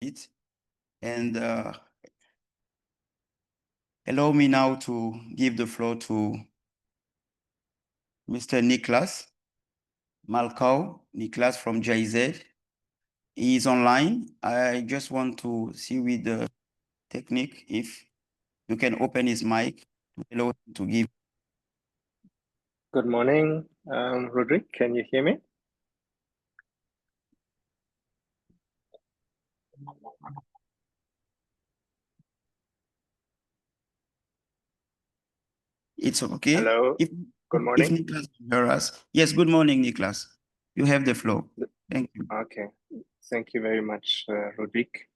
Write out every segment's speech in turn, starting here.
it. And allow me now to give the floor to Mr. Niklas Malkau, Niklas from GIZ. He is online. I just want to see with the technique if you can open his mic to allow him to give. Good morning, Rodrigue. Can you hear me? It's okay. Hello. Good morning. If Niklas can hear us. Yes, good morning, Niklas. You have the floor. Thank you. Okay. Thank you very much, Rodrigue.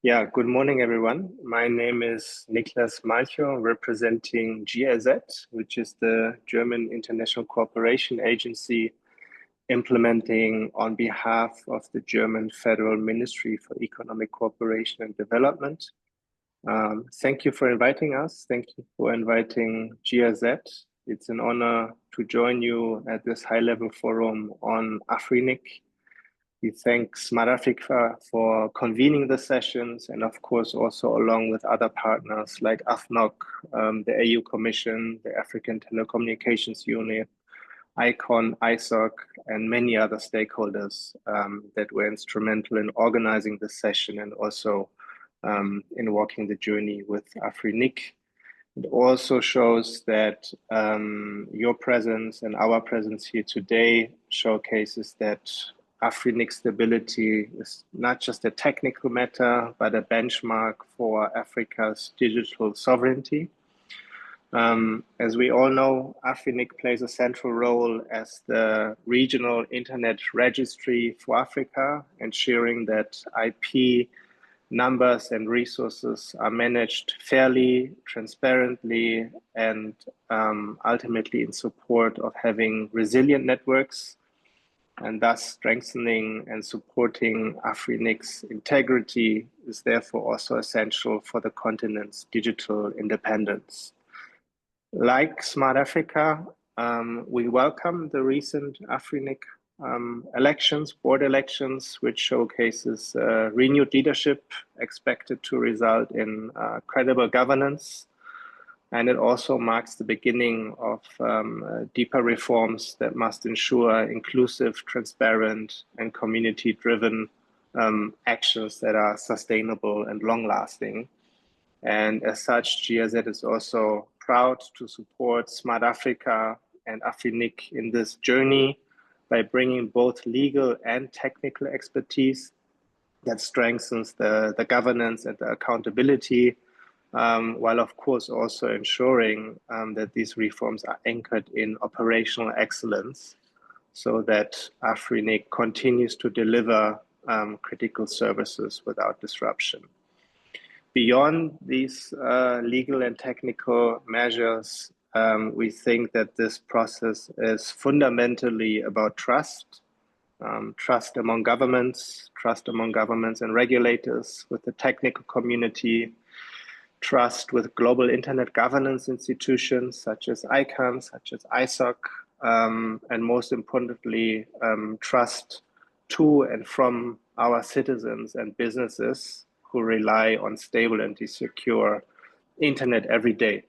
Yeah, good morning, everyone. My name is Niklas Malchow, representing GIZ, which is the German International Cooperation Agency, implementing on behalf of the German Federal Ministry for Economic Cooperation and Development. Thank you for inviting us. Thank you for inviting GIZ. It's an honor to join you at this high-level forum on AFRINIC. We thank SMARTAFRICA for convening the sessions, and of course also along with other partners like AFNOC, the EU Commission, the African Telecommunications Union, ICON, ISOC, and many other stakeholders that were instrumental in organizing this session and also in walking the journey with AFRINIC. It also shows that your presence and our presence here today showcases that AFRINIC stability is not just a technical matter, but a benchmark for Africa's digital sovereignty. As we all know, AFRINIC plays a central role as the regional internet registry for Africa, ensuring that IP numbers and resources are managed fairly, transparently, and ultimately in support of having resilient networks, and thus strengthening and supporting AFRINIC's integrity is therefore also essential for the continent's digital independence. Like SMARTAFRICA, we welcome the recent AFRINIC elections, board elections, which showcases renewed leadership expected to result in credible governance. And it also marks the beginning of deeper reforms that must ensure inclusive, transparent, and community-driven actions that are sustainable and long-lasting. And as such, GIZ is also proud to support SMARTAFRICA and AFRINIC in this journey by bringing both legal and technical expertise that strengthens the governance and the accountability, while of course also ensuring that these reforms are anchored in operational excellence so that AFRINIC continues to deliver critical services without disruption. Beyond these legal and technical measures, we think that this process is fundamentally about trust, trust among governments and regulators, with the technical community, trust with global internet governance institutions such as ICANN, such as ISOC, and most importantly, trust to and from our citizens and businesses who rely on stable and secure internet every day.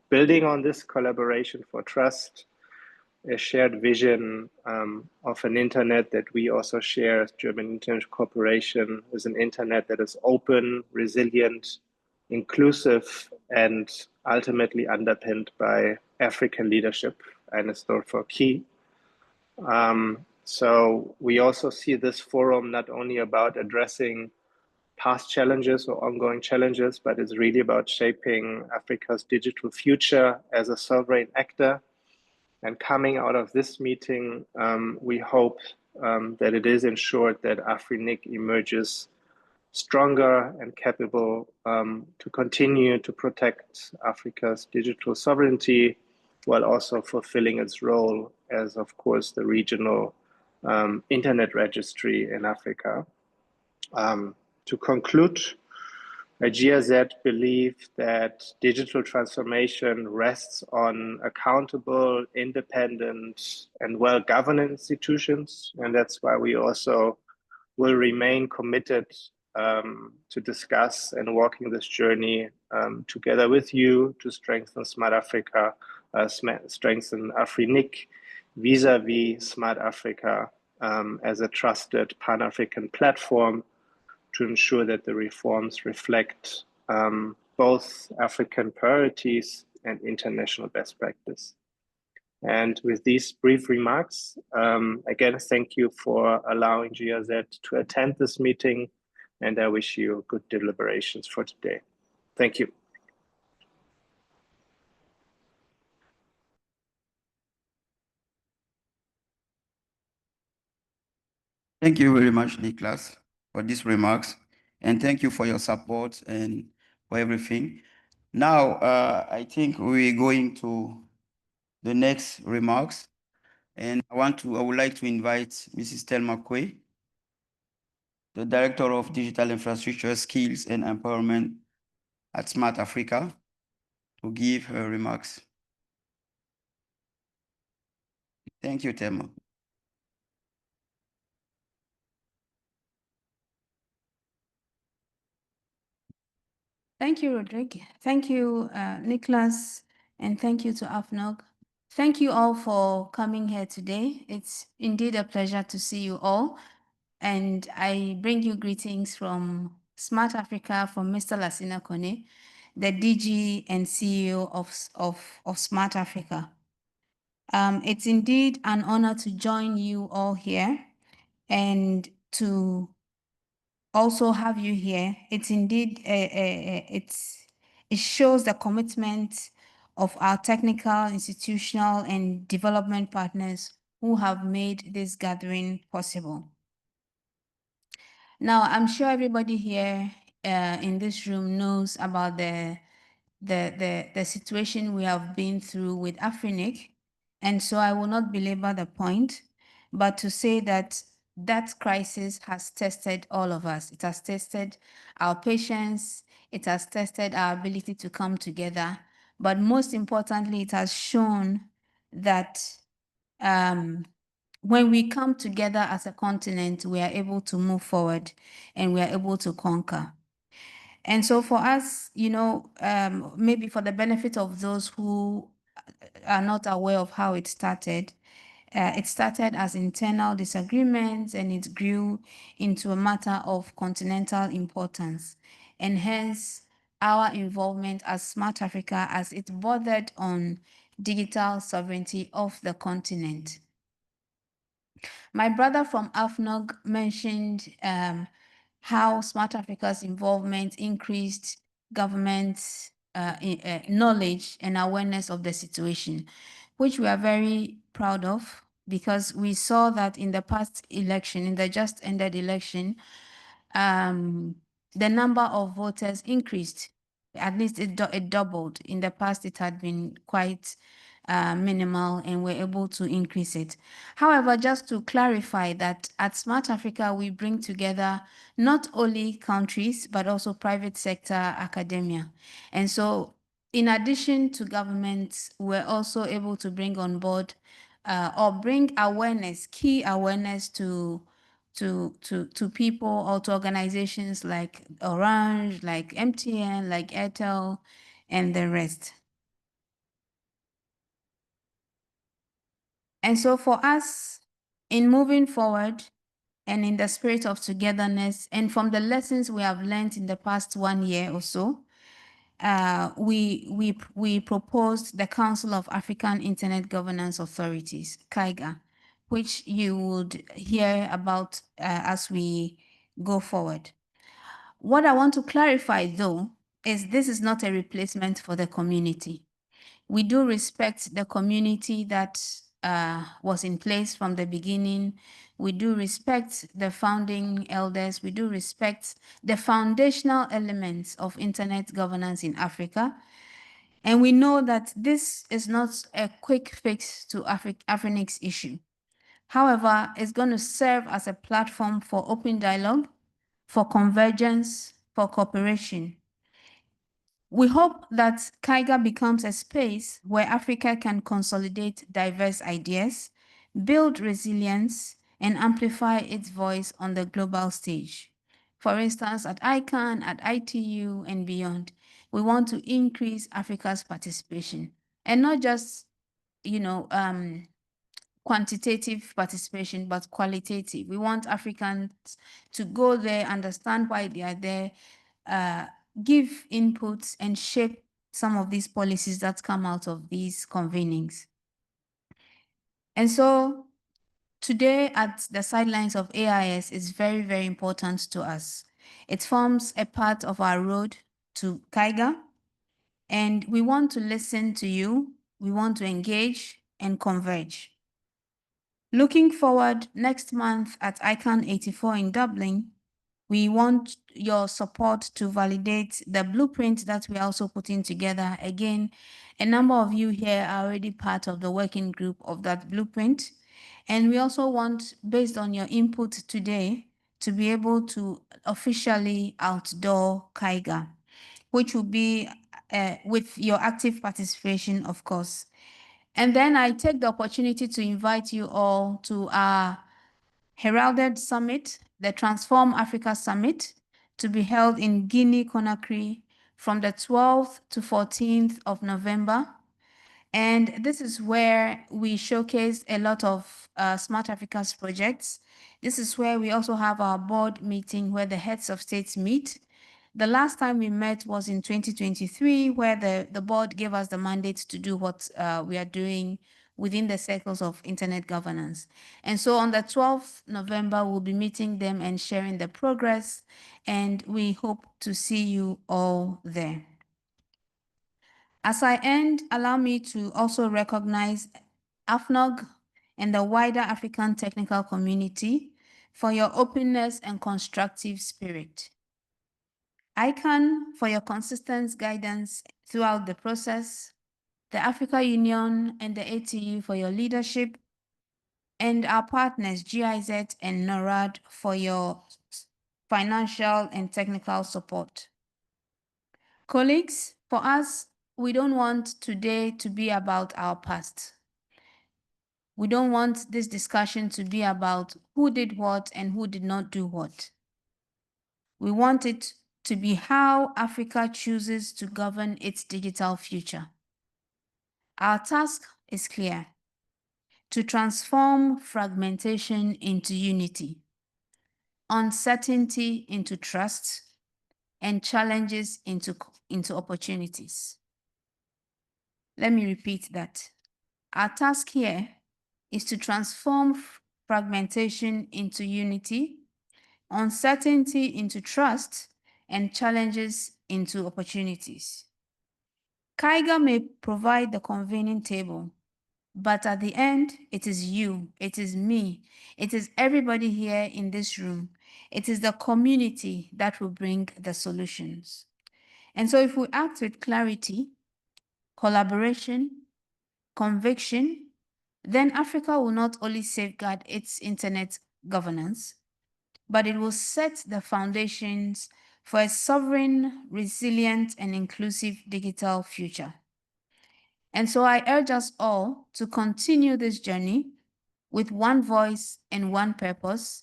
Building on this collaboration for trust, a shared vision of an internet that we also share as German International Corporation is an internet that is open, resilient, inclusive, and ultimately underpinned by African leadership, and is therefore key. So we also see this forum not only about addressing past challenges or ongoing challenges, but it's really about shaping Africa's digital future as a sovereign actor. And coming out of this meeting, we hope that it is ensured that AFRINIC emerges stronger and capable to continue to protect Africa's digital sovereignty, while also fulfilling its role as, of course, the regional internet registry in Africa. To conclude, GIZ believes that digital transformation rests on accountable, independent, and well-governed institutions. And that's why we also will remain committed to discuss and walking this journey together with you to strengthen Smart Africa, strengthen AFRINIC vis-a-vis Smart Africa as a trusted Pan-African platform to ensure that the reforms reflect both African priorities and international best practice. And with these brief remarks, again, thank you for allowing GIZ to attend this meeting, and I wish you good deliberations for today. Thank you. Thank you very much, Nicholas, for these remarks, and thank you for your support and for everything. Now, I think we're going to the next remarks, and I would like to invite Mrs. Thelma Quay, the Director of Digital Infrastructure, Skills and Empowerment at Smart Africa, to give her remarks. Thank you, Thelma. Thank you, Rodrigue. Thank you, Nicholas, and thank you to AFNOG. Thank you all for coming here today. It's indeed a pleasure to see you all. And I bring you greetings from Smart Africa, from Mr. Lassina Kone, the DG and CEO of Smart Africa. It's indeed an honor to join you all here and to also have you here. It's indeed, it shows the commitment of our technical, institutional, and development partners who have made this gathering possible. Now, I'm sure everybody here in this room knows about the situation we have been through with AFRINIC, and so I will not belabor the point, but to say that that crisis has tested all of us. It has tested our patience, it has tested our ability to come together, but most importantly, it has shown that when we come together as a continent, we are able to move forward and we are able to conquer. And so for us, you know, maybe for the benefit of those who are not aware of how it started as internal disagreements, and it grew into a matter of continental importance. And hence, our involvement as Smart Africa as it bordered on digital sovereignty of the continent. My brother from AFNOG mentioned how Smart Africa's involvement increased government knowledge and awareness of the situation, which we are very proud of, because we saw that in the past election, in the just ended election, the number of voters increased. At least it doubled. In the past, it had been quite minimal, and we're able to increase it. However, just to clarify that at Smart Africa, we bring together not only countries, but also private sector, academia. And so in addition to governments, we're also able to bring on board or bring awareness, key awareness to people or to organizations like Orange, like MTN, like Airtel, and the rest. And so for us, in moving forward and in the spirit of togetherness, and from the lessons we have learned in the past 1 year or so, we proposed the Council of African Internet Governance Authorities, CAIGA, which you would hear about as we go forward. What I want to clarify, though, is this is not a replacement for the community. We do respect the community that was in place from the beginning. We do respect the founding elders. We do respect the foundational elements of internet governance in Africa. And we know that this is not a quick fix to AFRINIC's issue. However, it's going to serve as a platform for open dialogue, for convergence, for cooperation. We hope that CAIGA becomes a space where Africa can consolidate diverse ideas, build resilience, and amplify its voice on the global stage. For instance, at ICANN, at ITU, and beyond, we want to increase Africa's participation, and not just, quantitative participation, but qualitative. We want Africans to go there, understand why they are there, give inputs, and shape some of these policies that come out of these convenings. And so today at the sidelines of AIS is very, very important to us. It forms a part of our road to CAIGA, and we want to listen to you. We want to engage and converge. Looking forward, next month at ICANN 84 in Dublin, we want your support to validate the blueprint that we're also putting together. Again, a number of you here are already part of the working group of that blueprint. And we also want, based on your input today, to be able to officially outdoor CAIGA, which will be with your active participation, of course. And then I take the opportunity to invite you all to our heralded summit, the Transform Africa Summit, to be held in Guinea-Conakry from the 12th to 14th of November. And this is where we showcase a lot of Smart Africa's projects. This is where we also have our board meeting where the heads of states meet. The last time we met was in 2023, where the board gave us the mandate to do what we are doing within the circles of internet governance. And so on the 12th November, we'll be meeting them and sharing the progress, and we hope to see you all there. As I end, allow me to also recognize AFNOG and the wider African technical community for your openness and constructive spirit. ICANN for your consistent guidance throughout the process, the Africa Union and the ATU for your leadership, and our partners GIZ and NORAD for your financial and technical support. Colleagues, for us, we don't want today to be about our past. We don't want this discussion to be about who did what and who did not do what. We want it to be how Africa chooses to govern its digital future. Our task is clear: to transform fragmentation into unity, uncertainty into trust, and challenges into opportunities. Let me repeat that. Our task here is to transform fragmentation into unity, uncertainty into trust, and challenges into opportunities. CAIGA may provide the convening table, but at the end, it is you, it is me, it is everybody here in this room. It is the community that will bring the solutions. And so if we act with clarity, collaboration, conviction, then Africa will not only safeguard its internet governance, but it will set the foundations for a sovereign, resilient, and inclusive digital future. And so I urge us all to continue this journey with one voice and one purpose,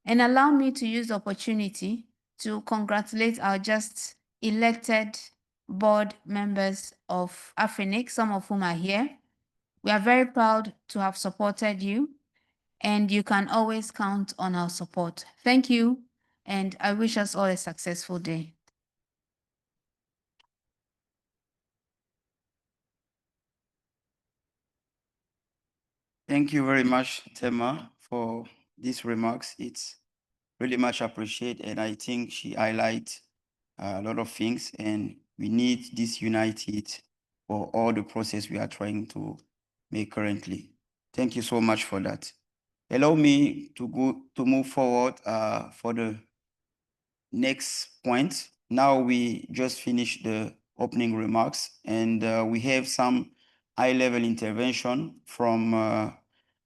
and allow me to use the opportunity to congratulate our just elected board members of AFRINIC, some of whom are here. We are very proud to have supported you, and you can always count on our support. Thank you, and I wish us all a successful day. Thank you very much, Tema, for these remarks. It's really much appreciated, and I think she highlights a lot of things, and we need this united for all the process we are trying to make currently. Thank you so much for that. Allow me to move forward for the next point. Now we just finished the opening remarks, and we have some high-level intervention from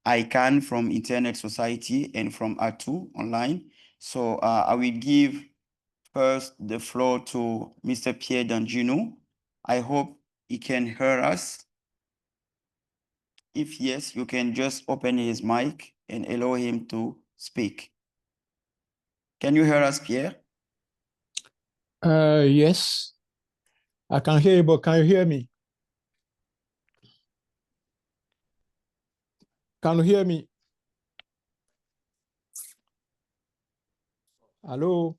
ICANN, from Internet Society, and from ATU online. So I will give first the floor to Mr. Pierre Dangino. I hope he can hear us. If yes, you can just open his mic and allow him to speak. Can you hear us, Pierre? Yes, I can hear you, but can you hear me? Can you hear me? Hello?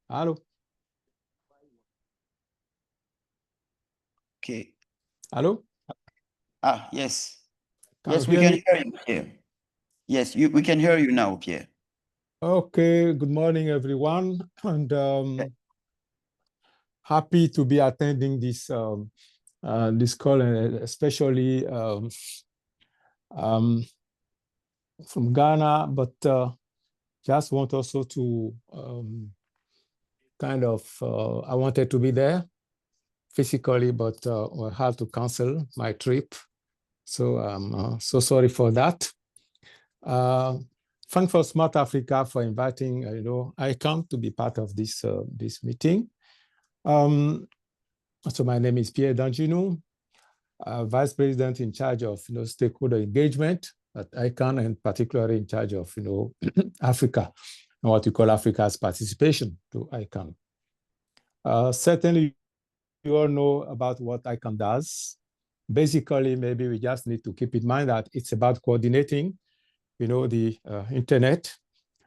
Hello? Okay. Hello? Ah, yes. Can Yes, you we hear can me? hear you, Pierre. Yes, we can hear you now, Pierre. Okay, good morning, everyone. And happy to be attending this this call, and especially from Ghana, but just want also to kind of, I wanted to be there physically, but I had to cancel my trip. So I'm so sorry for that. Thanks for Smart Africa for inviting, ICANN to be part of this this meeting. So my name is Pierre Danjinu, Vice President in charge of stakeholder engagement at ICANN, and particularly in charge of Africa and what we call Africa's participation to ICANN. Certainly, you all know about what ICANN does. Basically, maybe we just need to keep in mind that it's about coordinating, the internet.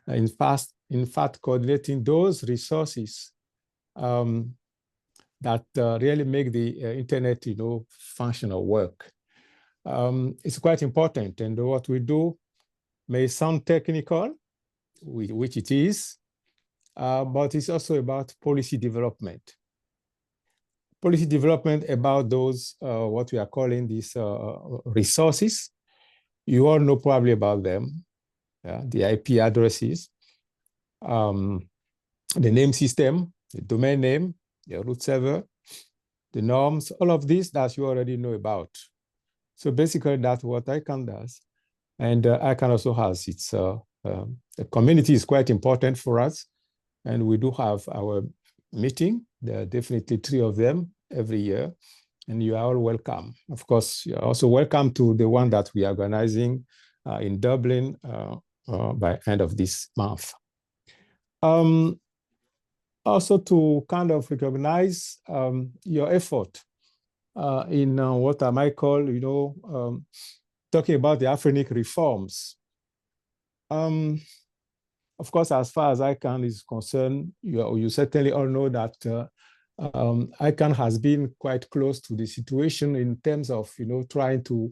In fact, coordinating those resources that really make the internet, functional work. It's quite important, and what we do may sound technical, which it is, but it's also about policy development. Policy development about those, what we are calling these resources. You all know probably about them, the IP addresses, the name system, the domain name, the root server, the norms, all of this that you already know about. So basically that's what ICANN does. And ICANN also has its, the community is quite important for us. And we do have our meeting. There are definitely 3 of them every year. And you are all welcome. Of course, you're also welcome to the one that we are organizing in Dublin by end of this month. Also to kind of recognize your effort in what I might call, talking about the AFRINIC reforms. Of course, as far as ICANN is concerned, you certainly all know that ICANN has been quite close to the situation in terms of, trying to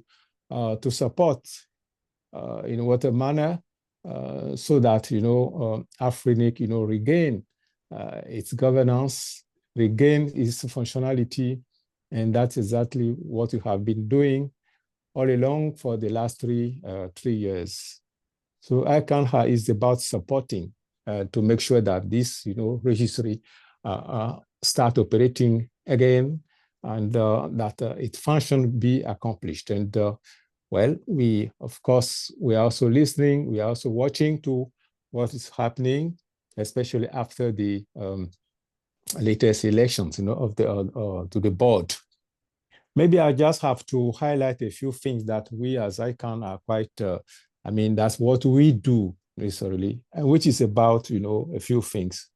support in what a manner so that, AFRINIC, regain its governance, regain its functionality, and that's exactly what we have been doing all along for the last 3 years. So ICANN is about supporting to make sure that this, registry start operating again, and that its function be accomplished. And well, of course, we are also listening. We are also watching to what is happening, especially after the latest elections, of the to the board. Maybe I just have to highlight a few things that we as ICANN are quite, that's what we do necessarily, and which is about, a few things.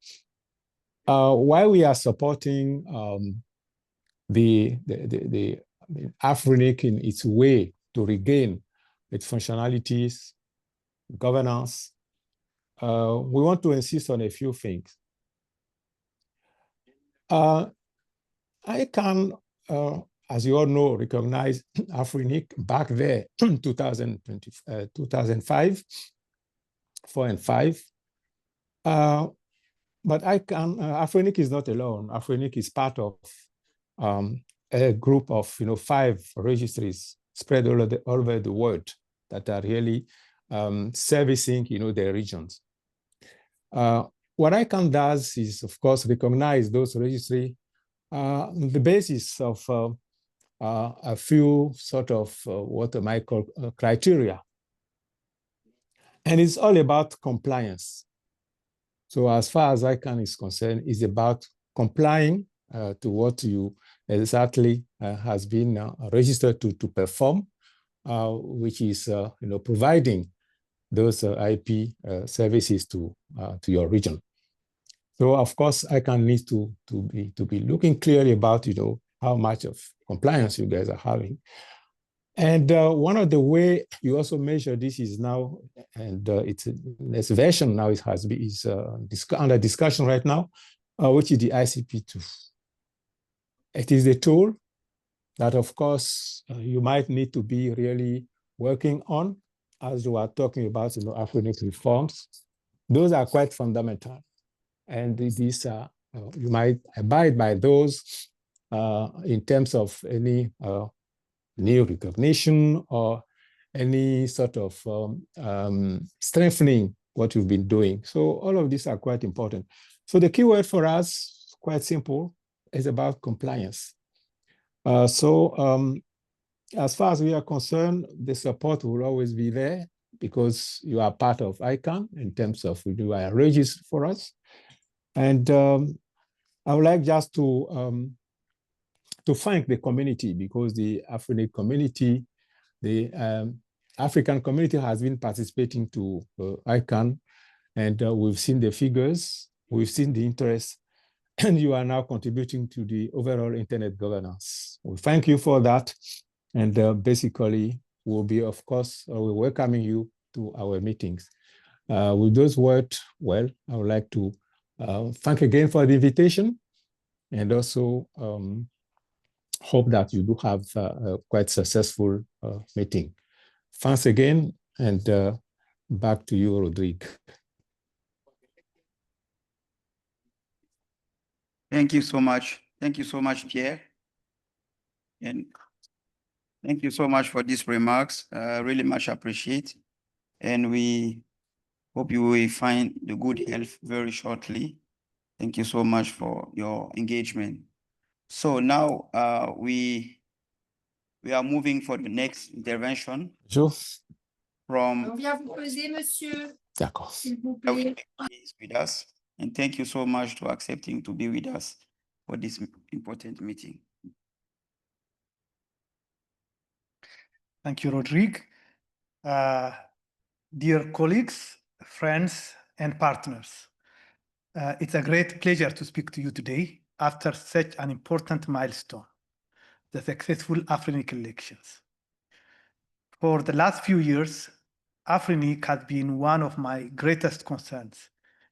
While we are supporting the AFRINIC in its way to regain its functionalities, governance, we want to insist on a few things. ICANN, as you all know, recognized AFRINIC back there in 2005, 4 and 5. But AFRINIC is not alone. AFRINIC is part of a group of 5 registries spread all over the world that are really servicing their regions. What ICANN does is, of course, recognize those registries on the basis of a few sort of what I might call criteria. And it's all about compliance. So as far as ICANN is concerned, it's about complying to what you exactly has been registered to perform, which is providing those IP services to your region. So of course, ICANN needs to be looking clearly about how much of compliance you guys are having. And one of the way you also measure this is now, and it's this version now is under discussion right now, which is the ICP2. It is a tool that, of course, you might need to be really working on as you are talking about AFRINIC reforms. Those are quite fundamental. And these you might abide by those in terms of any new recognition or any sort of strengthening what you've been doing. So all of these are quite important. So the keyword for us, quite simple, is about compliance. As far as we are concerned, the support will always be there because you are part of ICANN in terms of you are registered for us. And I would like just to thank the community, because the AFRINIC community, the African community has been participating to ICANN, and we've seen the figures, we've seen the interest, and you are now contributing to the overall internet governance. We thank you for that. And basically, we'll be, of course, we're welcoming you to our meetings. With those words, well, I would like to thank again for the invitation, and also hope that you do have a quite successful meeting. Thanks again, and back to you, Rodrigue. Thank you so much. Thank you so much, Pierre. And thank you so much for these remarks. Really much appreciate. And we hope you will find the good health very shortly. Thank you so much for your engagement. So now we are moving for the next intervention. Bonjour. From On vient vous poser, monsieur. D'accord. S'il vous plaît. is with us. And thank you so much for accepting to be with us for this important meeting. Thank you, Rodrigue. Dear colleagues, friends, and partners, it's a great pleasure to speak to you today after such an important milestone, the successful AFRINIC elections. For the last few years, AFRINIC has been one of my greatest concerns,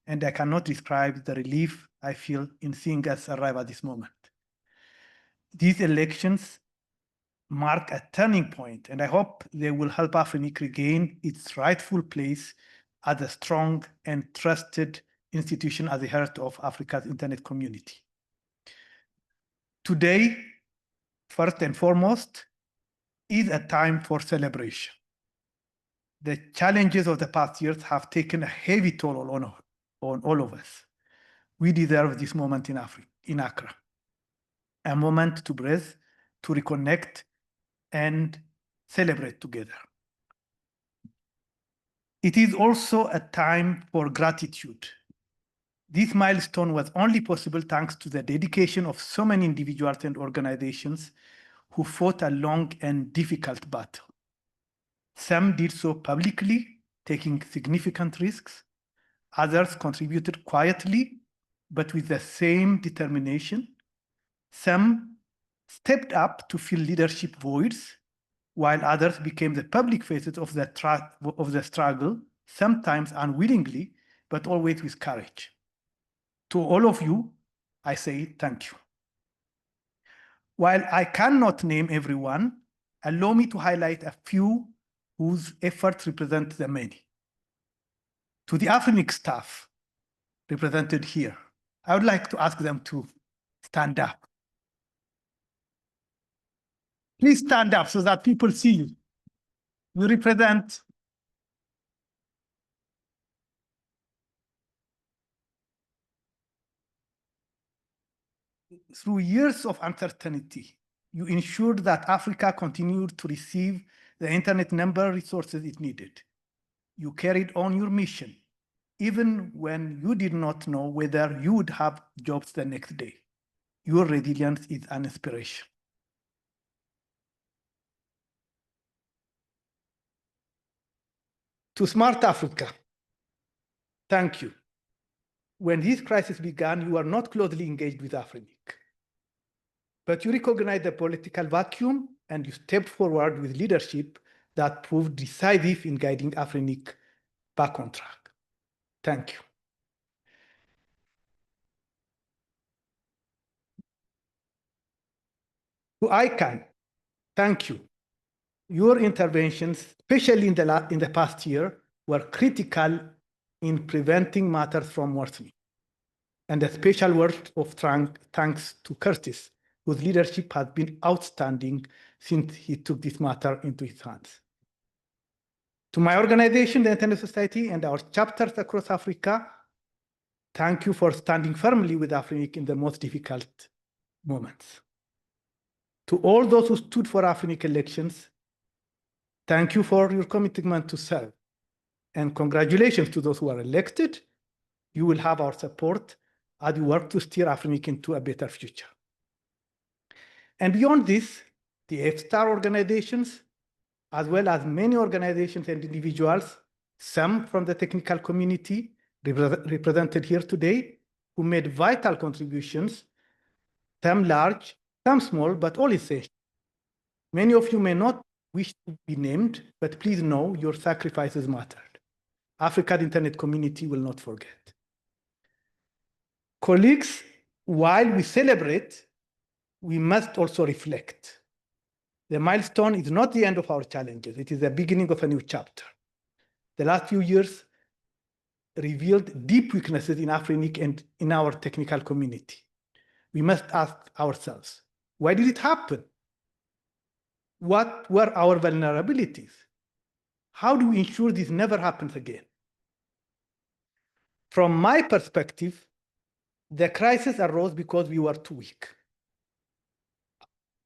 and I cannot describe the relief I feel in seeing us arrive at this moment. These elections mark a turning point, and I hope they will help AFRINIC regain its rightful place as a strong and trusted institution at the heart of Africa's internet community. Today, first and foremost, is a time for celebration. The challenges of the past years have taken a heavy toll on all of us. We deserve this moment in Accra, a moment to breathe, to reconnect, and celebrate together. It is also a time for gratitude. This milestone was only possible thanks to the dedication of so many individuals and organizations who fought a long and difficult battle. Some did so publicly, taking significant risks. Others contributed quietly, but with the same determination. Some stepped up to fill leadership voids, while others became the public faces of the struggle, sometimes unwillingly, but always with courage. To all of you, I say thank you. While I cannot name everyone, allow me to highlight a few whose efforts represent the many. To the AFRINIC staff represented here, I would like to ask them to stand up. Please stand up so that people see you. We represent through years of uncertainty, you ensured that Africa continued to receive the internet number resources it needed. You carried on your mission, even when you did not know whether you would have jobs the next day. Your resilience is an inspiration. To Smart Africa, thank you. When this crisis began, you were not closely engaged with AFRINIC, but you recognized the political vacuum and you stepped forward with leadership that proved decisive in guiding AFRINIC back on track. Thank you. To ICANN, thank you. Your interventions, especially in the past year, were critical in preventing matters from worsening. And a special word of thanks to Curtis, whose leadership has been outstanding since he took this matter into his hands. To my organization, the Internet Society, and our chapters across Africa, thank you for standing firmly with AFRINIC in the most difficult moments. To all those who stood for AFRINIC elections, thank you for your commitment to serve. And congratulations to those who are elected. You will have our support as we work to steer AFRINIC into a better future. And beyond this, the F-Star organizations, as well as many organizations and individuals, some from the technical community represented here today, who made vital contributions, some large, some small, but all essential. Many of you may not wish to be named, but please know your sacrifices mattered. Africa's internet community will not forget. Colleagues, while we celebrate, we must also reflect. The milestone is not the end of our challenges. It is the beginning of a new chapter. The last few years revealed deep weaknesses in AFRINIC and in our technical community. We must ask ourselves, why did it happen? What were our vulnerabilities? How do we ensure this never happens again? From my perspective, the crisis arose because we were too weak.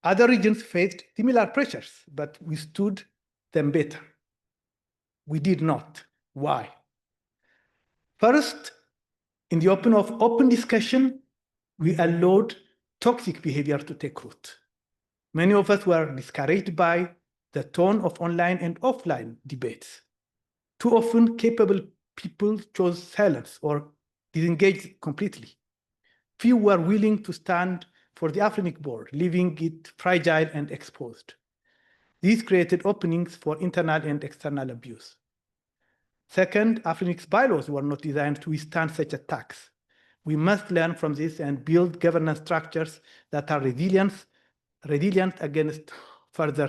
Other regions faced similar pressures, but we stood them better. We did not. Why? First, in the open discussion, we allowed toxic behavior to take root. Many of us were discouraged by the tone of online and offline debates. Too often, capable people chose silence or disengaged completely. Few were willing to stand for the AFRINIC board, leaving it fragile and exposed. These created openings for internal and external abuse. Second, AFRINIC's bylaws were not designed to withstand such attacks. We must learn from this and build governance structures that are resilient against further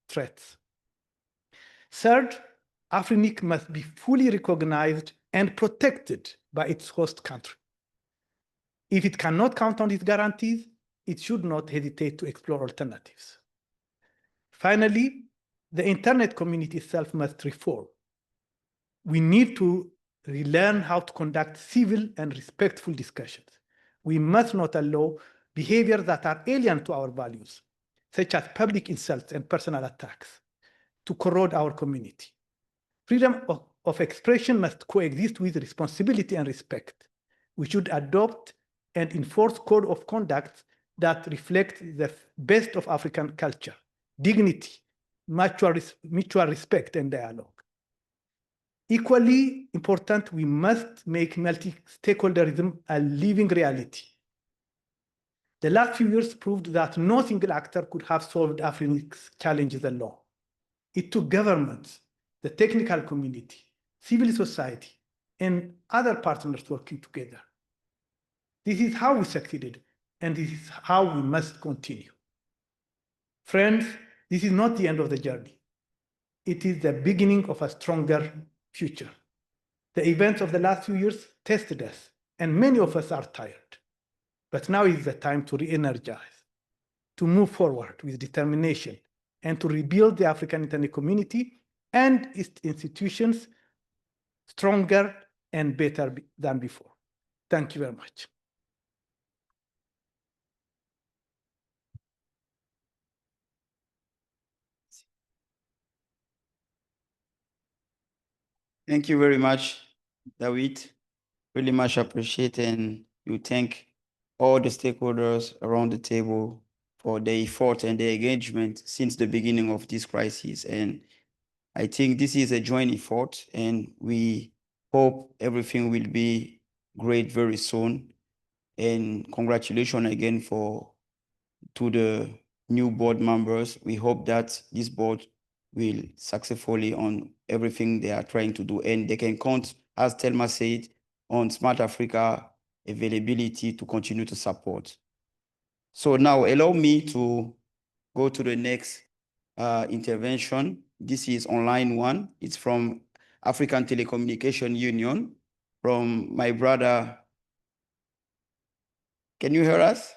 threats. Third, AFRINIC must be fully recognized and protected by its host country. If it cannot count on these guarantees, it should not hesitate to explore alternatives. Finally, the internet community itself must reform. We need to relearn how to conduct civil and respectful discussions. We must not allow behaviors that are alien to our values, such as public insults and personal attacks, to corrode our community. Freedom of expression must coexist with responsibility and respect. We should adopt and enforce code of conduct that reflect the best of African culture, dignity, mutual respect, and dialogue. Equally important, we must make multi-stakeholderism a living reality. The last few years proved that no single actor could have solved AFRINIC's challenges alone. It took governments, the technical community, civil society, and other partners working together. This is how we succeeded, and this is how we must continue. Friends, this is not the end of the journey. It is the beginning of a stronger future. The events of the last few years tested us, and many of us are tired. But now is the time to re-energize, to move forward with determination, and to rebuild the African internet community and its institutions stronger and better than before. Thank you very much. Thank you very much, David. Really much appreciate, and you thank all the stakeholders around the table for their effort and their engagement since the beginning of this crisis. And I think this is a joint effort, and we hope everything will be great very soon. And congratulations again to the new board members. We hope that this board will successfully on everything they are trying to do, and they can count, as Thelma said, on Smart Africa availability to continue to support. So now allow me to go to the next intervention. This is online one. It's from African Telecommunication Union, from my brother. Can you hear us,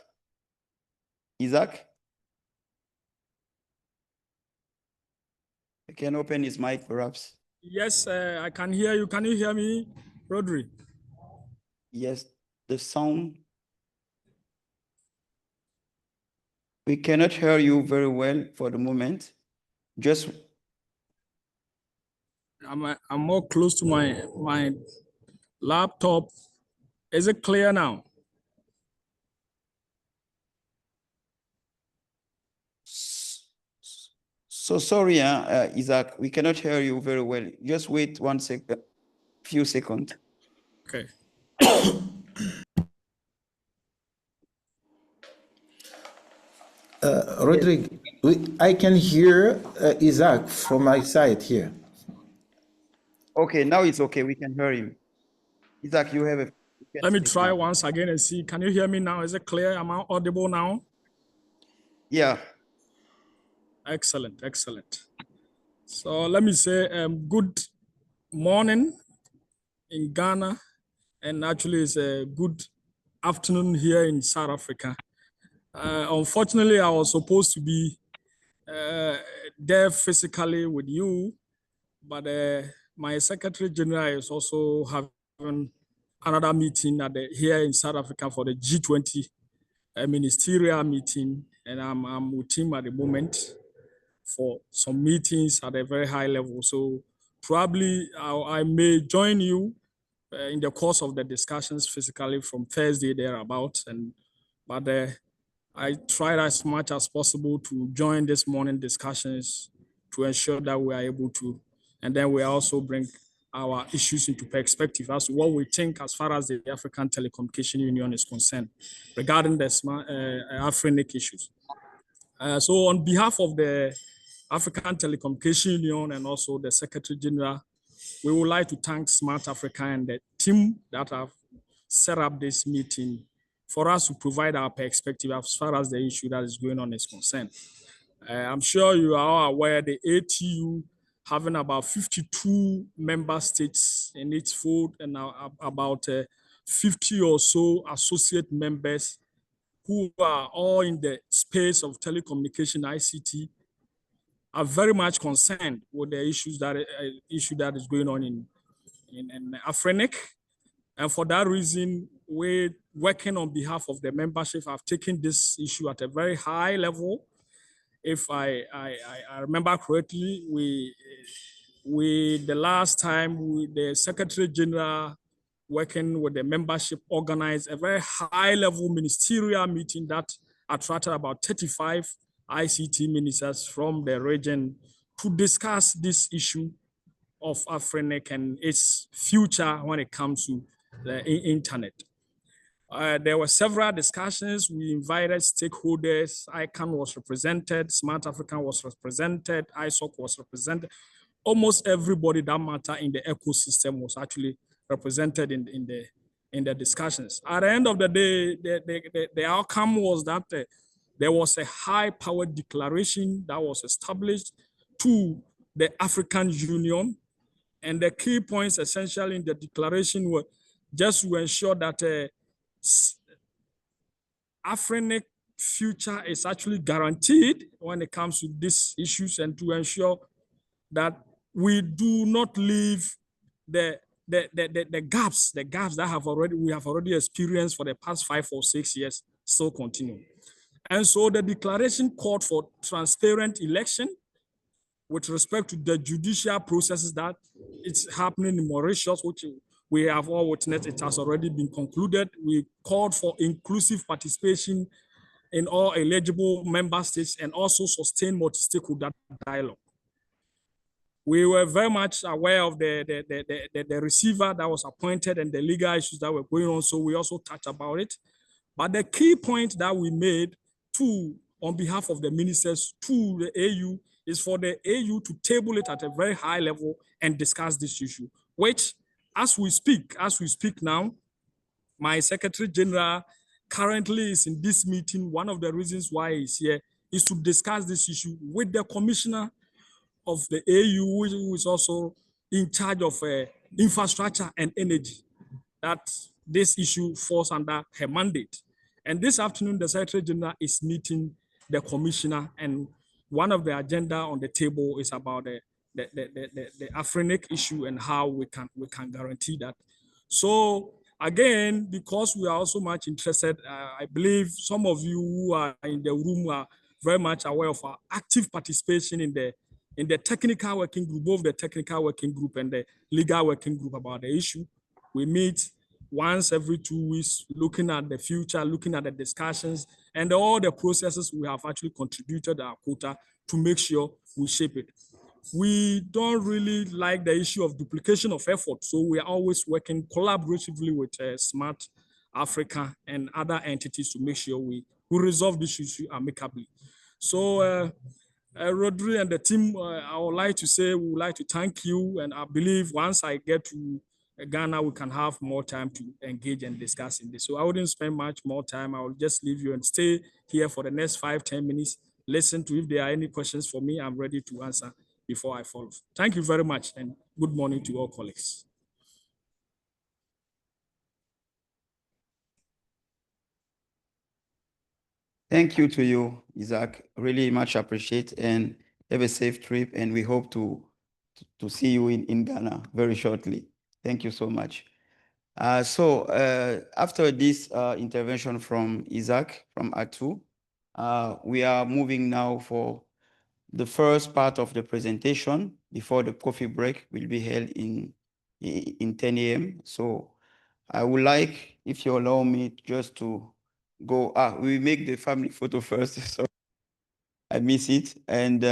Isaac? I can open his mic, perhaps. Yes, I can hear you. Can you hear me, Rodri? Yes, the sound. We cannot hear you very well for the moment. Just. I'm more close to my laptop. Is it clear now? So sorry, Isaac, we cannot hear you very well. Just wait 1 second, few seconds. Okay. Rodrigo, I can hear Isaac from my side here. Okay, now it's okay. We can hear you. Isaac, you have a... Let me try once again and see. Can you hear me now? Is it clear? Am I audible now? Yeah. Excellent, excellent. So let me say good morning in Ghana, and actually it's a good afternoon here in South Africa. Unfortunately, I was supposed to be there physically with you, but my Secretary General is also having another meeting here in South Africa for the G20 ministerial meeting, and I'm with him at the moment for some meetings at a very high level. So probably I may join you in the course of the discussions physically from Thursday thereabouts, but I tried as much as possible to join this morning discussions to ensure that we are able to, and then we also bring our issues into perspective as to what we think as far as the African Telecommunication Union is concerned regarding the AFRINIC issues. So on behalf of the African Telecommunication Union and also the Secretary General, we would like to thank Smart Africa and the team that have set up this meeting for us to provide our perspective as far as the issue that is going on is concerned. I'm sure you are all aware the ATU having about 52 member states in its fold and about 50 or so associate members who are all in the space of telecommunication ICT are very much concerned with the issues that issue that is going on in AFRINIC. And for that reason, we're working on behalf of the membership. I've taken this issue at a very high level. If I remember correctly, the last time the Secretary General working with the membership organized a very high level ministerial meeting that attracted about 35 ICT ministers from the region to discuss this issue of AFRINIC and its future when it comes to the internet. There were several discussions. We invited stakeholders. ICANN was represented, Smart Africa was represented, ISOC was represented. Almost everybody that matter in the ecosystem was actually represented in the discussions. At the end of the day, the outcome was that there was a high-powered declaration that was established to the African Union. And the key points essentially in the declaration were just to ensure that AFRINIC future is actually guaranteed when it comes to these issues, and to ensure that we do not leave the gaps that we have already experienced for the past 5 or 6 years still continue. And so the declaration called for transparent election with respect to the judicial processes that it's happening in Mauritius, which we have all witnessed. It has already been concluded. We called for inclusive participation in all eligible member states and also sustain multi-stakeholder dialogue. We were very much aware of the receiver that was appointed and the legal issues that were going on, so we also touched about it. But the key point that we made on behalf of the ministers to the AU is for the AU to table it at a very high level and discuss this issue, which as we speak now, my Secretary General currently is in this meeting. One of the reasons why he's here is to discuss this issue with the Commissioner of the AU, who is also in charge of infrastructure and energy, that this issue falls under her mandate. And this afternoon, the Secretary General is meeting the Commissioner, and one of the agenda on the table is about the AFRINIC issue and how we can guarantee that. So again, because we are also much interested, I believe some of you who are in the room are very much aware of our active participation in the technical working group, both the technical working group and the legal working group about the issue. We meet once every 2 weeks, looking at the future, looking at the discussions and all the processes we have actually contributed our quota to make sure we shape it. We don't really like the issue of duplication of effort, so we are always working collaboratively with Smart Africa and other entities to make sure we resolve this issue amicably. So Rodri and the team, I would like to say, we would like to thank you. And I believe once I get to Ghana, we can have more time to engage and discuss in this. So I wouldn't spend much more time. I will just leave you and stay here for the next 5-10 minutes. Listen to if there are any questions for me, I'm ready to answer before I follow. Thank you very much and good morning to all colleagues. Thank you to you, Isaac. Really much appreciate and have a safe trip. And we hope to see you in Ghana very shortly. Thank you so much. After this intervention from Isaac, from Atu, we are moving now for the first part of the presentation before the coffee break will be held in 10 a.m. So I would like, if you allow me, just to go, we make the family photo first, so I miss it. And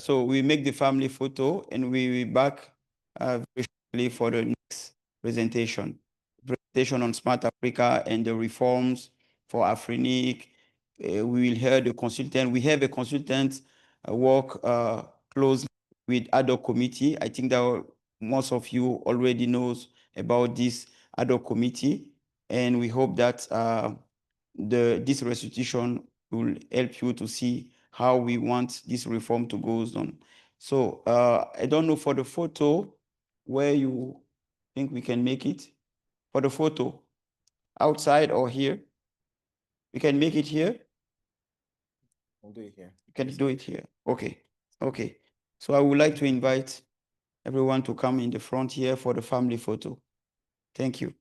so we make the family photo and we will be back very shortly for the next presentation on Smart Africa and the reforms for AFRINIC. We will hear the consultant. We have a consultant work closely with ad hoc committee. I think that most of you already knows about this ad hoc committee, and we hope that this restitution will help you to see how we want this reform to go on. So I don't know for the photo where you think we can make it. For the photo, outside or here? We can make it here? We'll do it here. You can do it here. Okay. Okay. So I would like to invite everyone to come in the front here for the family photo. Thank you.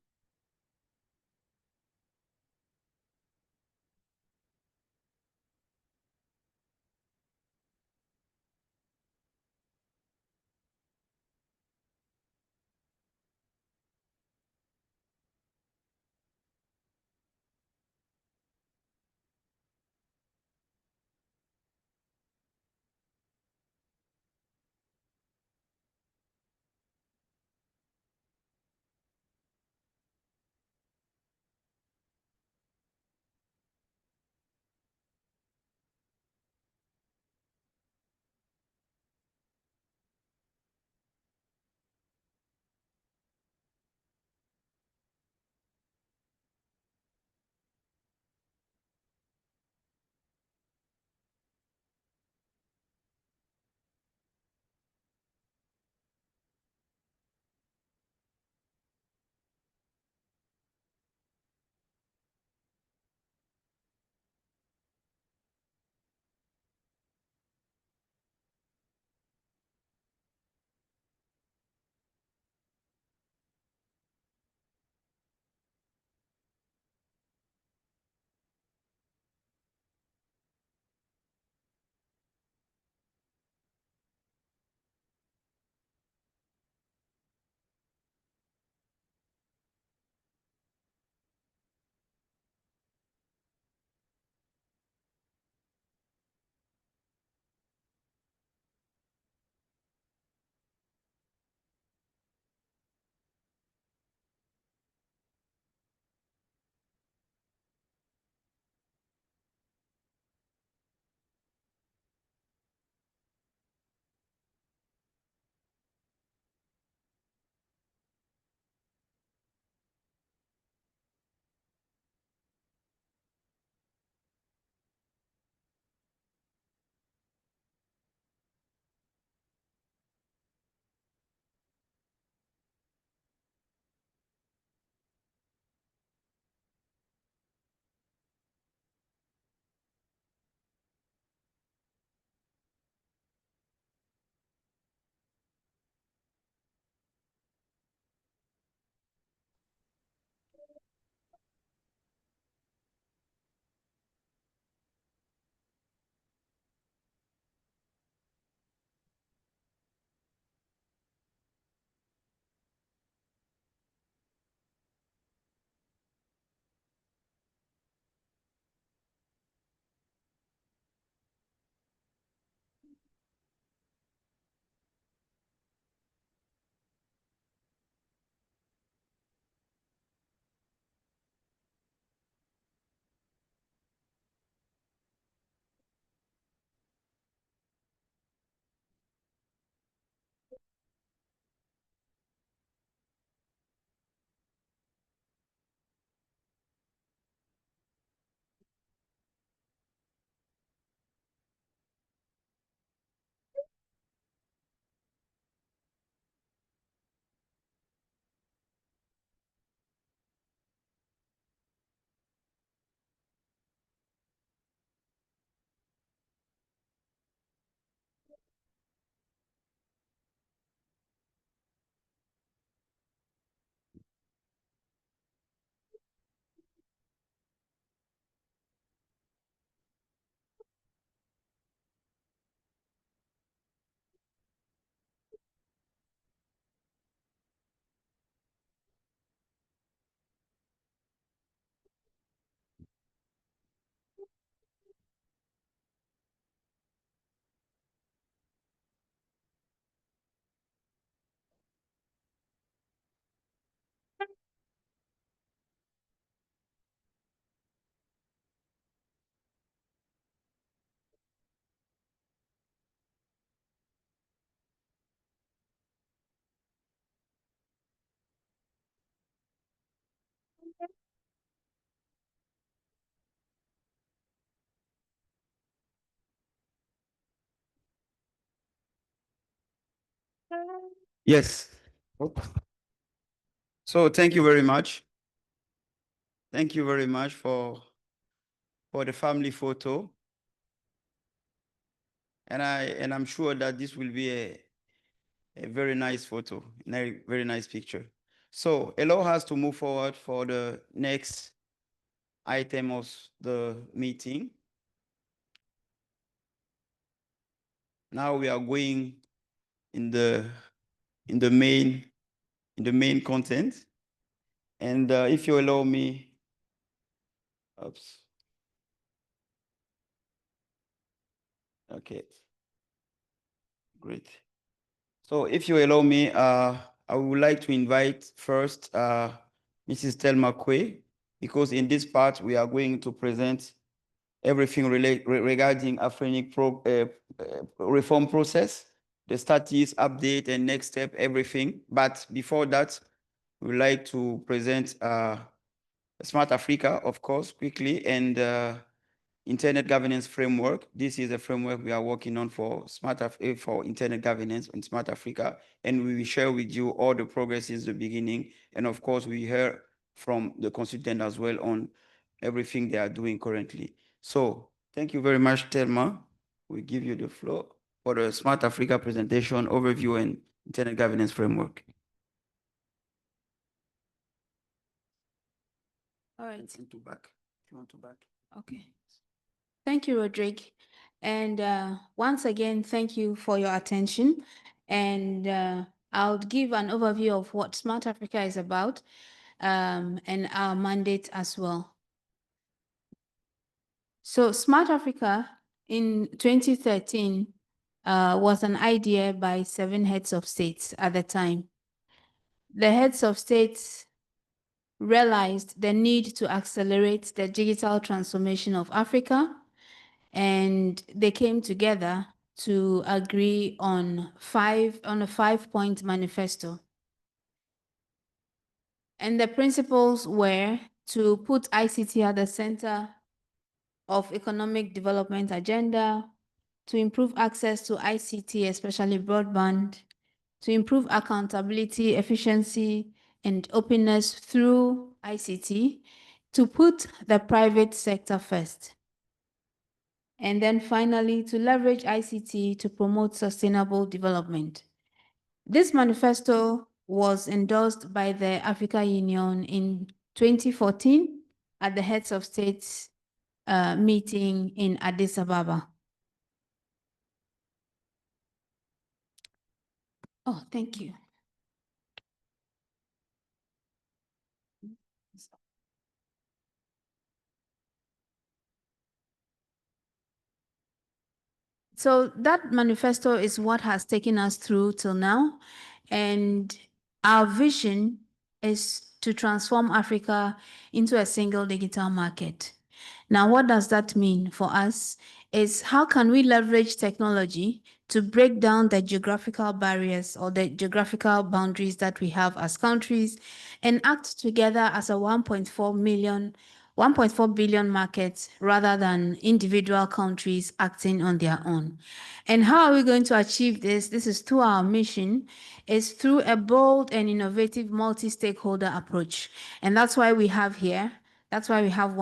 Yes. So thank you very much. Thank you very much for the family photo. And I'm sure that this will be a very nice photo, a very nice picture. So allow us to move forward for the next item of the meeting. Now we are going in the main content. And if you allow me, oops. Okay, great. So if you allow me, I would like to invite first Mrs. Thelma Kwe, because in this part we are going to present everything regarding AFRINIC reform process, the status, update, and next step, everything. But before that, we would like to present SMARTAFRICA, of course, quickly, and Internet Governance Framework. This is a framework we are working on for for Internet Governance in SMARTAFRICA, and we will share with you all the progress since the beginning. And of course, we hear from the consultant as well on everything they are doing currently. So thank you very much, Thelma. We give you the floor for the SMARTAFRICA presentation, overview, and Internet Governance Framework. All right. If you want to back. Okay. Thank you, Rodrigue. And once again, thank you for your attention. And I'll give an overview of what Smart Africa is about and our mandate as well. So Smart Africa in 2013 was an idea by 7 heads of states at the time. The heads of states realized the need to accelerate the digital transformation of Africa, and they came together to agree on a 5-point manifesto. And the principles were to put ICT at the center of economic development agenda, to improve access to ICT, especially broadband, to improve accountability, efficiency, and openness through ICT, to put the private sector first. And then finally, to leverage ICT to promote sustainable development. This manifesto was endorsed by the African Union in 2014 at the Heads of States meeting in Addis Ababa. Oh, thank you. So that manifesto is what has taken us through till now. And our vision is to transform Africa into a single digital market. Now, what does that mean for us? Is how can we leverage technology to break down the geographical barriers or the geographical boundaries that we have as countries and act together as a 1.4 billion markets rather than individual countries acting on their own. And how are we going to achieve this? This is through our mission, is through a bold and innovative multi-stakeholder approach. And that's why we have here, that's why we have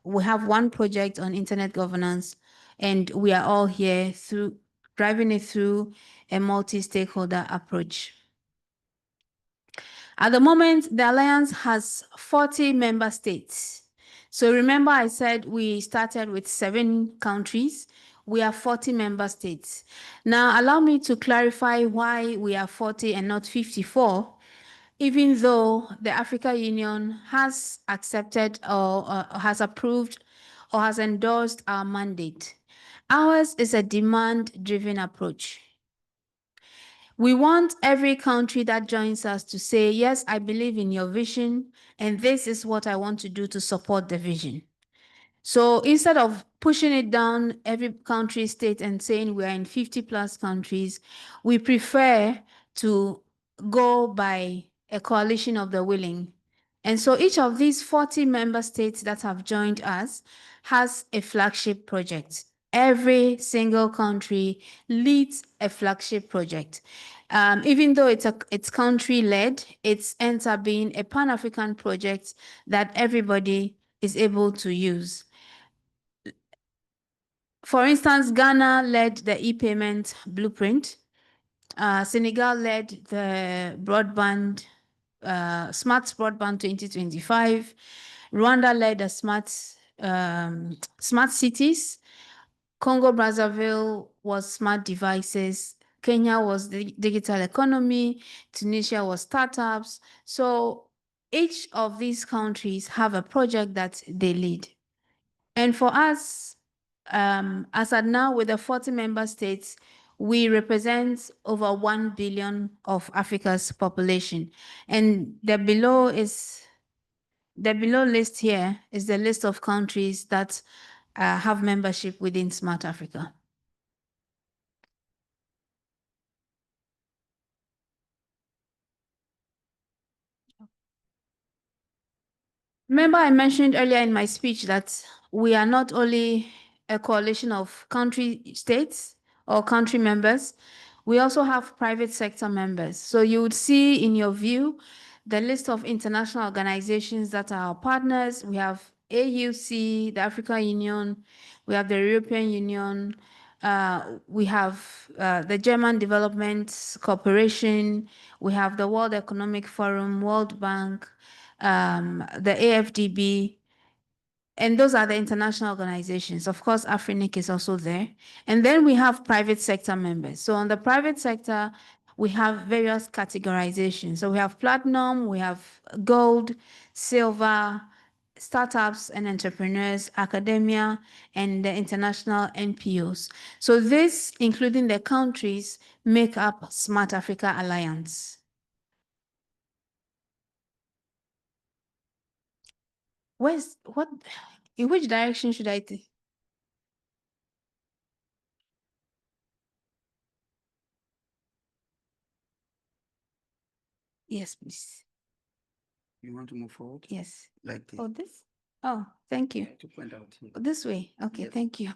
we have one project on internet governance, and we are all here through driving it through a multi-stakeholder approach. At the moment, the Alliance has 40 member states. So remember I said we started with 7 countries. We are 40 member states. Now, allow me to clarify why we are 40 and not 54, even though the African Union has accepted or has approved or has endorsed our mandate. Ours is a demand-driven approach. We want every country that joins us to say, yes, I believe in your vision, and this is what I want to do to support the vision. So instead of pushing it down every country, state, and saying we are in 50+ countries, we prefer to go by a coalition of the willing. And so each of these 40 member states that have joined us has a flagship project. Every single country leads a flagship project. Even though it's country-led, it ends up being a Pan-African project that everybody is able to use. For instance, Ghana led the e-payment blueprint. Senegal led the broadband, Smart Broadband 2025. Rwanda led the smart cities. Congo Brazzaville was smart devices. Kenya was the digital economy. Tunisia was startups. So each of these countries have a project that they lead. And for us, as at now, with the 40 member states, we represent over 1 billion of Africa's population. And the below list here is the list of countries that have membership within Smart Africa. Remember, I mentioned earlier in my speech that we are not only a coalition of country states or country members, we also have private sector members. So you would see in your view the list of international organizations that are our partners. We have AUC, the African Union, we have the European Union, we have the German Development Corporation, we have the World Economic Forum, World Bank, the AFDB, and those are the international organizations. Of course, AFRINIC is also there. And then we have private sector members. So on the private sector, we have various categorizations. So we have platinum, we have gold, silver, startups and entrepreneurs, academia, and the international NPOs. So this, including the countries, make up Smart Africa Alliance. In which direction should I take? Yes, please. You want to move forward? Yes. Like this. Oh, this? Oh, thank you. To point out here. This way. Okay, Yes. thank you.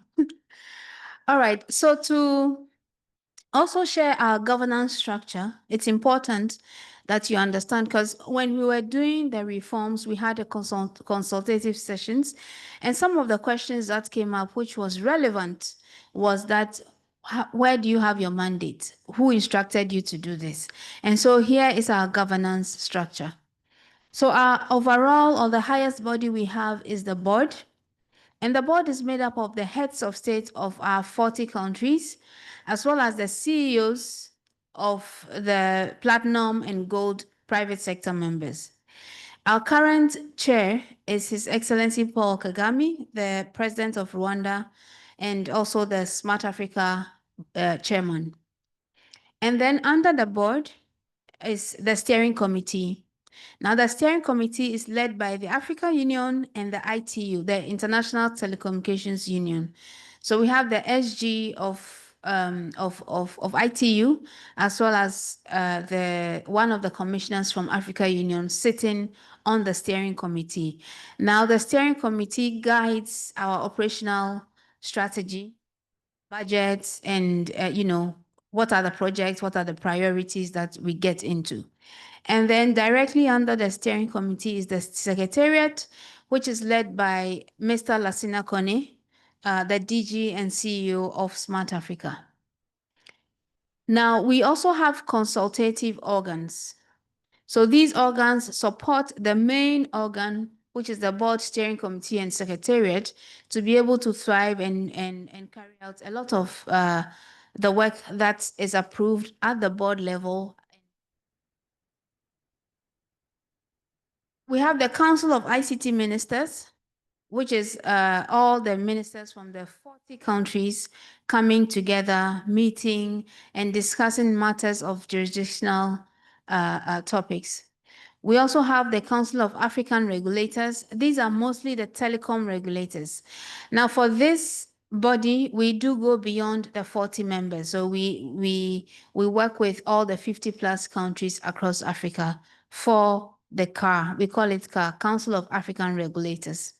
All right. So to also share our governance structure, it's important that you understand, because when we were doing the reforms, we had a consultative sessions, and some of the questions that came up, which was relevant, was that where do you have your mandate? Who instructed you to do this? And so here is our governance structure. So our overall, or the highest body we have, is the board. And the board is made up of the heads of state of our 40 countries, as well as the CEOs of the platinum and gold private sector members. Our current chair is His Excellency Paul Kagame, the president of Rwanda, and also the Smart Africa chairman. And then under the board is the steering committee. Now, the steering committee is led by the African Union and the ITU, the International Telecommunications Union. So we have the SG of ITU, as well as one of the commissioners from Africa Union sitting on the steering committee. Now, the steering committee guides our operational strategy, budgets, and what are the projects, what are the priorities that we get into. And then directly under the steering committee is the secretariat, which is led by Mr. Lassina Kone, the DG and CEO of Smart Africa. Now, we also have consultative organs. So these organs support the main organ, which is the board steering committee and secretariat, to be able to thrive and carry out a lot of the work that is approved at the board level. We have the Council of ICT Ministers, which is all the ministers from the 40 countries coming together, meeting, and discussing matters of jurisdictional topics. We also have the Council of African Regulators. These are mostly the telecom regulators. Now, for this body, we do go beyond the 40 members. So we work with all the 50+ countries across Africa for the CAR. We call it CAR, Council of African Regulators.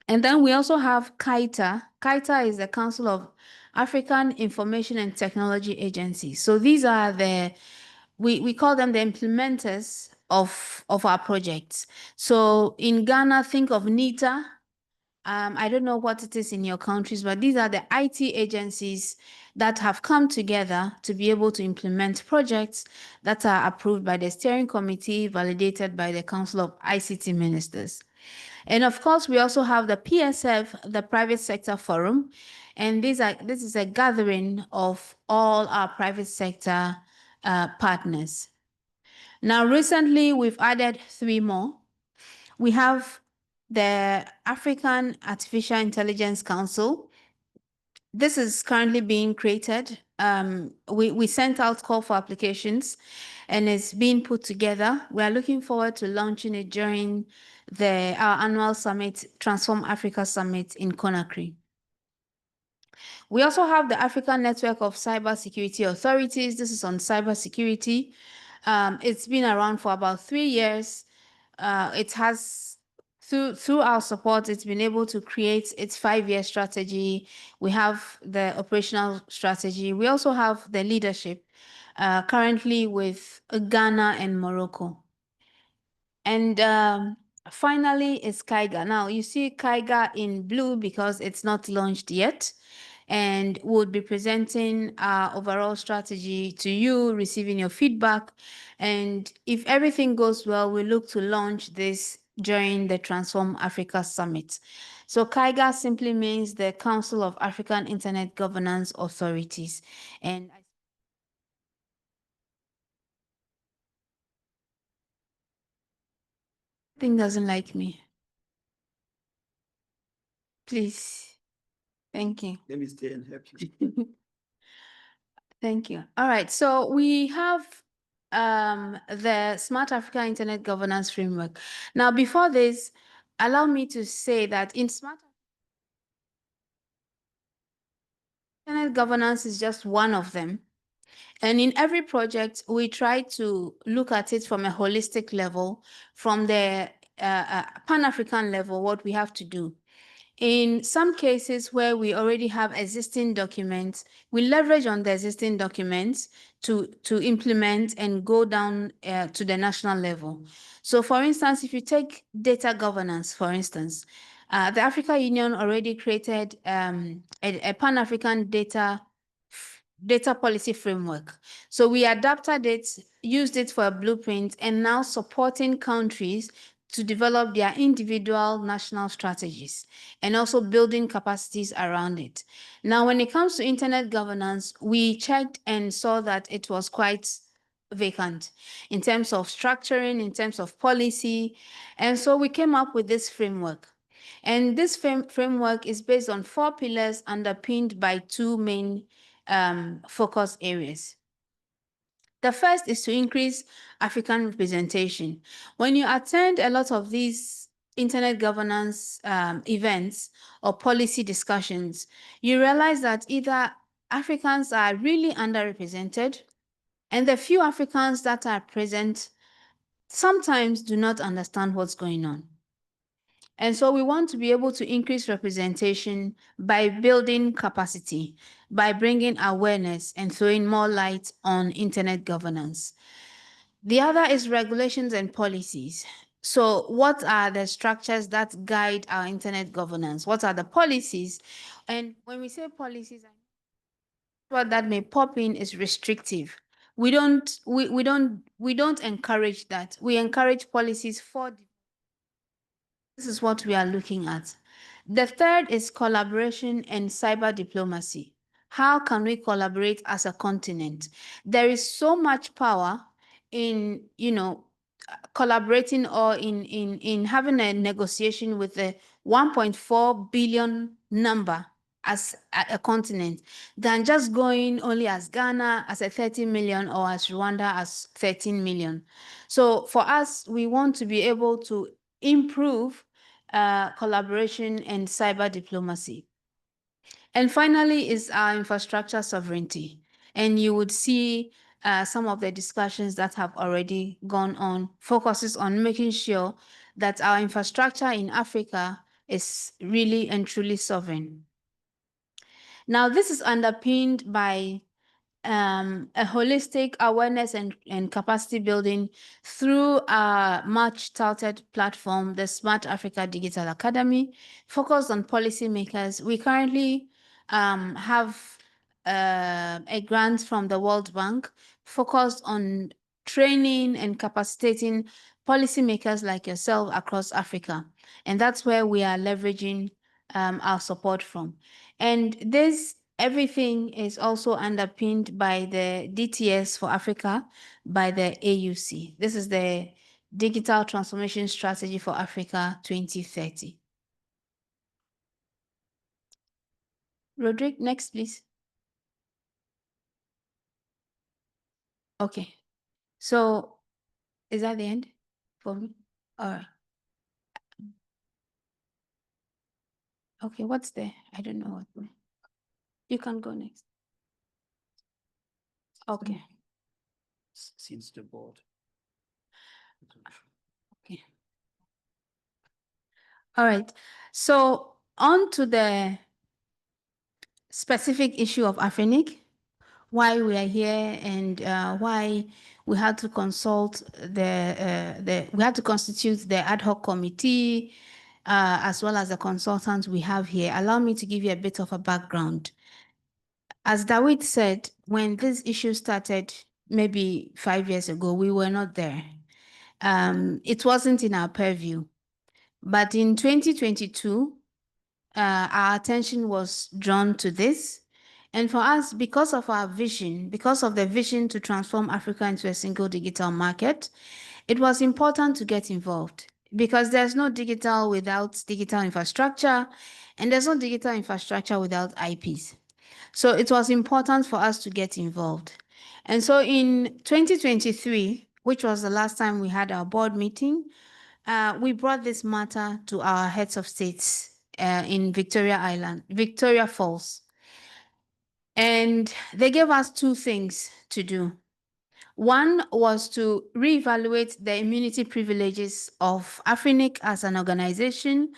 And then we also have CAITA. CAITA is the Council of African Information and Technology Agencies. So these are we call them the implementers of our projects. So in Ghana, think of NITA. I don't know what it is in your countries, but these are the IT agencies that have come together to be able to implement projects that are approved by the steering committee, validated by the Council of ICT Ministers. And of course, we also have the PSF, the Private Sector Forum, and this is a gathering of all our private sector partners. Now, recently, we've added 3 more. We have the African Artificial Intelligence Council. This is currently being created. We sent out call for applications and it's being put together. We are looking forward to launching it during our annual summit, Transform Africa Summit in Conakry. We also have the African Network of Cybersecurity Authorities. This is on cybersecurity. It's been around for about 3 years. It has, through our support, it's been able to create its 5-year strategy. We have the operational strategy. We also have the leadership currently with Ghana and Morocco. And finally is CAIGA. Now you see CAIGA in blue because it's not launched yet. And we'll be presenting our overall strategy to you, receiving your feedback. And if everything goes well, we look to launch this during the Transform Africa Summit. So CAIGA simply means the Council of African Internet Governance Authorities. And thing doesn't like me. Please. Thank you. Let me stay and help you. Thank you. All right. So we have the Smart Africa Internet Governance Framework. Now, before this, allow me to say that in Smart Internet Governance is just one of them. And in every project, we try to look at it from a holistic level, from the Pan-African level, what we have to do. In some cases where we already have existing documents, we leverage on the existing documents to implement and go down to the national level. So for instance, if you take data governance, for instance, the African Union already created a Pan-African data policy framework. So we adapted it, used it for a blueprint, and now supporting countries to develop their individual national strategies and also building capacities around it. Now, when it comes to internet governance, we checked and saw that it was quite vacant in terms of structuring, in terms of policy. And so we came up with this framework. And this framework is based on 4 pillars underpinned by 2 main focus areas. The first is to increase African representation. When you attend a lot of these internet governance events or policy discussions, you realize that either Africans are really underrepresented, and the few Africans that are present sometimes do not understand what's going on. And so we want to be able to increase representation by building capacity, by bringing awareness and throwing more light on internet governance. The other is regulations and policies. So what are the structures that guide our internet governance? What are the policies? And when we say policies, what that may pop in is restrictive. We don't encourage that. We encourage policies for. This is what we are looking at. The third is collaboration and cyber diplomacy. How can we collaborate as a continent? There is so much power in, collaborating or in having a negotiation with a 1.4 billion number as a continent than just going only as Ghana as a 30 million or as Rwanda as 13 million. So for us, we want to be able to improve collaboration and cyber diplomacy. And finally is our infrastructure sovereignty. And you would see some of the discussions that have already gone on, focuses on making sure that our infrastructure in Africa is really and truly sovereign. Now, this is underpinned by a holistic awareness and capacity building through our much touted platform, the Smart Africa Digital Academy, focused on policymakers. We currently have a grant from the World Bank focused on training and capacitating policymakers like yourself across Africa. And that's where we are leveraging our support from. And this everything is also underpinned by the DTS for Africa by the AUC. This is the Digital Transformation Strategy for Africa 2030. Roderick, next, please. Okay. So is that the end for me? All right. Okay, what's there? I don't know what. You can go next. Okay. Since the board. Okay. All right. So on to the specific issue of AFRINIC, why we are here and why we had to consult we had to constitute the ad hoc committee as well as the consultants we have here. Allow me to give you a bit of a background. As Dawid said, when this issue started maybe 5 years ago, we were not there. It wasn't in our purview. But in 2022, our attention was drawn to this. And for us, because of our vision, because of the vision to transform Africa into a single digital market, it was important to get involved because there's no digital without digital infrastructure, and there's no digital infrastructure without IPs. So it was important for us to get involved. And so in 2023, which was the last time we had our board meeting, we brought this matter to our heads of states in Victoria Falls. And they gave us two things to do. One was to reevaluate the immunity privileges of AFRINIC as an organization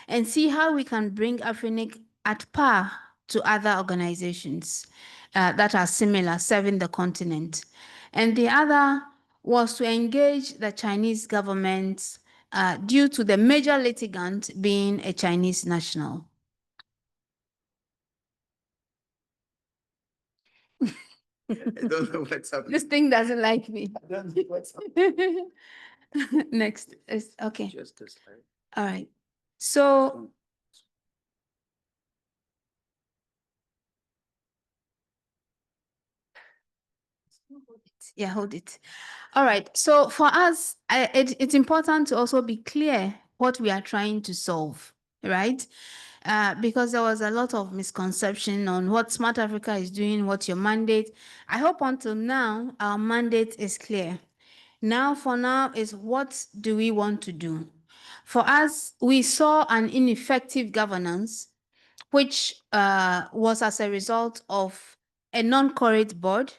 and see how we can bring AFRINIC at par to other organizations that are similar, serving the continent. And the other was to engage the Chinese government due to the major litigant being a Chinese national. I don't know what's happening. This thing doesn't like me. I don't know what's happening. Next. Okay. Just this slide. All right. So yeah, hold it. All right. So for us, it's important to also be clear what we are trying to solve, right? Because there was a lot of misconception on what Smart Africa is doing, what's your mandate. I hope until now, our mandate is clear. Now, for now, is what do we want to do? For us, we saw an ineffective governance, which was as a result of a non-current board,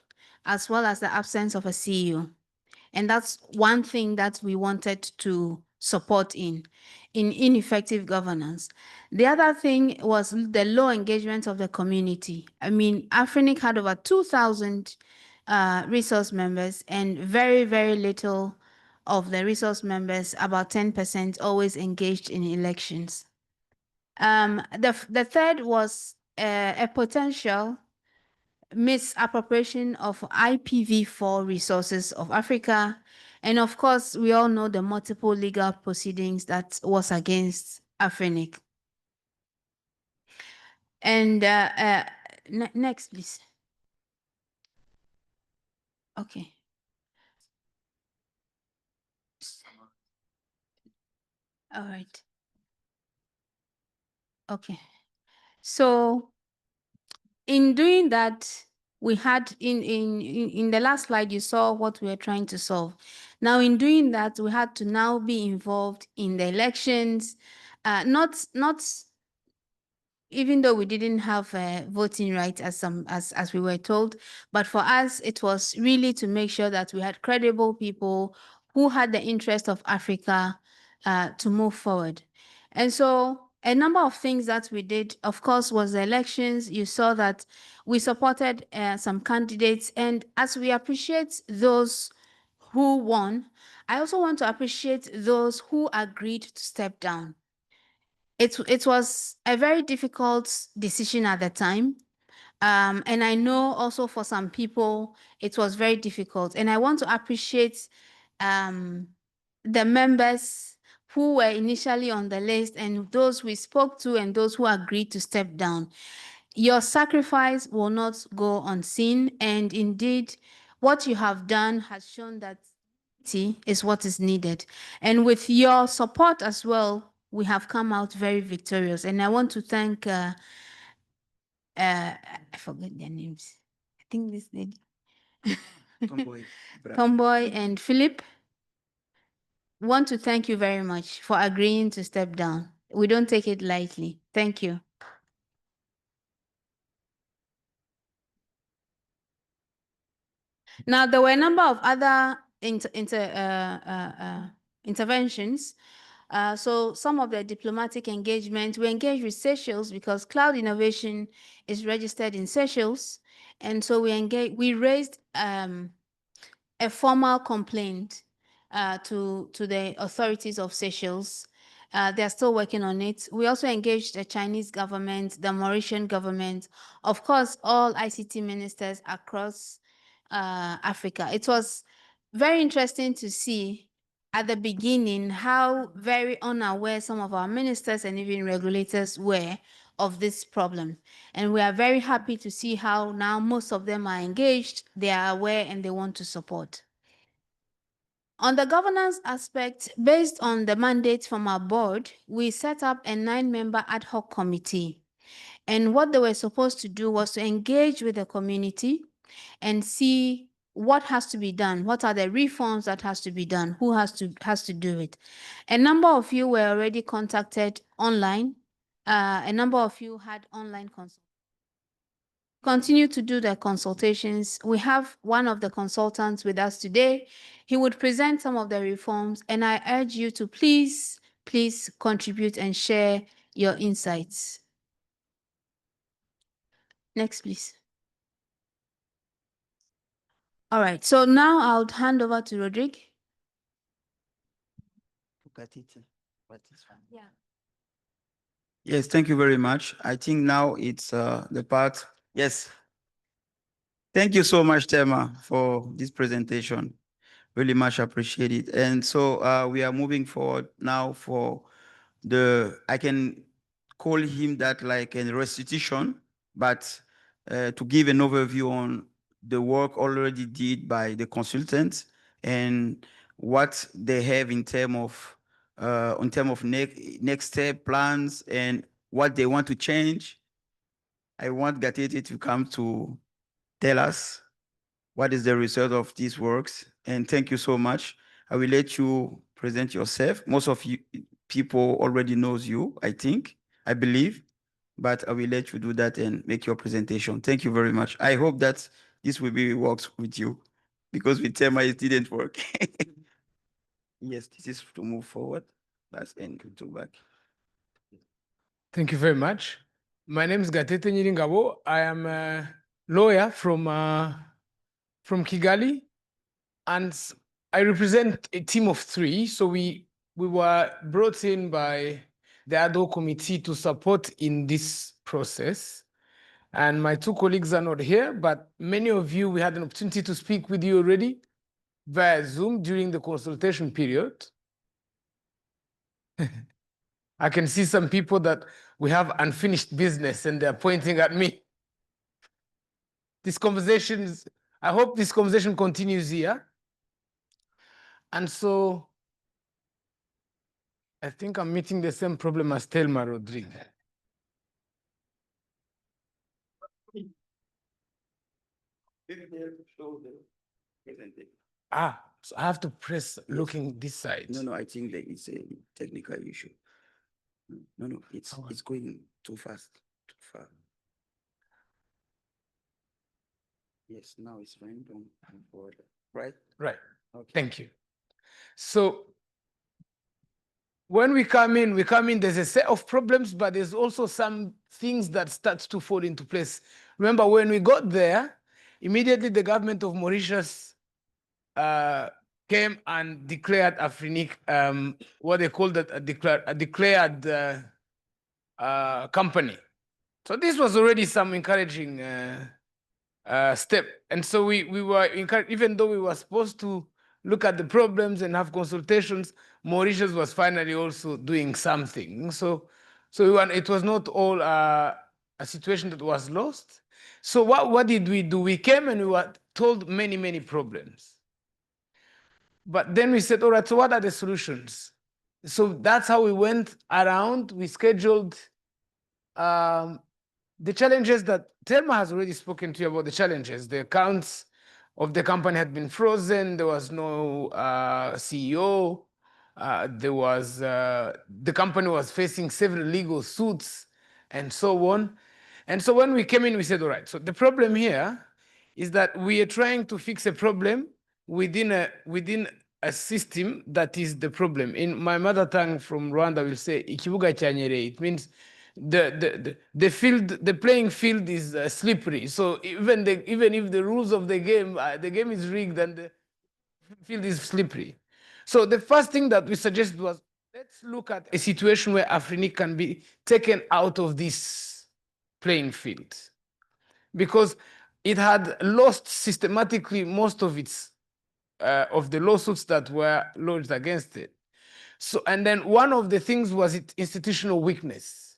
as well as the absence of a CEO. And that's one thing that we wanted to support in ineffective governance. The other thing was the low engagement of the community. I mean, AFRINIC had over 2,000 resource members, and very, very little of the resource members, about 10%, always engaged in elections. The third was a potential misappropriation of IPv4 resources of Africa. And of course, we all know the multiple legal proceedings that was against AFRINIC. And next, please. Okay. All right. Okay. So in doing that, we had in the last slide, you saw what we were trying to solve. Now, in doing that, we had to now be involved in the elections, not even though we didn't have voting rights as we were told, but for us, it was really to make sure that we had credible people who had the interest of Africa to move forward. And so a number of things that we did, of course, was the elections. You saw that we supported some candidates, and as we appreciate those who won, I also want to appreciate those who agreed to step down. It was a very difficult decision at the time. And I know also for some people, it was very difficult. And I want to appreciate the members who were initially on the list and those we spoke to and those who agreed to step down. Your sacrifice will not go unseen. And indeed, what you have done has shown that unity is what is needed. And with your support as well, we have come out very victorious. And I want to thank I forget their names. I think this lady. Tomboy and Philip. Want to thank you very much for agreeing to step down. We don't take it lightly. Thank you. Now, there were a number of other interventions. So some of the diplomatic engagement, we engaged with Seychelles because cloud innovation is registered in Seychelles. And so we raised a formal complaint to the authorities of Seychelles. They're still working on it. We also engaged the Chinese government, the Mauritian government, of course, all ICT ministers across Africa. It was very interesting to see at the beginning how very unaware some of our ministers and even regulators were of this problem. And we are very happy to see how now most of them are engaged, they are aware, and they want to support. On the governance aspect, based on the mandate from our board, we set up a 9-member ad hoc committee. And what they were supposed to do was to engage with the community and see what has to be done, what are the reforms that has to be done, who has to do it. A number of you were already contacted online. A number of you had online consultations. Continue to do the consultations. We have one of the consultants with us today. He would present some of the reforms, and I urge you to please contribute and share your insights. Next, please. All right, so now I'll hand over to Rodrigue. Yeah. Yes, thank you very much. I think now it's the part. Yes. Thank you so much, Tema, for this presentation. Really much appreciated. And so we are moving forward now for I can call him that like a restitution, but to give an overview on the work already did by the consultants and what they have in terms of next step plans and what they want to change. I want Gatete to come to tell us what is the result of these works. And thank you so much. I will let you present yourself. Most of you people already knows you, I believe, but I will let you do that and make your presentation. Thank you very much. I hope that this will be works with you because with Tema it didn't work. Yes, this is to move forward. That's and to back. Thank you very much. My name is Gatete Nyiringabo. I am a lawyer from Kigali, and I represent a team of 3. So we were brought in by the ad hoc committee to support in this process. And my 2 colleagues are not here, but many of you, we had an opportunity to speak with you already via Zoom during the consultation period. I can see some people that we have unfinished business and they're pointing at me. I hope this conversation continues here. And so I think I'm meeting the same problem as Thelma Rodrigue. So I have to press looking this side. No, I think that it's a technical issue. No, it's going too fast, too far. Yes, now it's random and forward, right? Right. Okay. Thank you. So when we come in, there's a set of problems, but there's also some things that start to fall into place. Remember, when we got there, immediately the government of Mauritius came and declared AFRINIC, what they called a declared company. So this was already some encouraging step. And so we were encouraged, even though we were supposed to look at the problems and have consultations, Mauritius was finally also doing something. So it was not all a situation that was lost. So what did we do? We came and we were told many, many problems. But then we said, all right, so what are the solutions? So that's how we went around. We scheduled the challenges that Thelma has already spoken to you about. The challenges, the accounts of the company had been frozen. There was no CEO. The company was facing several legal suits and so on. And so when we came in, we said, all right, so the problem here is that we are trying to fix a problem within a system that is the problem. In my mother tongue from Rwanda, we'll say, ikibuga cyanyereye. It means the playing field is slippery. So even if the rules of the game is rigged and the field is slippery. So the first thing that we suggested was, let's look at a situation where AFRINIC can be taken out of this playing field, because it had lost systematically most of its of the lawsuits that were lodged against it. So, and then one of the things was its institutional weakness.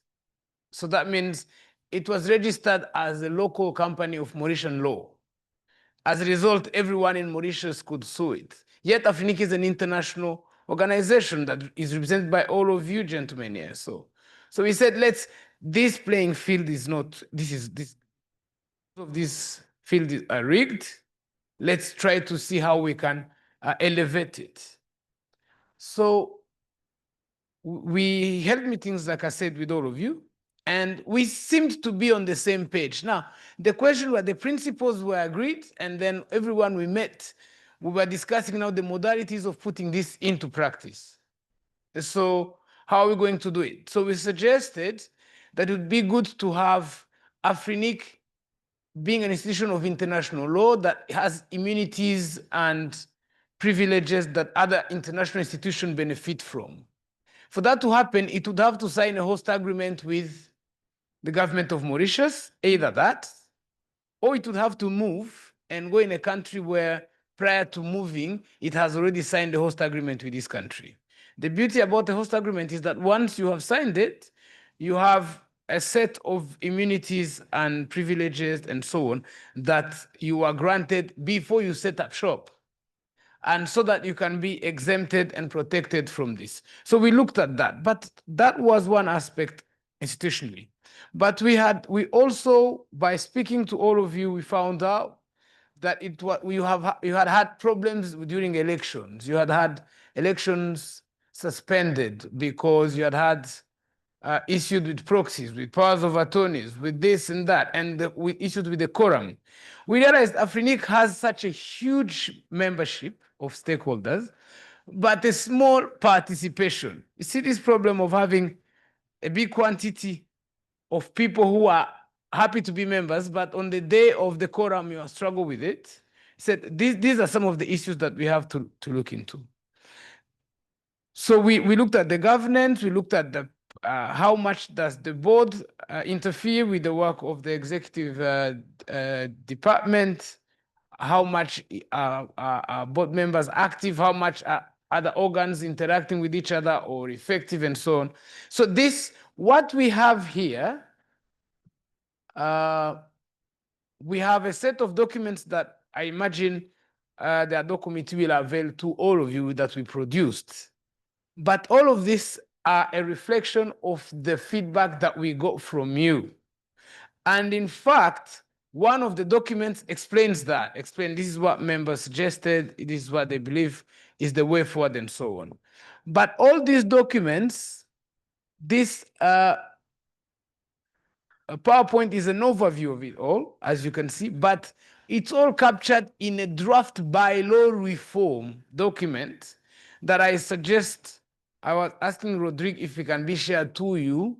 So that means it was registered as a local company of Mauritian law. As a result, everyone in Mauritius could sue it. Yet AFRINIC is an international organization that is represented by all of you gentlemen here. So we said, this playing field is not, this field is rigged. Let's try to see how we can elevate it. So we held meetings, like I said, with all of you, and we seemed to be on the same page. Now, the question was, the principles were agreed, and then everyone we met, we were discussing now the modalities of putting this into practice. So how are we going to do it? So we suggested that it would be good to have AFRINIC being an institution of international law that has immunities and privileges that other international institutions benefit from. For that to happen, it would have to sign a host agreement with the government of Mauritius, either that, or it would have to move and go in a country where prior to moving, it has already signed a host agreement with this country. The beauty about the host agreement is that once you have signed it, you have a set of immunities and privileges and so on that you are granted before you set up shop, and so that you can be exempted and protected from this. So we looked at that, but that was one aspect institutionally. But we also, by speaking to all of you, we found out that you had problems during elections. You had elections suspended because you had issued with proxies, with powers of attorneys, with this and that, and we issued with the quorum. We realized AFRINIC has such a huge membership of stakeholders, but a small participation. You see this problem of having a big quantity of people who are happy to be members, but on the day of the quorum, you struggle with it. Said these are some of the issues that we have to look into. So we looked at the governance, we looked at the how much does the board interfere with the work of the executive department, how much are board members active, how much are other organs interacting with each other or effective, and so on. So what we have here, we have a set of documents that I imagine the ADO committee will avail to all of you that we produced. But all of this are a reflection of the feedback that we got from you. And in fact, one of the documents explains this is what members suggested, this is what they believe is the way forward, and so on. But all these documents, this PowerPoint is an overview of it all, as you can see, but it's all captured in a draft bylaw reform document that I suggest I was asking Rodrigue if it can be shared to you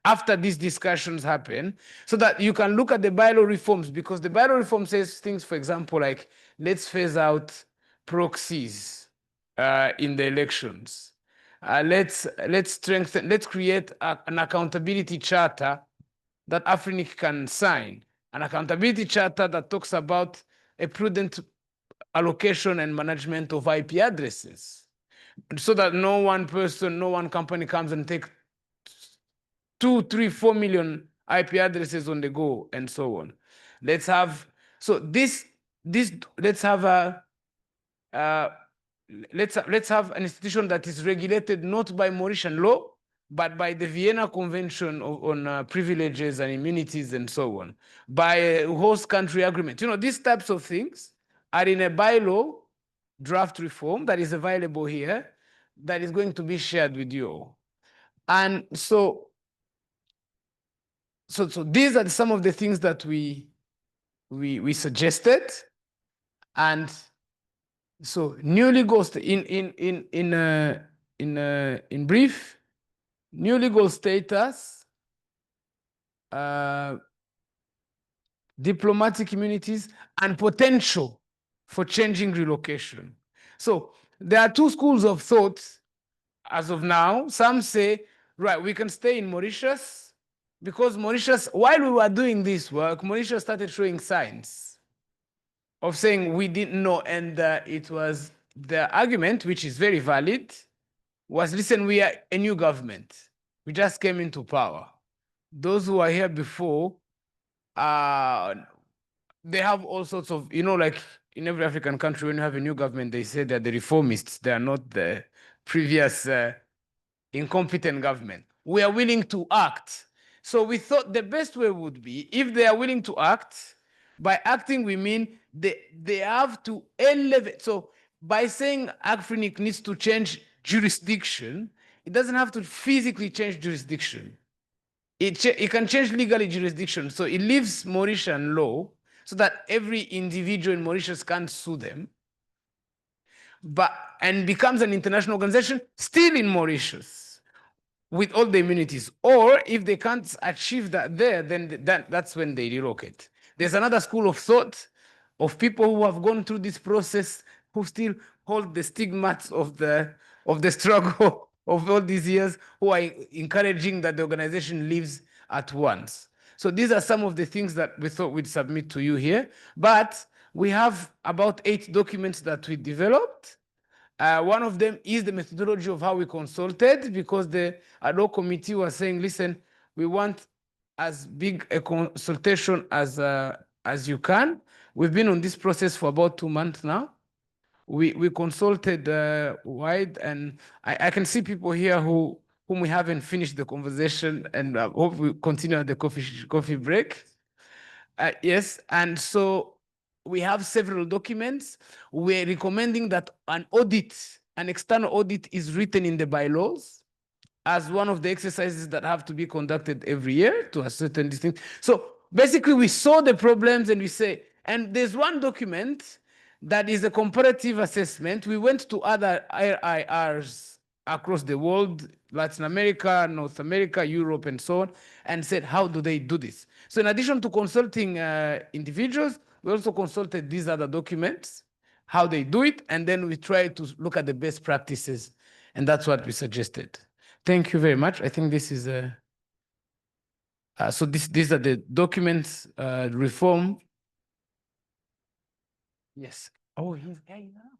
after these discussions happen, so that you can look at the bylaw reforms, because the bylaw reform says things, for example, like let's phase out proxies in the elections. Let's strengthen, let's create an accountability charter that AFRINIC can sign, an accountability charter that talks about a prudent allocation and management of IP addresses, so that no one person, no one company comes and takes 2, 3, 4 million IP addresses on the go, and so on. Let's have, so let's have a, let's have an institution that is regulated not by Mauritian law, but by the Vienna Convention on privileges and immunities and so on, by a host country agreement. You know, these types of things are in a bylaw draft reform that is available here, that is going to be shared with you all. And so these are some of the things that we suggested. And so new legal in brief, new legal status, diplomatic immunities, and potential for changing relocation. So there are two schools of thought as of now. Some say, right, we can stay in Mauritius, because Mauritius, while we were doing this work, Mauritius started showing signs of saying we didn't know. And it was the argument, which is very valid, was, listen, we are a new government. We just came into power. Those who are here before, they have all sorts of, you know, like in every African country, when you have a new government, they say they're the reformists. They are not the previous incompetent government. We are willing to act. So we thought the best way would be, if they are willing to act, by acting we mean they have to elevate. So by saying AFRINIC needs to change jurisdiction, it doesn't have to physically change jurisdiction. It can change legally jurisdiction. So it leaves Mauritian law so that every individual in Mauritius can't sue them, and becomes an international organization still in Mauritius with all the immunities. Or if they can't achieve that there, then that's when they relocate. There's another school of thought of people who have gone through this process, who still hold the stigmas of the struggle of all these years, who are encouraging that the organization leaves at once. So these are some of the things that we thought we'd submit to you here. But we have about 8 documents that we developed. One of them is the methodology of how we consulted, because the ad hoc committee was saying, listen, we want as big a consultation as you can. We've been on this process for about 2 months now. We consulted wide, and I can see people here whom we haven't finished the conversation, and hope we continue at the coffee break. Yes, and so we have several documents. We're recommending that an external audit is written in the bylaws as one of the exercises that have to be conducted every year to ascertain these things. So basically we saw the problems and we say, and there's one document that is a comparative assessment. We went to other RIRs across the world, Latin America, North America, Europe, and so on, and said, how do they do this? So in addition to consulting individuals, we also consulted these other documents, how they do it, and then we tried to look at the best practices, and that's what we suggested. Thank you very much. I think this is so these are the documents, reform. Yes. Oh, he's hanging out.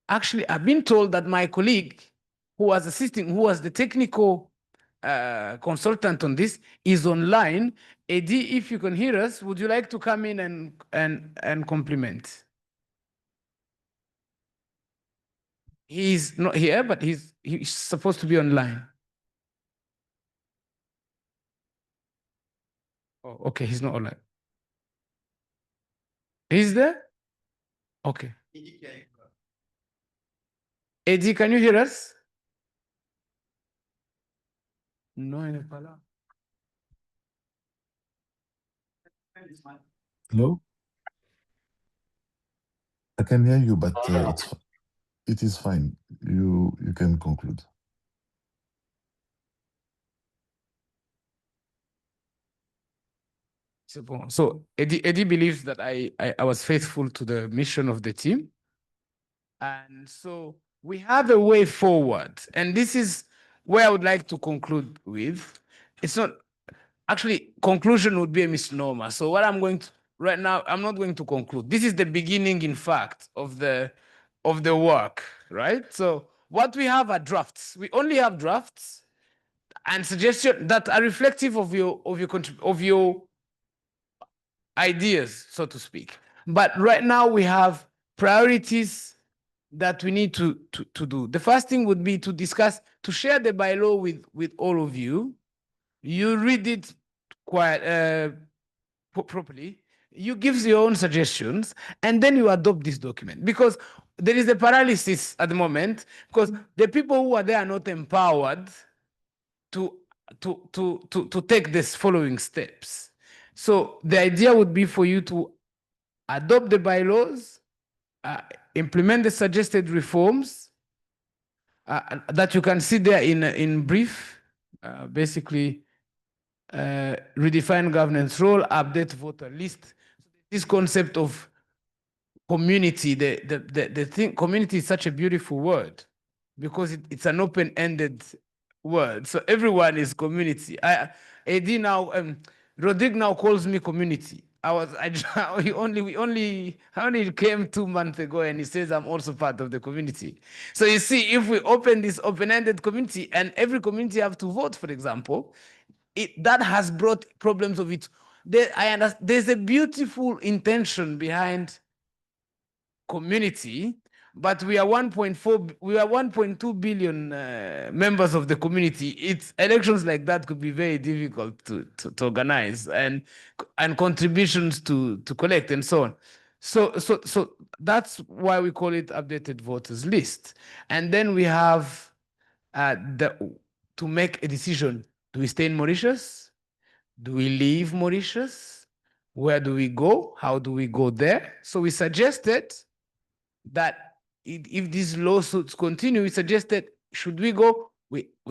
Actually, I've been told that my colleague who was the technical consultant on this, is online. Eddie, if you can hear us, would you like to come in and compliment? He's not here, but he's supposed to be online. Oh, okay, he's not online. He's there? Okay. Eddie, can you hear us? No, il n'est pas là. Hello? I can hear you, but it's it is fine. You can conclude. So Eddie believes that I was faithful to the mission of the team. And so we have a way forward. And this is where I would like to conclude with. It's not, actually, conclusion would be a misnomer. So what I'm going to, right now, I'm not going to conclude. This is the beginning, in fact, of the work, right? So what we have are drafts. We only have drafts and suggestions that are reflective of your ideas, so to speak. But right now we have priorities that we need to do. The first thing would be to discuss, to share the bylaw with all of you. You read it quite properly. You give your own suggestions, and then you adopt this document. Because there is a paralysis at the moment, because the people who are there are not empowered to take these following steps. So the idea would be for you to adopt the bylaws, implement the suggested reforms that you can see there in brief, basically redefine governance role, update voter list. This concept of community, the thing, community is such a beautiful word because it's an open-ended word. So everyone is community. AD now, Rodrigue now calls me community. We only came 2 months ago and he says I'm also part of the community. So you see, if we open this open-ended community and every community have to vote, for example, that has brought problems of it. There's a beautiful intention behind community, but we are 1.2 billion members of the community. It's elections like that could be very difficult to organize and contributions to collect and so on. So that's why we call it updated voters list. And then we have to make a decision. Do we stay in Mauritius? Do we leave Mauritius? Where do we go? How do we go there? So we suggested that if these lawsuits continue, we suggested, should we go?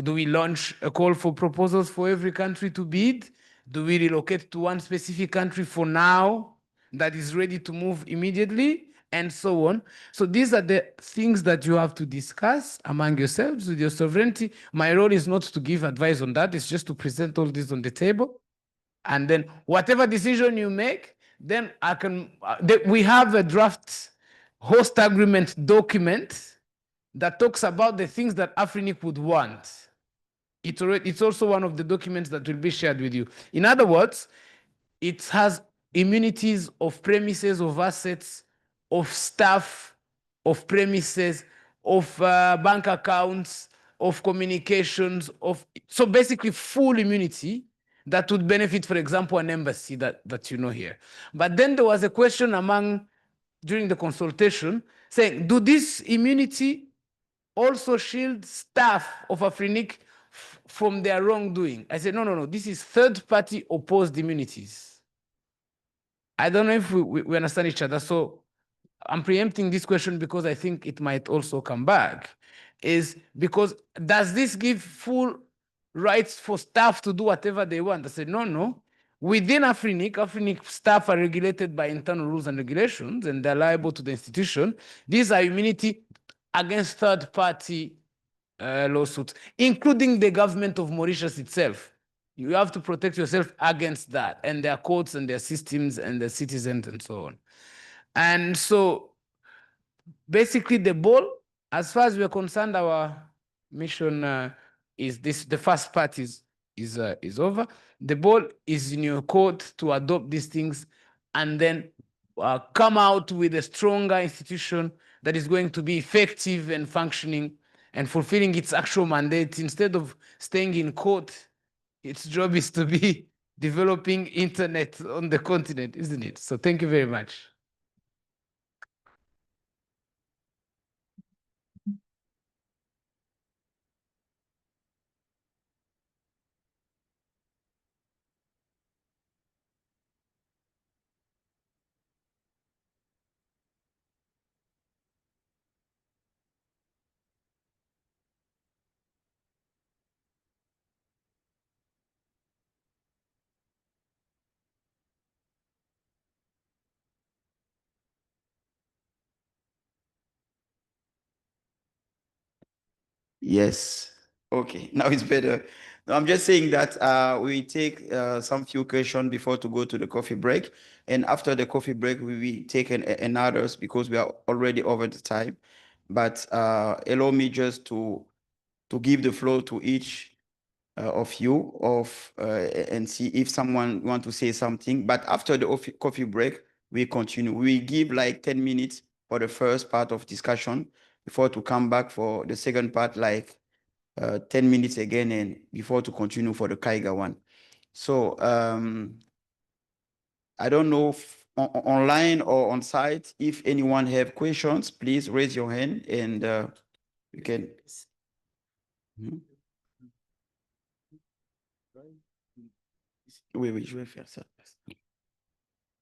Do we launch a call for proposals for every country to bid? Do we relocate to one specific country for now that is ready to move immediately? And so on. So these are the things that you have to discuss among yourselves with your sovereignty. My role is not to give advice on that. It's just to present all this on the table. And then whatever decision you make, then we have a draft host agreement document that talks about the things that AFRINIC would want. It's also one of the documents that will be shared with you. In other words, it has immunities of premises, of assets, of staff, of premises, of bank accounts, of communications, so basically full immunity that would benefit, for example, an embassy that you know here. But then there was a question during the consultation saying, do this immunity also shield staff of AFRINIC from their wrongdoing? I said, no, this is third-party opposed immunities. I don't know if we understand each other. So I'm preempting this question because I think it might also come back. Is because does this give full rights for staff to do whatever they want? I said, no. Within AFRINIC staff are regulated by internal rules and regulations, and they're liable to the institution. These are immunity against third-party lawsuits, including the government of Mauritius itself. You have to protect yourself against that, and their courts and their systems and their citizens and so on. And so basically the ball, as far as we're concerned, our mission is this, the first part is over. The ball is in your court to adopt these things and then come out with a stronger institution that is going to be effective and functioning and fulfilling its actual mandate. Instead of staying in court, its job is to be developing internet on the continent, isn't it? So thank you very much. Yes. Okay. Now it's better. No, I'm just saying that we take some few questions before to go to the coffee break. And after the coffee break, we will take another because we are already over the time. But allow me just to give the floor to each of you and see if someone want to say something. But after the coffee break, we continue. We give like 10 minutes for the first part of discussion before to come back for the second part, like 10 minutes again, and before to continue for the CAIGA one. So I don't know if online or on site, if anyone have questions, please raise your hand and you can. Oui, je vais faire ça.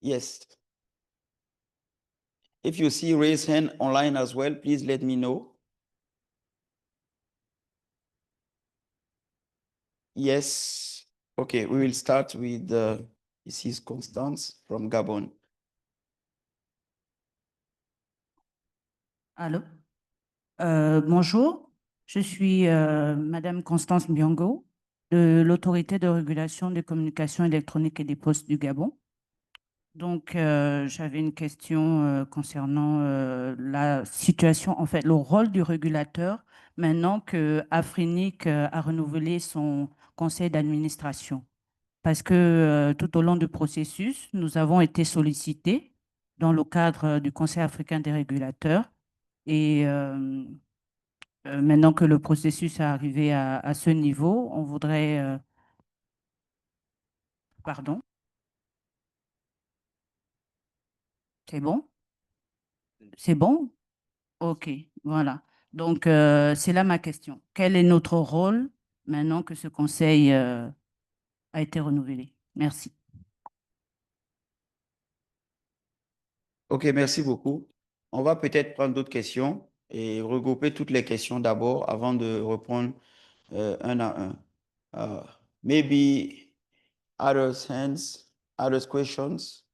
Yes. If you see raise hand online as well, please let me know. Yes. Okay, we will start with this is Constance from Gabon. Allô? Bonjour, je suis Madame Constance Mbiongo de l'Autorité de régulation des communications électroniques et des postes du Gabon. Donc, j'avais une question concernant la situation, en fait, le rôle du régulateur maintenant que AFRINIC a renouvelé son conseil d'administration. Parce que tout au long du processus, nous avons été sollicités dans le cadre du Conseil africain des régulateurs. Et maintenant que le processus est arrivé à ce niveau, on voudrait... Pardon? C'est bon? C'est bon? OK, voilà. Donc, c'est là ma question. Quel est notre rôle maintenant que ce conseil a été renouvelé? Merci. OK, merci beaucoup. On va peut-être prendre d'autres questions et regrouper toutes les questions d'abord avant de reprendre un à un. Maybe others hands, others questions.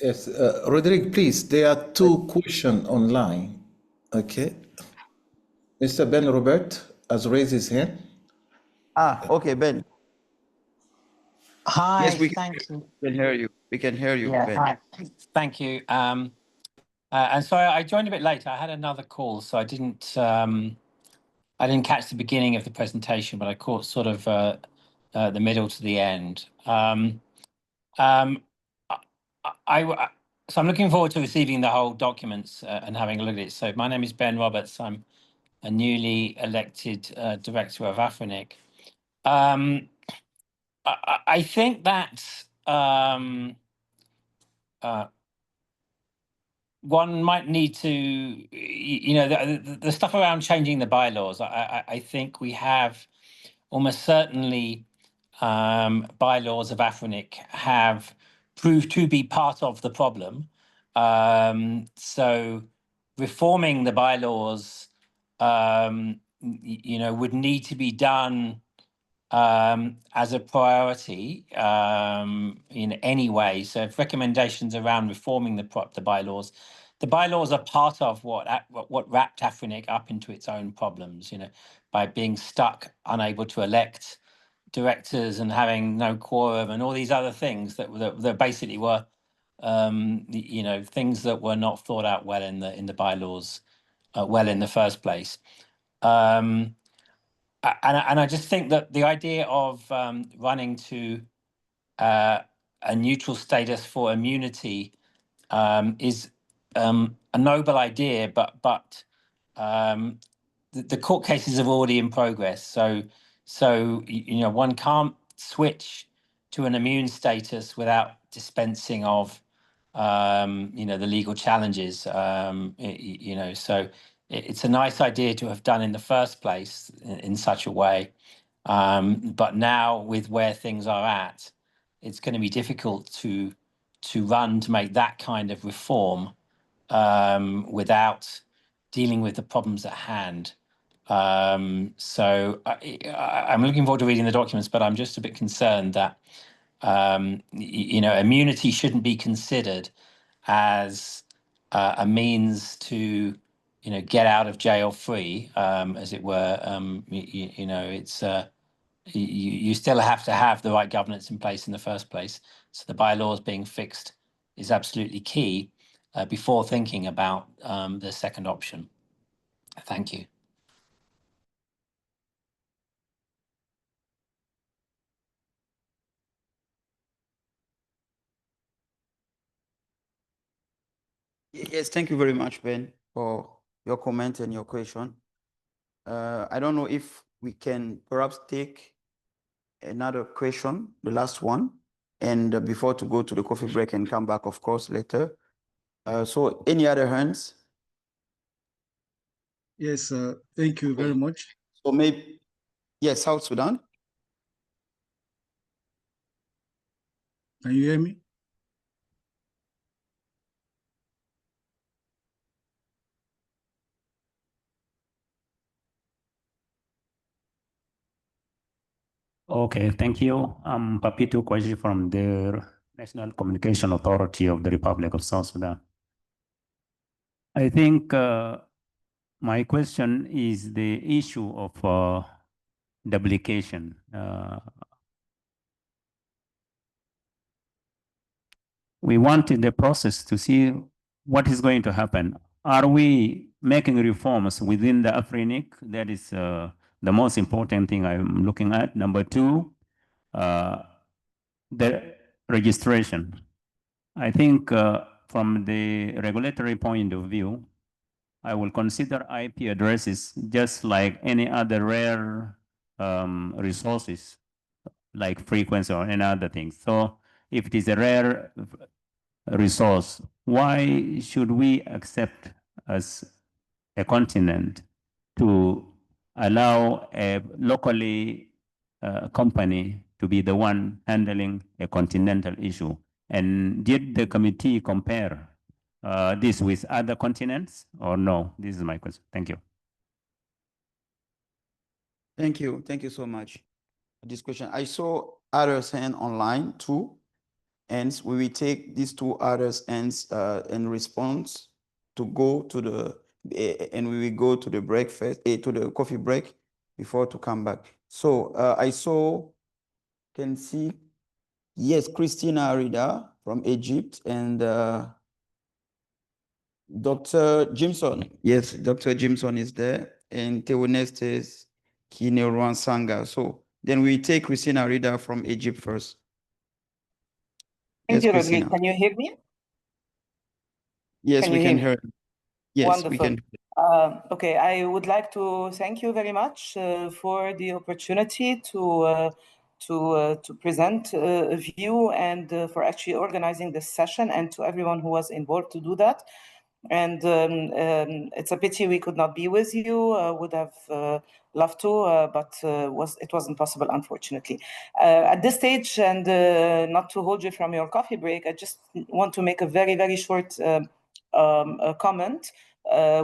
Yes, Roderick, please, there are two questions online. Okay. Mr. Ben Robert has raised his hand. Okay, Ben. Hi, Yes, we thank you. can hear you. We can hear you, Yeah, Ben. hi. Thank you. And sorry, I joined a bit late. I had another call, so I didn't catch the beginning of the presentation, but I caught sort of the middle to the end. So I'm looking forward to receiving the whole documents and having a look at it. So my name is Ben Roberts. I'm a newly elected director of AFRINIC. I think that one might need to, the stuff around changing the bylaws. I think we have almost certainly bylaws of AFRINIC have proved to be part of the problem. So reforming the bylaws, would need to be done as a priority in any way. So if recommendations around reforming the bylaws are part of what wrapped AFRINIC up into its own problems, by being stuck, unable to elect directors and having no quorum and all these other things that basically were, things that were not thought out well in the bylaws, well in the first place. And I just think that the idea of running to a neutral status for immunity is a noble idea, but the court cases are already in progress. So one can't switch to an immune status without dispensing of the legal challenges. So it's a nice idea to have done in the first place in such a way. But now with where things are at, it's going to be difficult to make that kind of reform without dealing with the problems at hand. So I'm looking forward to reading the documents, but I'm just a bit concerned that immunity shouldn't be considered as a means to get out of jail free, as it were. It's you still have to have the right governance in place in the first place. So the bylaws being fixed is absolutely key before thinking about the second option. Thank you. Yes, thank you very much, Ben, for your comment and your question. I don't know if we can perhaps take another question, the last one, and before to go to the coffee break and come back, of course, later. So any other hands? Yes, thank you very much. So maybe, yes, South Sudan. Can you hear me? Okay, thank you. I'm Papito Kwaji from the National Communication Authority of the Republic of South Sudan. I think my question is the issue of duplication. We wanted the process to see what is going to happen. Are we making reforms within the AFRINIC? That is the most important thing I'm looking at. Number two, the registration. I think from the regulatory point of view, I will consider IP addresses just like any other rare resources, like frequency or any other thing. So if it is a rare resource, why should we accept as a continent to allow a locally company to be the one handling a continental issue? And did the committee compare this with other continents or no? This is my question. Thank you. Thank you. Thank you so much for this question. I saw others hand online too. And we will take these two others ends in response to go to the, and we will go to the breakfast, to the coffee break before to come back. So I can see, yes, Christina Arida from Egypt and Dr. Jimson. Yes, Dr. Jimson is there and Theonestes Kineruan Sanga. So then we take Christina Arida from Egypt first. Thank Yes, you, Christina. Rodrigo. Can you hear me? Yes, we can hear. Yes, Wonderful. we can. Okay, I would like to thank you very much for the opportunity to present a view and for actually organizing this session, and to everyone who was involved to do that. And it's a pity we could not be with you. Would have loved to, but it wasn't possible, unfortunately. At this stage, and not to hold you from your coffee break, I just want to make a very, very short comment,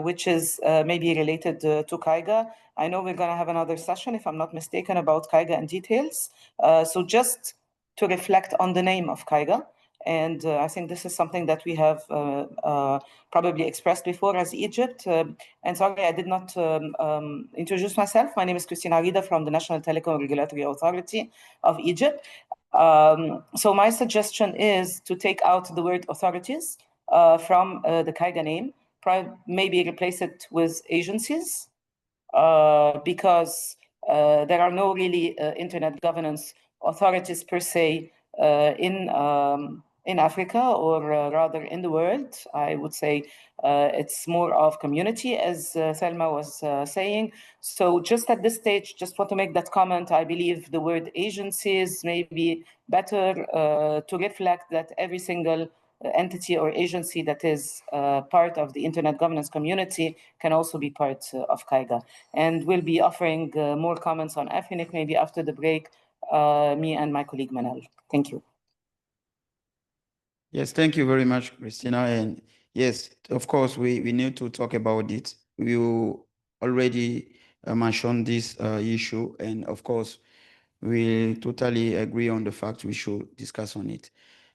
which is maybe related to CAIGA. I know we're going to have another session, if I'm not mistaken, about CAIGA and details. So just to reflect on the name of CAIGA. And I think this is something that we have probably expressed before as Egypt. And sorry, I did not introduce myself. My name is Christina Arida from the National Telecom Regulatory Authority of Egypt. So my suggestion is to take out the word authorities from the CAIGA name, maybe replace it with agencies, because there are no really internet governance authorities per se in Africa, or rather in the world. I would say it's more of community, as Selma was saying. So just at this stage, just want to make that comment. I believe the word agencies may be better to reflect that every single entity or agency that is part of the internet governance community can also be part of CAIGA. And we'll be offering more comments on AFRINIC maybe after the break, me and my colleague Manal. Thank you. Yes, thank you very much, Christina. And yes, of course, we need to talk about it. We already mentioned this issue, and of course, we totally agree on the fact we should discuss on it.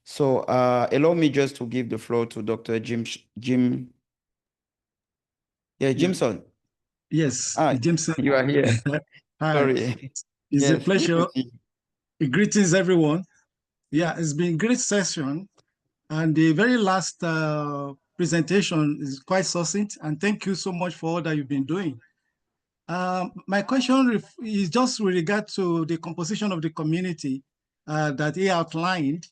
So allow me just to give the floor to Dr. Jim. Yeah, Jimson. Yes, Ah, Jameson. you are here. Hi. Sorry. It's a Yes, good pleasure. to see you. Greetings, everyone. Yeah, it's been a great session. And the very last presentation is quite succinct. And thank you so much for all that you've been doing. My question is just with regard to the composition of the community that he outlined.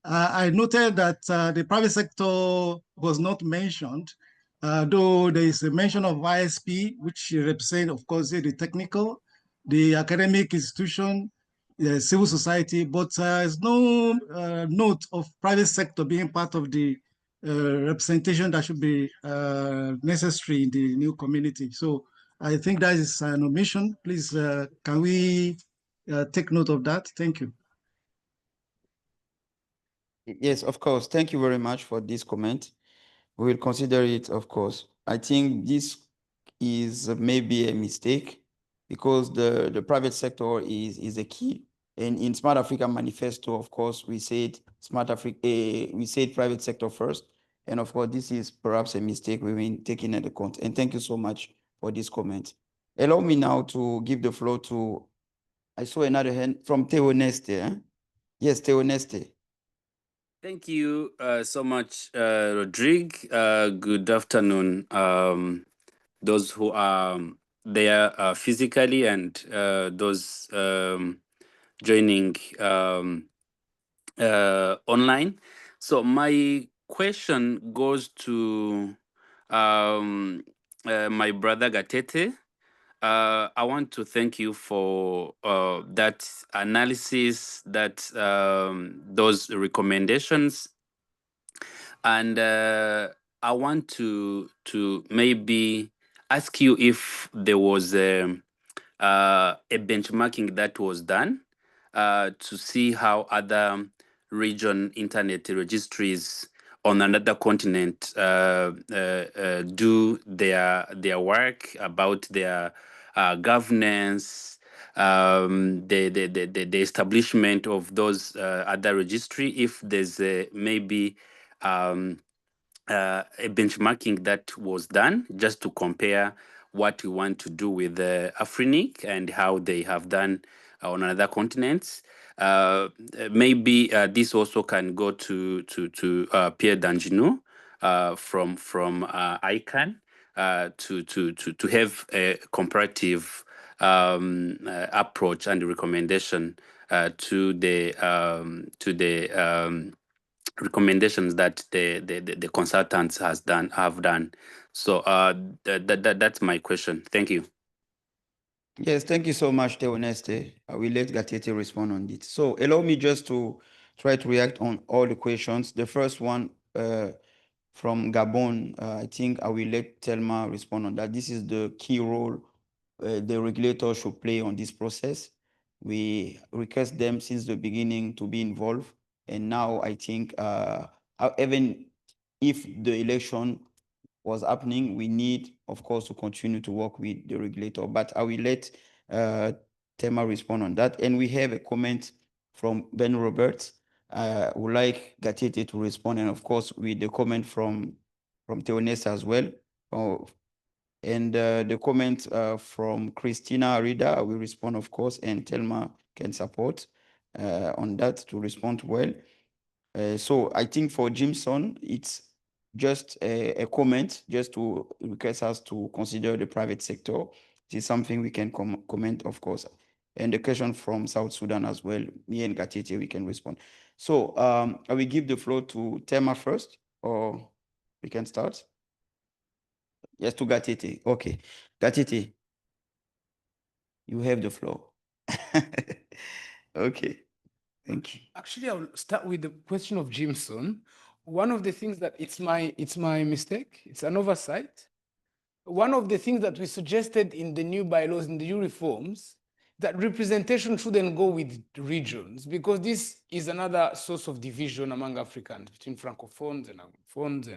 I noted that the private sector was not mentioned, though there is a mention of ISP, which represent, of course, the technical, the academic institution, the civil society, but there's no note of private sector being part of the representation that should be necessary in the new community. So I think that is an omission. Please, can we take note of that? Thank you. Yes, of course. Thank you very much for this comment. We will consider it, of course. I think this is maybe a mistake because the private sector is a key. And in Smart Africa Manifesto, of course, we said we said private sector first. And of course, this is perhaps a mistake we've been taking into account. And thank you so much for this comment. Allow me now to give the floor to, I saw another hand from Theo Neste. Eh? Yes, Theo Neste. Thank you so much, Rodrigue. Good afternoon, those who are there physically and those joining online. So my question goes to my brother Gatete. I want to thank you for that analysis, those recommendations, and I want to maybe ask you if there was a benchmarking that was done to see how other region internet registries on another continent do their work about their governance, the establishment of those other registry. If there's maybe a benchmarking that was done just to compare what we want to do with AFRINIC and how they have done on other continents. Maybe this also can go to Pierre Danginou from ICANN to have a comparative approach and recommendation to the recommendations that the consultants have done. So that's my question. Thank you. Yes, thank you so much, Theoneste. I will let Gatete respond on it. So allow me just to try to react on all the questions. The first one from Gabon, I think I will let Telma respond on that. This is the key role the regulator should play on this process. We request them since the beginning to be involved. And now I think even if the election was happening, we need, of course, to continue to work with the regulator. But I will let Tema respond on that. And we have a comment from Ben Roberts. Would like Gatete to respond, and of course, with the comment from Theonesta as well. And the comment from Christina Arida, I will respond, of course, and Telma can support on that to respond well. So I think for Jimson, it's just a comment, just to request us to consider the private sector. It is something we can comment, of course. And the question from South Sudan as well, me and Gatete, we can respond. So I will give the floor to Tema first, or we can start. Yes, to Gatete. Okay. Gatete, you have the floor. Okay. Thank you. Actually, I'll start with the question of Jimson. One of the things that it's my mistake, it's an oversight. One of the things that we suggested in the new bylaws, in the new reforms, that representation shouldn't go with regions, because this is another source of division among Africans, between Francophones and Anglophones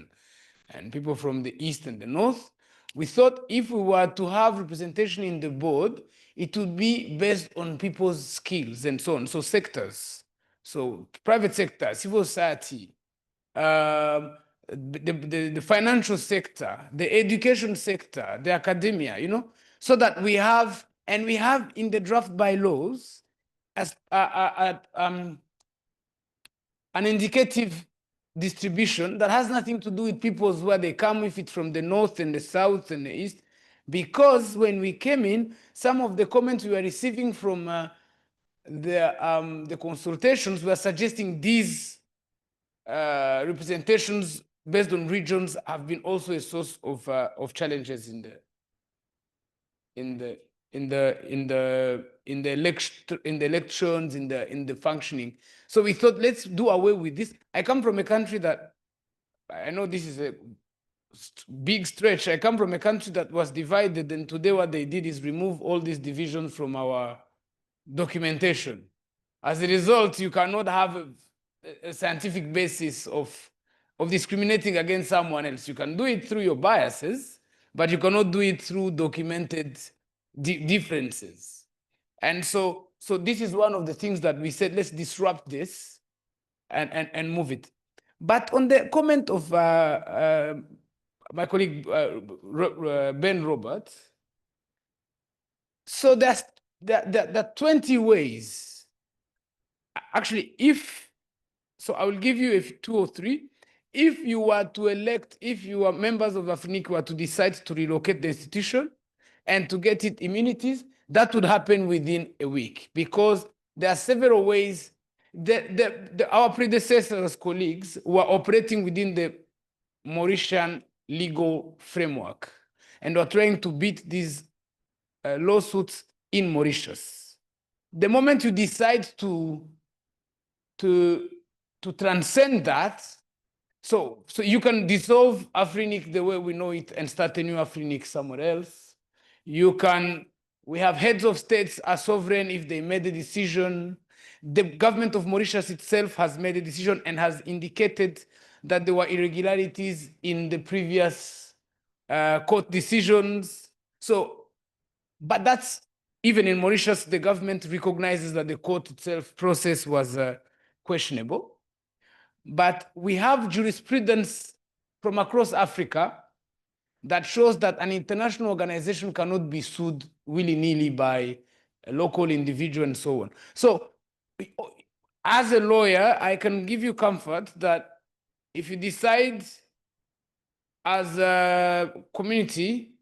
and people from the East and the North. We thought if we were to have representation in the board, it would be based on people's skills and so on, so sectors. So private sector, civil society, the financial sector, the education sector, the academia, you know, so that we have in the draft bylaws as an indicative distribution that has nothing to do with people's where they come, if it's from the north and the south and the east, because when we came in, some of the comments we were receiving from the consultations were suggesting these representations based on regions have been also a source of challenges in the elections, in the functioning. So we thought, let's do away with this. I come from a country that, I know this is a big stretch. I come from a country that was divided, and today what they did is remove all these divisions from our documentation. As a result, you cannot have a scientific basis of discriminating against someone else. You can do it through your biases, but you cannot do it through documented differences. And so this is one of the things that we said, let's disrupt this and move it. But on the comment of my colleague Ben Robert, so there are 20 ways. Actually, so I will give you 2 or 3. If you were to elect, if you are members of AFRINIC were to decide to relocate the institution and to get it immunities, that would happen within a week, because there are several ways that our predecessors, colleagues, were operating within the Mauritian legal framework and were trying to beat these lawsuits in Mauritius. The moment you decide to transcend that, so you can dissolve AFRINIC the way we know it and start a new AFRINIC somewhere else. We have heads of states are sovereign if they made a decision. The government of Mauritius itself has made a decision and has indicated that there were irregularities in the previous court decisions. So, but that's, even in Mauritius, the government recognizes that the court itself process was questionable. But we have jurisprudence from across Africa that shows that an international organization cannot be sued willy-nilly by a local individual and so on. So as a lawyer, I can give you comfort that if you decide as a community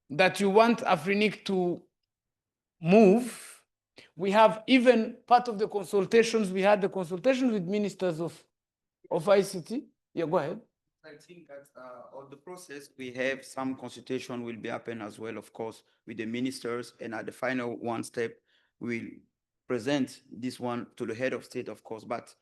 that you want AFRINIC to move, we have even part of the consultations, we had the consultation with ministers of ICT. Yeah, go ahead. I think that on the process, we have some consultation will be happen as well, of course, with the ministers. And at the final one step, we'll present this one to the head of state, of course. But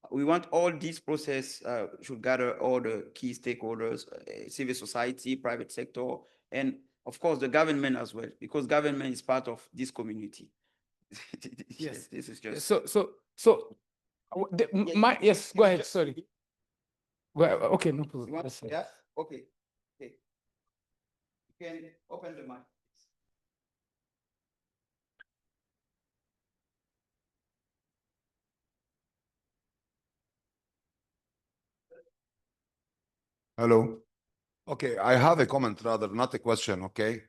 we want all this process should gather all the key stakeholders, civil society, private sector, and of course the government as well, because government is part of this community. Yes, this is just yes. Go ahead. Sorry. Well, okay, no problem. Yeah. Okay. Okay. You can open the mic. Hello. Okay, I have a comment rather, not a question, okay?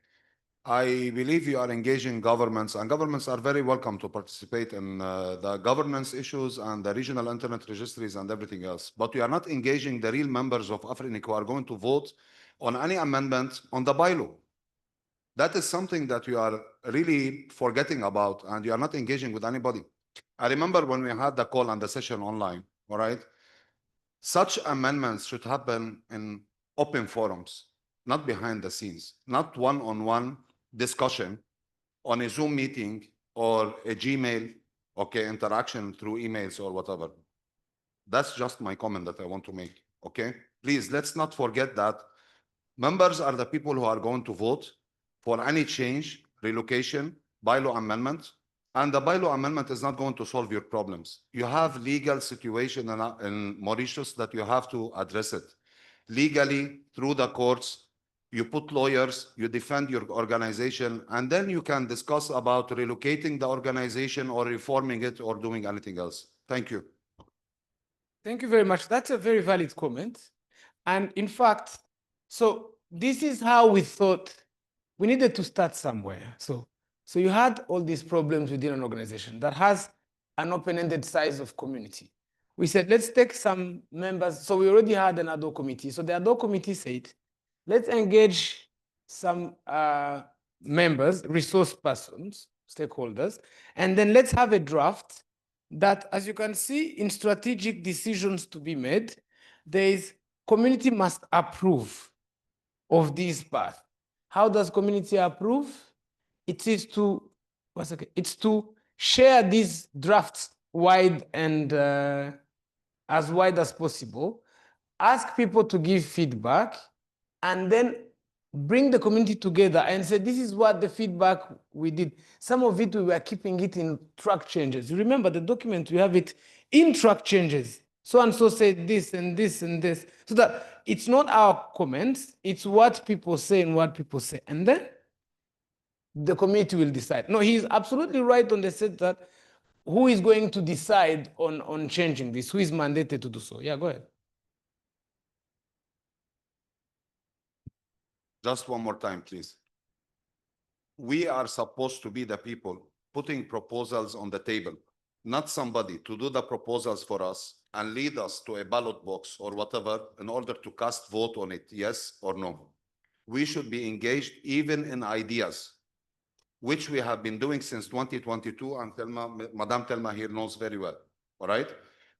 I believe you are engaging governments, and governments are very welcome to participate in the governance issues and the regional internet registries and everything else. But we are not engaging the real members of AFRINIC who are going to vote on any amendment on the bylaw. That is something that you are really forgetting about, and you are not engaging with anybody. I remember when we had the call and the session online, all right? Such amendments should happen in open forums, not behind the scenes, not one-on-one discussion on a Zoom meeting or a Gmail, okay, interaction through emails or whatever. That's just my comment that I want to make, okay? Please, let's not forget that members are the people who are going to vote for any change, relocation, bylaw amendment, and the bylaw amendment is not going to solve your problems. You have legal situation in Mauritius that you have to address it. Legally, through the courts, you put lawyers, you defend your organization, and then you can discuss about relocating the organization or reforming it or doing anything else. Thank you. Thank you very much. That's a very valid comment. And in fact, so this is how we thought we needed to start somewhere. So you had all these problems within an organization that has an open-ended size of community. We said, let's take some members. So we already had an ad hoc committee. So the ad hoc committee said, let's engage some members, resource persons, stakeholders, and then let's have a draft that, as you can see, in strategic decisions to be made, there is community must approve of this path. How does community approve? It is to, it's to share these drafts wide and as wide as possible, ask people to give feedback, and then bring the community together and say, this is what the feedback we did. Some of it, we were keeping it in track changes. You remember the document, we have it in track changes. So-and-so said this and this and this. So that it's not our comments, it's what people say and what people say. And then the community will decide. No, he's absolutely right on the set that who is going to decide on changing this? Who is mandated to do so? Yeah, go ahead. Just one more time, please. We are supposed to be the people putting proposals on the table, not somebody to do the proposals for us and lead us to a ballot box or whatever in order to cast vote on it, yes or no. We should be engaged even in ideas, which we have been doing since 2022, and Madame Telma here knows very well, all right?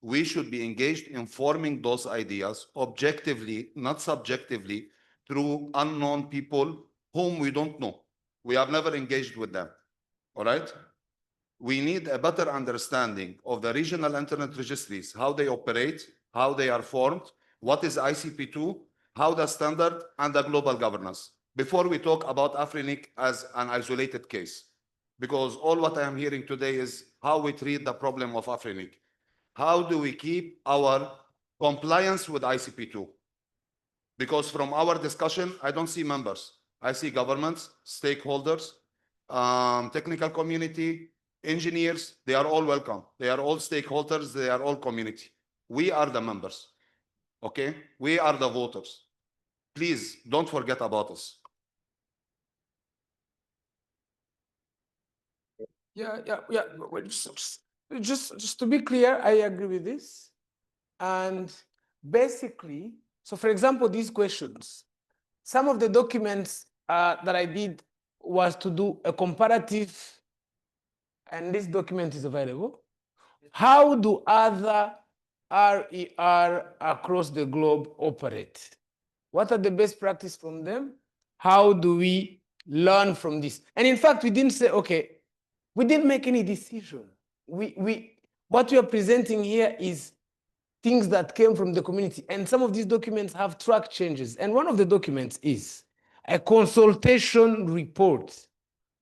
We should be engaged in forming those ideas objectively, not subjectively, through unknown people whom we don't know. We have never engaged with them, all right? We need a better understanding of the regional internet registries, how they operate, how they are formed, what is ICP2, how the standard, and the global governance, before we talk about AFRINIC as an isolated case. Because all what I am hearing today is how we treat the problem of AFRINIC. How do we keep our compliance with ICP2? Because from our discussion, I don't see members. I see governments, stakeholders, technical community, engineers. They are all welcome. They are all stakeholders. They are all community. We are the members, okay? We are the voters. Please don't forget about us. Yeah. Just to be clear, I agree with this. And basically, so for example, these questions, some of the documents that I did was to do a comparative, and this document is available. How do other RER across the globe operate? What are the best practices from them? How do we learn from this? And in fact, we didn't say, okay, we didn't make any decision. What we are presenting here is things that came from the community. And some of these documents have track changes. And one of the documents is a consultation report.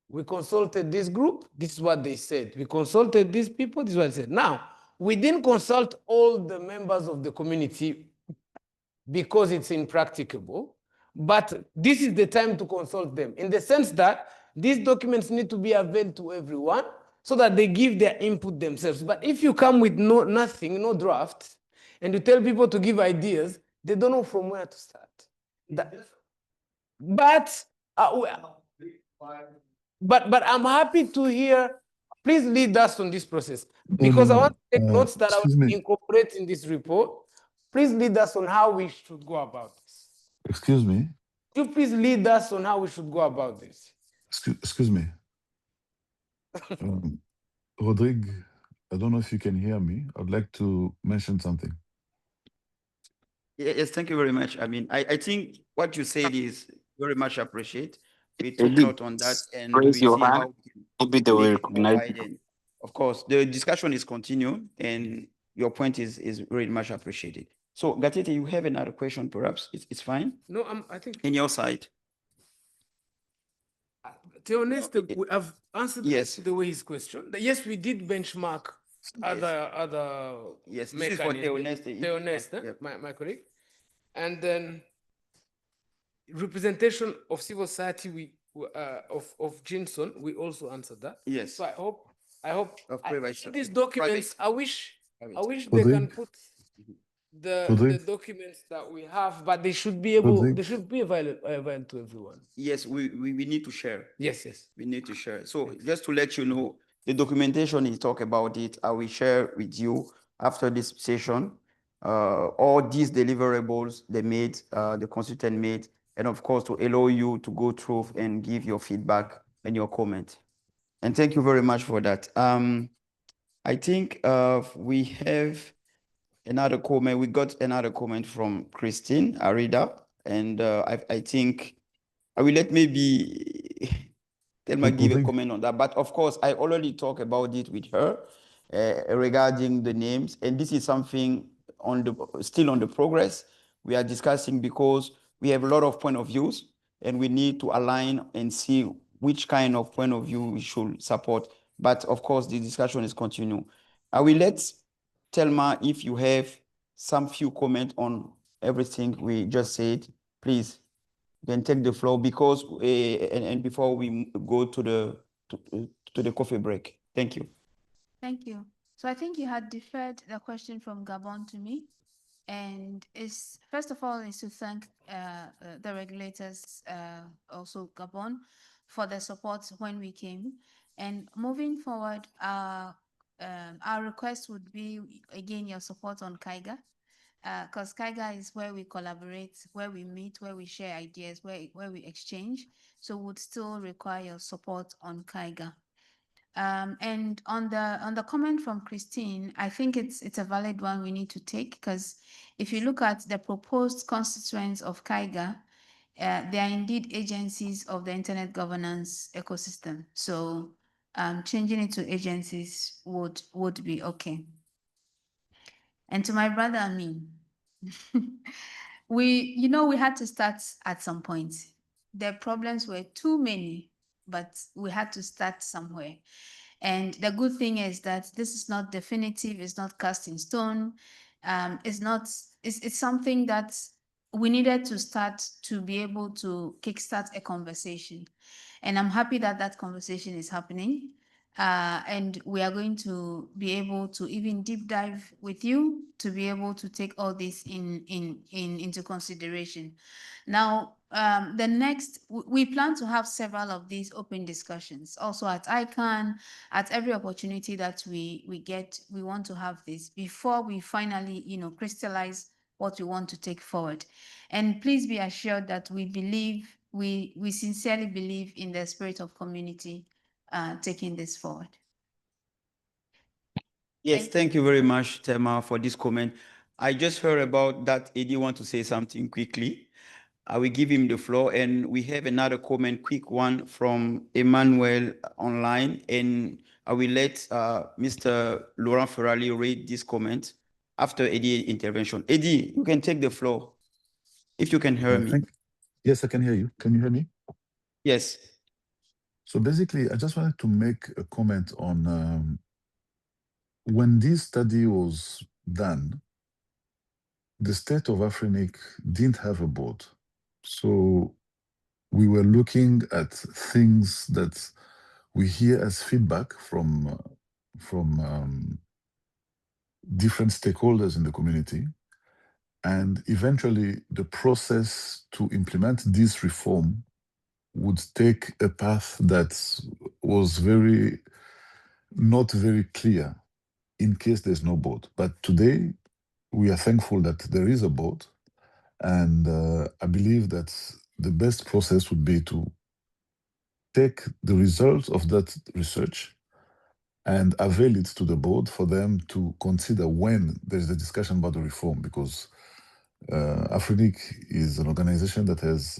We consulted this group, this is what they said. We consulted these people, this is what they said. Now, we didn't consult all the members of the community because it's impracticable, but this is the time to consult them, in the sense that these documents need to be available to everyone so that they give their input themselves. But if you come with nothing, no draft, and you tell people to give ideas, they don't know from where to start. But I'm happy to hear, please lead us on this process, because I want to take notes that I will incorporate in this report. Please lead us on how we should go about this. Excuse me? Could you please lead us on how we should go about this? Excuse me. Rodrigue, I don't know if you can hear me. I'd like to mention something. Yes, thank you very much. I mean, I think what you said is very much appreciated. We took note on that, and we see how we can provide it. Of course, the discussion is continuing, and your point is very much appreciated. So, Gatete, you have another question, perhaps? It's fine? No, I think... In your side. Theoneste, we have answered the way his question. Yes, we did benchmark other yes, this is for Theoneste, my colleague. And then representation of civil society, of Jinson, we also answered that. Yes. So I hope these documents, I wish they can put the documents that we have, but they should be available to everyone. Yes, we need to share. Yes, yes. We need to share. So just to let you know, the documentation is talk about it. I will share with you after this session, all these deliverables they made, the consultant made, and of course to allow you to go through and give your feedback and your comment. And thank you very much for that. I think we have another comment. We got another comment from Christine Arida, and I think I will let maybe Thelma give a comment on that. But of course, I already talked about it with her regarding the names, and this is something still on the progress. We are discussing because we have a lot of point of views, and we need to align and see which kind of point of view we should support. But of course, the discussion is continue. I will let Thelma, if you have some few comment on everything we just said, please. Then take the floor because and before we go to the coffee break. Thank you. Thank you. So I think you had deferred the question from Gabon to me, and is first of all is to thank the regulators, also Gabon, for the support when we came. And moving forward, our request would be again your support on CAIGA. Because CAIGA is where we collaborate, where we meet, where we share ideas, where we exchange. So would still require your support on CAIGA. And on the comment from Christine, I think it's a valid one we need to take, because if you look at the proposed constituents of CAIGA, they are indeed agencies of the internet governance ecosystem. So changing it to agencies would be okay. And to my brother Amin, we had to start at some point. The problems were too many, but we had to start somewhere. And the good thing is that this is not definitive, it's not cast in stone. It's something that we needed to start to be able to kickstart a conversation. And I'm happy that that conversation is happening. And we are going to be able to even deep dive with you to be able to take all this into consideration. Now, we plan to have several of these open discussions also at ICANN. At every opportunity that we get, we want to have this before we finally, crystallize what we want to take forward. And please be assured that we sincerely believe in the spirit of community taking this forward. Yes, thank you very much, Thelma, for this comment. I just heard about that. Eddie want to say something quickly. I will give him the floor, and we have another comment, quick one from Emmanuel online, and I will let Mr. Laurent Ferrari read this comment after Eddie's intervention. Eddie, you can take the floor if you can hear me. Yes, I can hear you. Can you hear me? Yes. So basically, I just wanted to make a comment on when this study was done, the state of AFRINIC didn't have a board. So we were looking at things that we hear as feedback from different stakeholders in the community. And eventually, the process to implement this reform would take a path that was not very clear in case there's no board. But today, we are thankful that there is a board. And I believe that the best process would be to take the results of that research and avail it to the board for them to consider when there's a discussion about the reform, because AFRINIC is an organization that has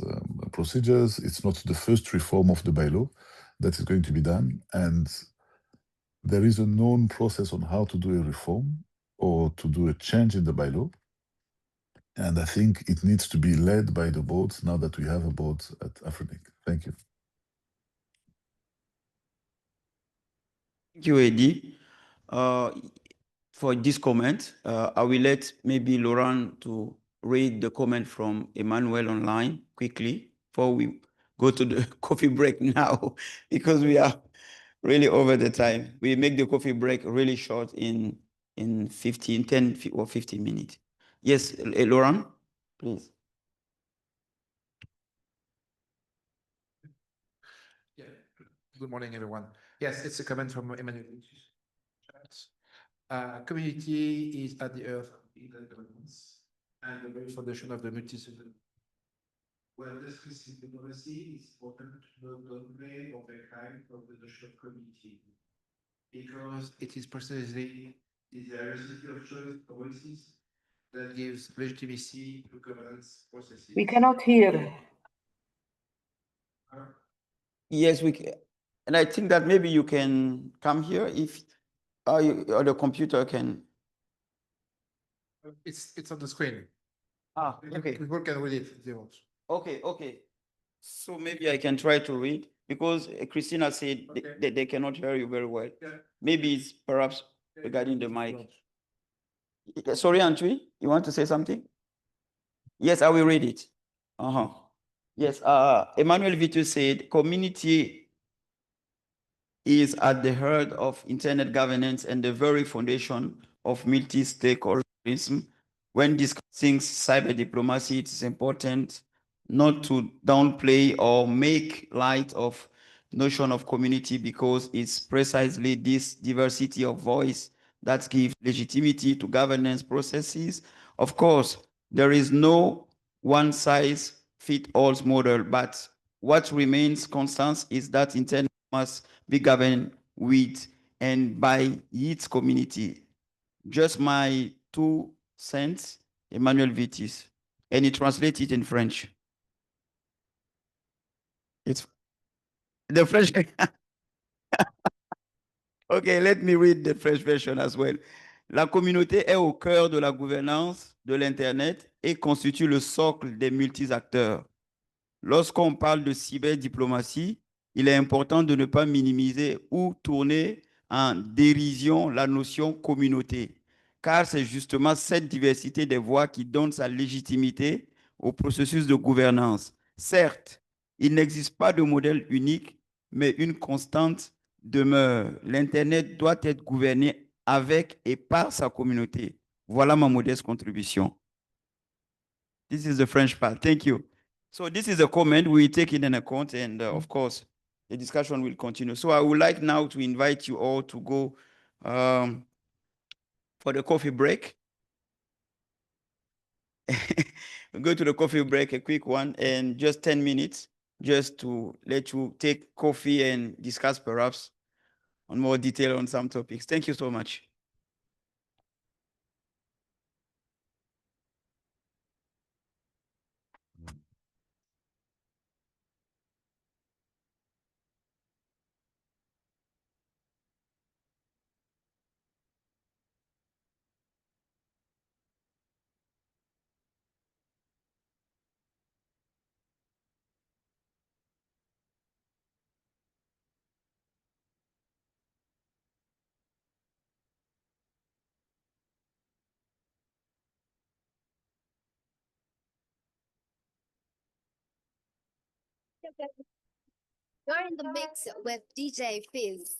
procedures. It's not the first reform of the bylaw that is going to be done. And there is a known process on how to do a reform or to do a change in the bylaw. And I think it needs to be led by the board now that we have a board at AFRINIC. Thank you. Thank you, Eddie, for this comment. I will let maybe Laurent to read the comment from Emmanuel online quickly before we go to the coffee break now, because we are really over the time. We make the coffee break really short in 10 or 15 minutes. Yes, Laurent, please. Yeah. Good morning, everyone. Yes, it's a comment from Emmanuel. Community is at the earth in the governments and the very foundation of the multi-civil. Well, this diplomacy is important to know the way of the kind of the notion of community, because it is precisely the diversity of choice voices that gives legitimacy to governance processes. We cannot hear. Yes, we can. And I think that maybe you can come here if or the computer can. It's on the screen. Ah, okay. People can read it if they want. Okay, okay. So maybe I can try to read because Christina said they cannot hear you very well. Yeah. Maybe it's perhaps regarding the mic. Sorry, Antwi, you want to say something? Yes, I will read it. Yes, Emmanuel Vitu said, community is at the heart of internet governance and the very foundation of multi-stakeholderism. When discussing cyber diplomacy, it is important not to downplay or make light of notion of community because it's precisely this diversity of voice that gives legitimacy to governance processes. Of course, there is no one-size-fits-all model, but what remains constant is that internet must be governed with and by its community. Just my 2 cents, Emmanuel Vitis, and he translates it in French. It's the French. Okay, let me read the French version as well. La communauté est au cœur de la gouvernance de l'Internet et constitue le socle des multi-acteurs. Lorsqu'on parle de cyberdiplomatie, il est important de ne pas minimiser ou tourner en dérision la notion communauté, car c'est justement cette diversité des voix qui donne sa légitimité au processus de gouvernance. Certes, il n'existe pas de modèle unique, mais une constante demeure. L'Internet doit être gouverné avec et par sa communauté. Voilà ma modeste contribution. This is the French part. Thank you. So this is a comment. We take it in account, and of course, the discussion will continue. So I would like now to invite you all to go for the coffee break. We'll go to the coffee break, a quick one, and just 10 minutes, just to let you take coffee and discuss perhaps on more detail on some topics. Thank you so much. You're in the mix with DJ Fizz.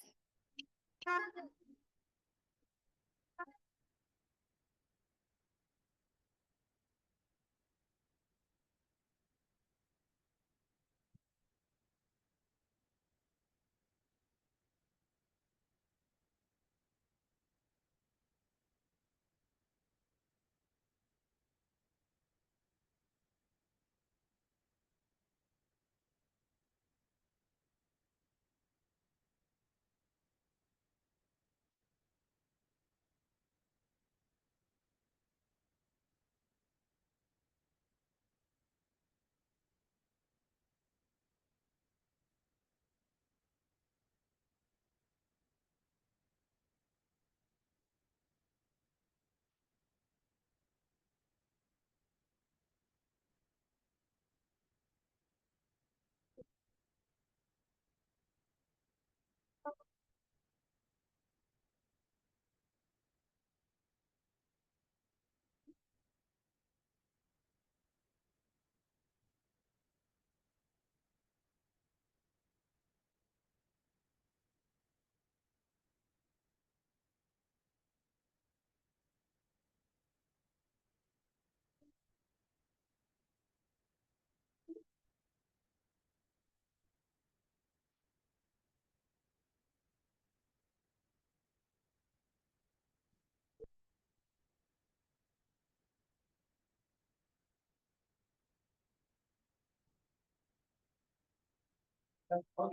Oh,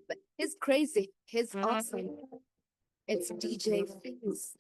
but he's crazy. He's awesome. It's DJ Fizz.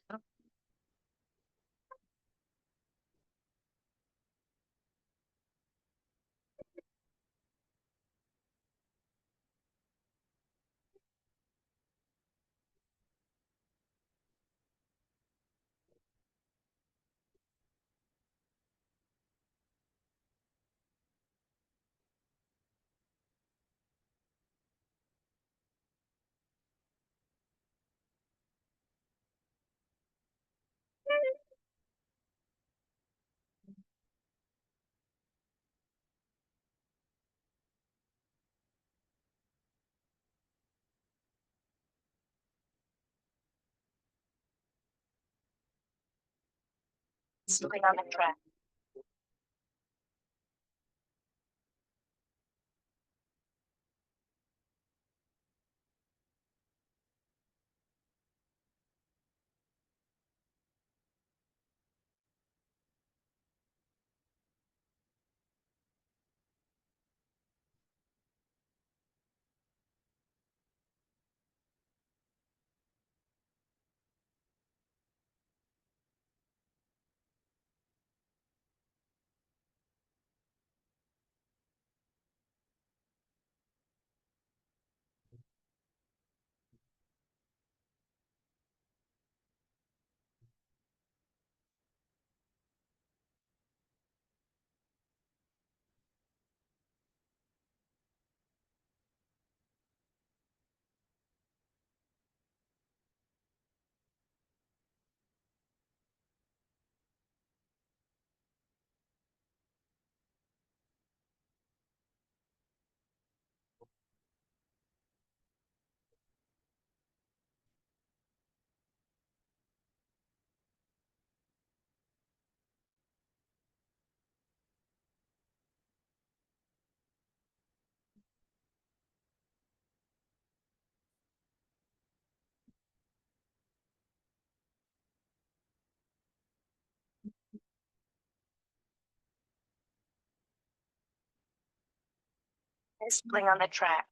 Stay on the track. Stay on the track.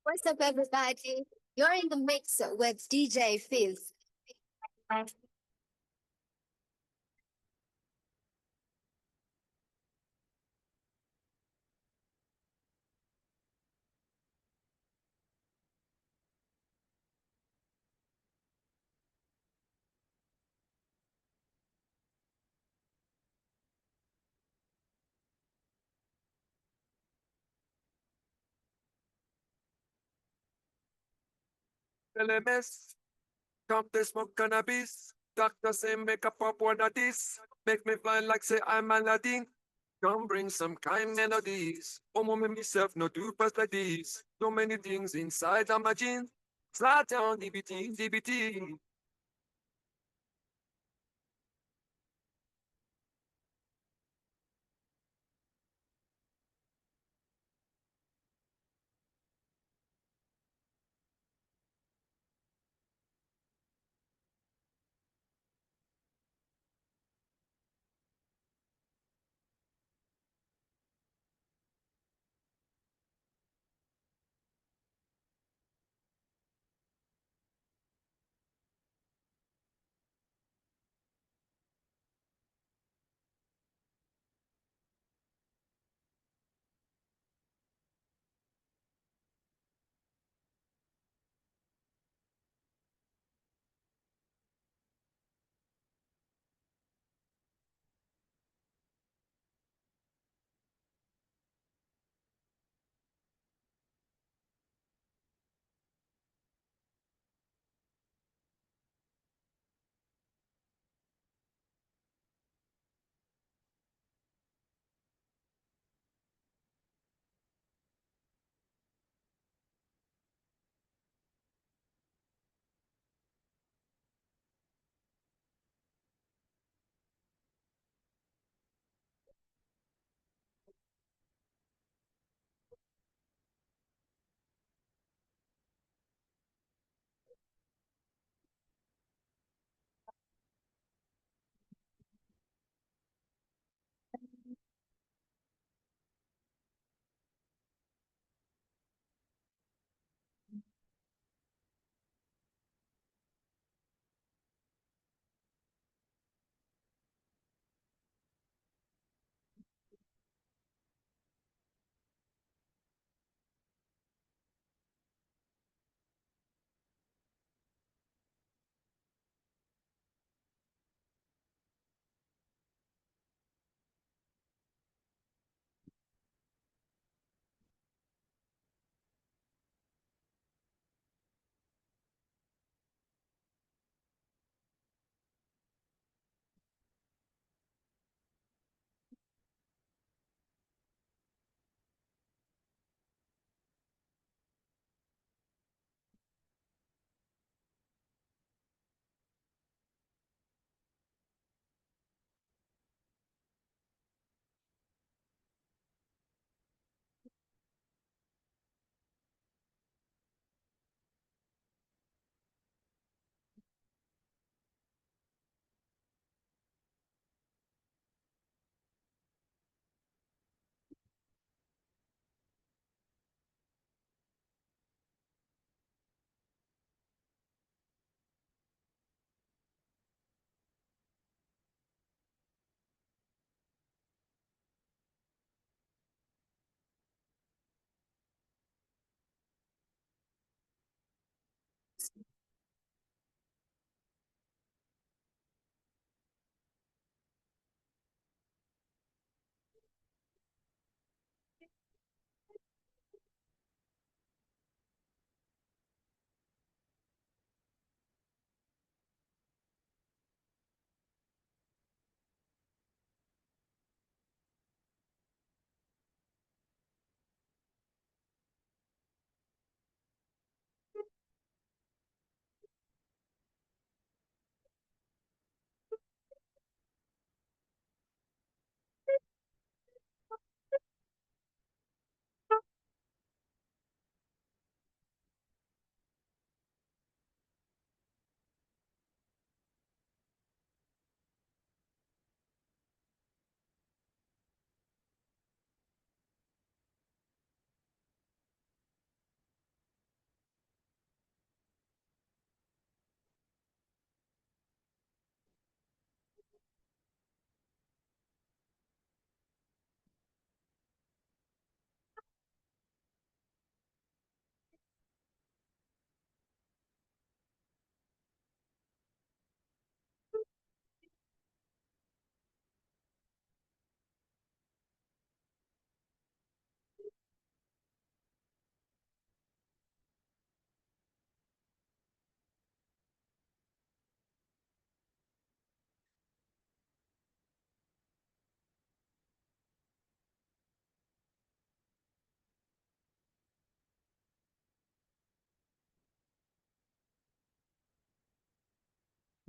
What's up, everybody? You're in the mix with DJ Fizz. LMS, come to smoke cannabis. Doctor say make a pop one of this. Make me fly like say I'm Aladdin. Come bring some kind melodies. Oh, me myself no do pass like this. So many things inside of my jeans. Slide down DBT, DBT.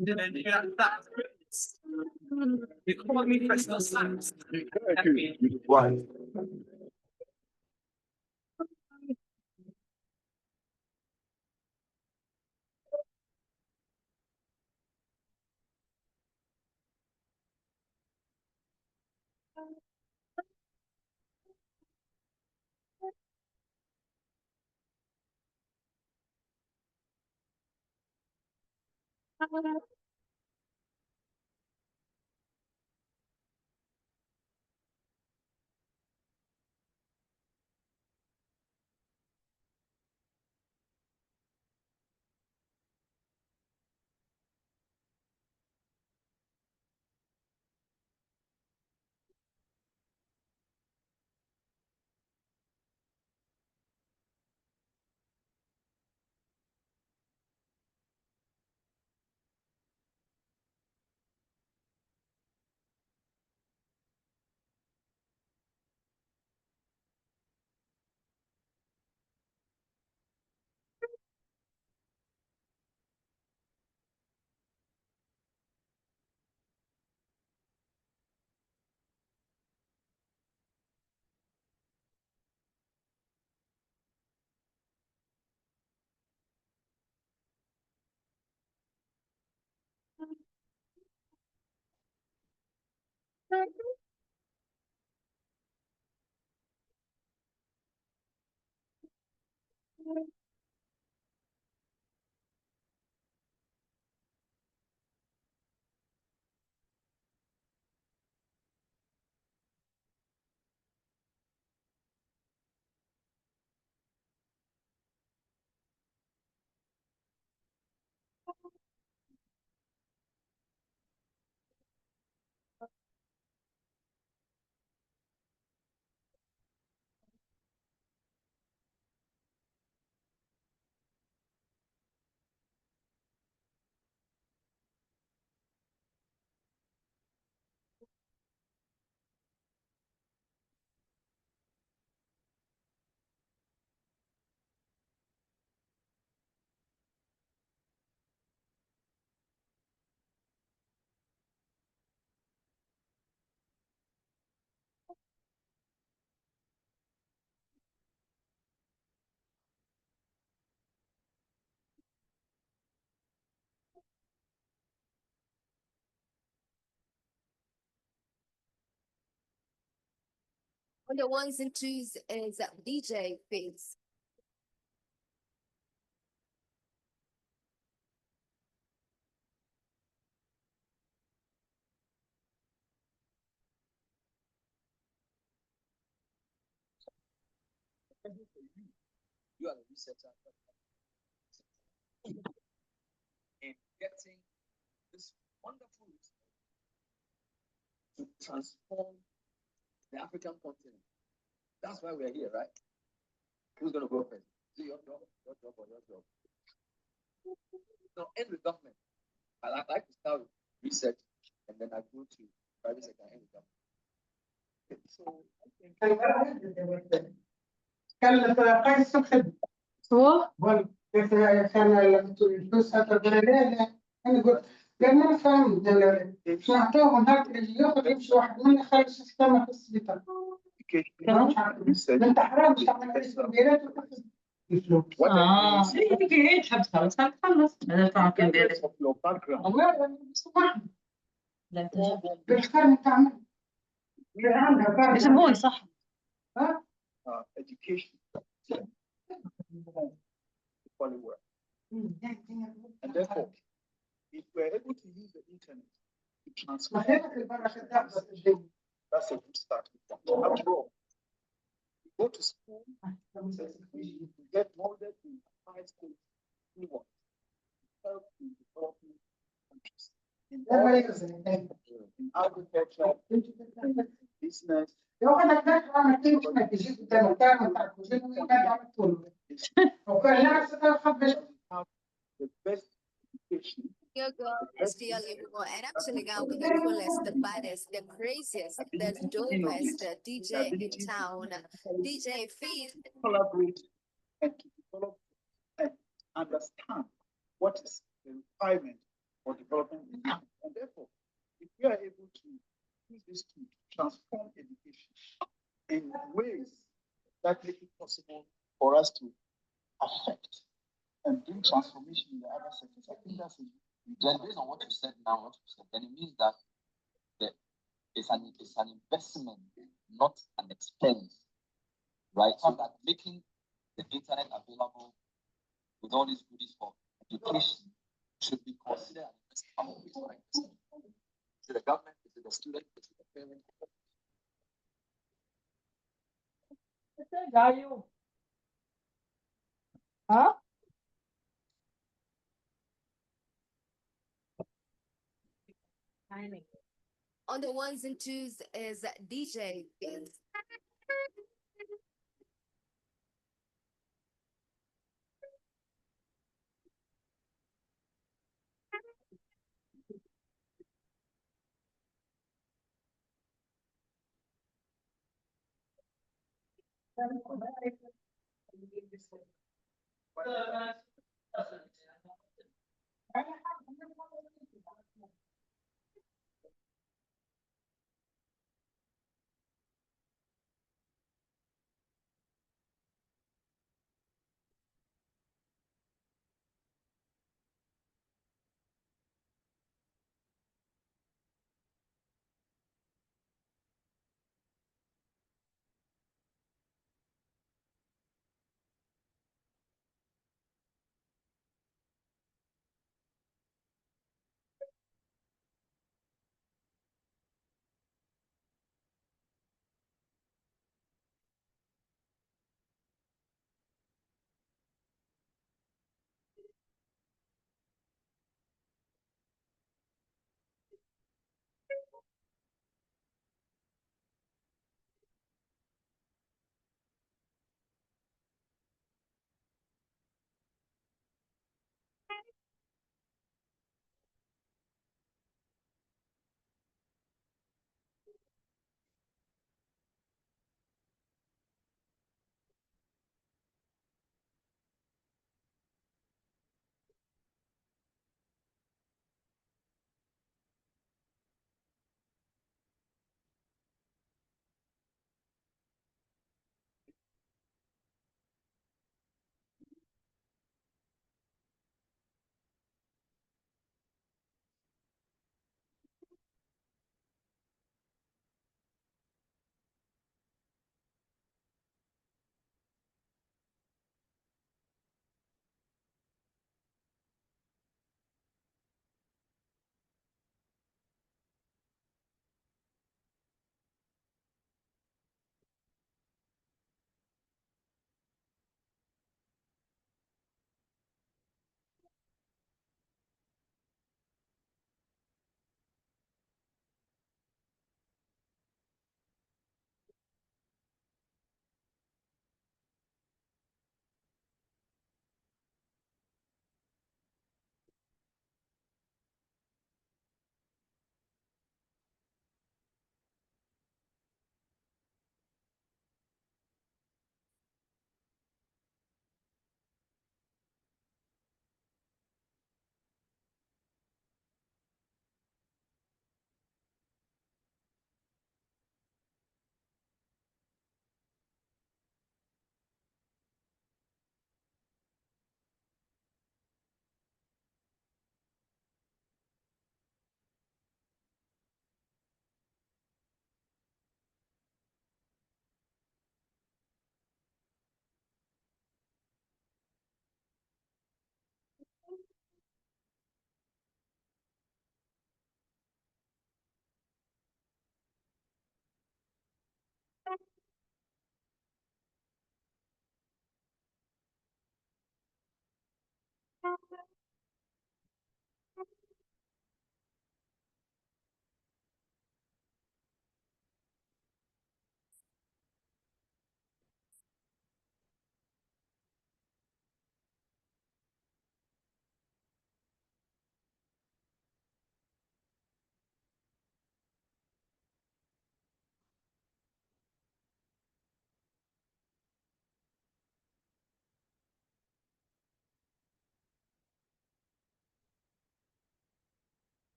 One. On the ones and twos is DJ Face. You are the researcher in getting this wonderful research to transform the African continent. That's why we're here, right? Who's going to go first? Is it your job, or your job? No, end with government. I like to start with research, and then I go to private sector and end with government. So I think هو كان الفلوس انا قلت لان انا فاهم سمعتهم هاك اللي ياخذ يمشي واحد منا خارج السيستم في السبيطار انت حرام تعمل اسم بيرات وتاخذ الفلوس هي تحبس خلص تخلص هذا تعمل كم بيرات والله لا بالخير تعمل يسموه صح ها education equally well. And therefore, if we're able to use the internet to transform, that's a good start. After all, you go to school, you get molded in high school, you want to help in developing countries. In agriculture, business. لو انا كده انا كنت ما تجيب قدام بتاع بتاع الكوزين وكان عامل كله وكان لا خبش the best education. STL and I'm chilling out with the coolest, the baddest, the craziest, the dopest DJ in town, DJ Feed. Collaborate and to develop and understand what is the requirement for development in Ghana. And therefore, if we are able to use this tool to transform education in ways that make it possible for us to affect and bring transformation in the other sectors, I think that's it. Then based on what you said now, then it means that it's an investment, not an expense, right? So that making the internet available with all these goodies for education should be considered an investment. To the government, to the student, to the parent. Are you? Huh? On the ones and twos is DJ.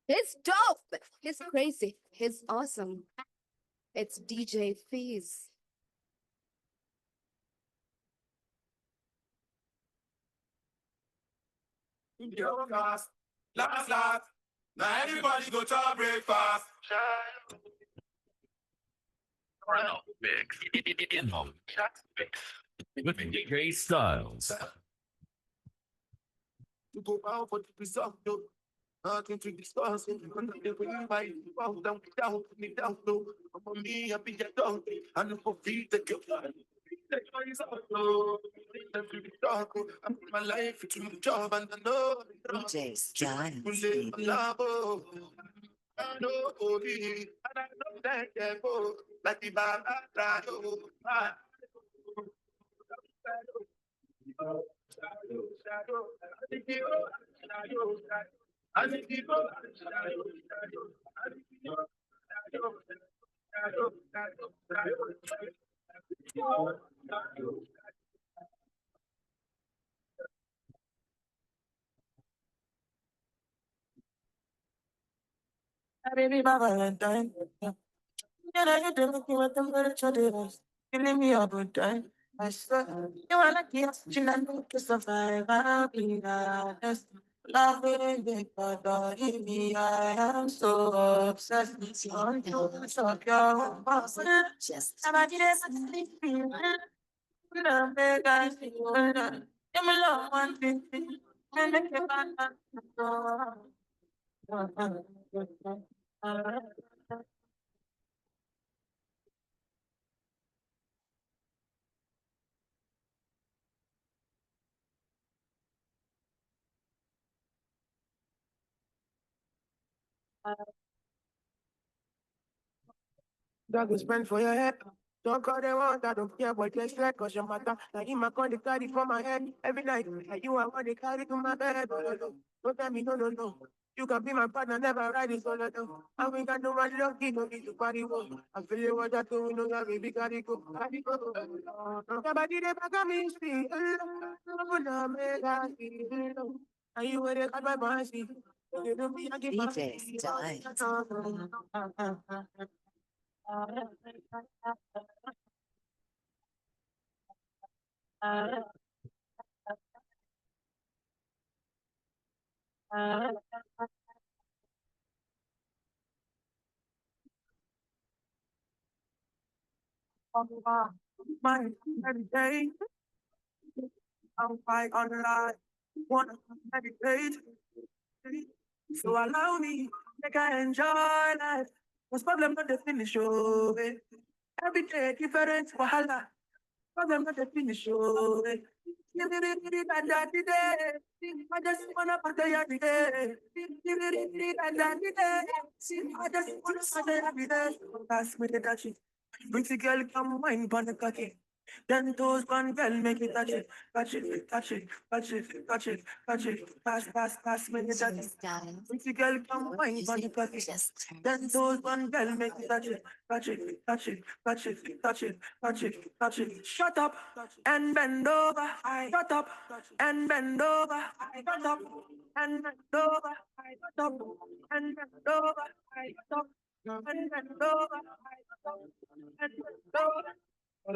He's dope. He's crazy. He's awesome. It's DJ Fees. Yo, last. Now everybody go to breakfast. Mix. Mix. With DJ Styles. To go out for the result, though. Nothing to discuss. I'm down, though. I'm on me, I'll be your dog. I know for feet that you're I'm my life to my job and I know DJ Styles. I know, and I know that devil, like the bar, Baby, my Valentine. You know you do me what I'm gonna try to. Giving me a good time. I swear, you wanna keep oxygen and need to survive. I'll be honest. Loving big brother, in me, I am so obsessed. On to suck your boss. Just about you, there's a sleep. You know, big guys, you know. Give me love one thing. And make it that go spend for your head. Don't call them out, I don't care what they say, cause your matter. Now in my con, they carry for my head every night. Like you are what they carry to my bed. Don't tell me no. You can be my partner, never ride it solo though. And we got no one lucky, no need to party work. I feel you what that do, no yeah, baby, carry go. Nobody they back at me, speak. And you were cut my boy, see. DJ My every day, I'm fight on the line. Wanna meditate, so allow me, make I enjoy life. What's problem not the finish, oh, eh. Every day different wahala. Problem not the finish, oh, eh. I just wanna party every day. I just wanna party every day. Pass me the touch it. Pretty girl, come wine pon the cocky. Then toes one girl, make it touch it, touch it, touch it, touch it, touch it, touch it, pass, make it touch it. Pretty girl, come wine pon the cocky. Then toes one girl, make it touch it, touch it, touch it, touch it, touch it, touch it, touch it. Shut up and bend over. Shut up and bend over. Shut up and bend over. Shut up and bend over. Shut up and bend over. And bend over. I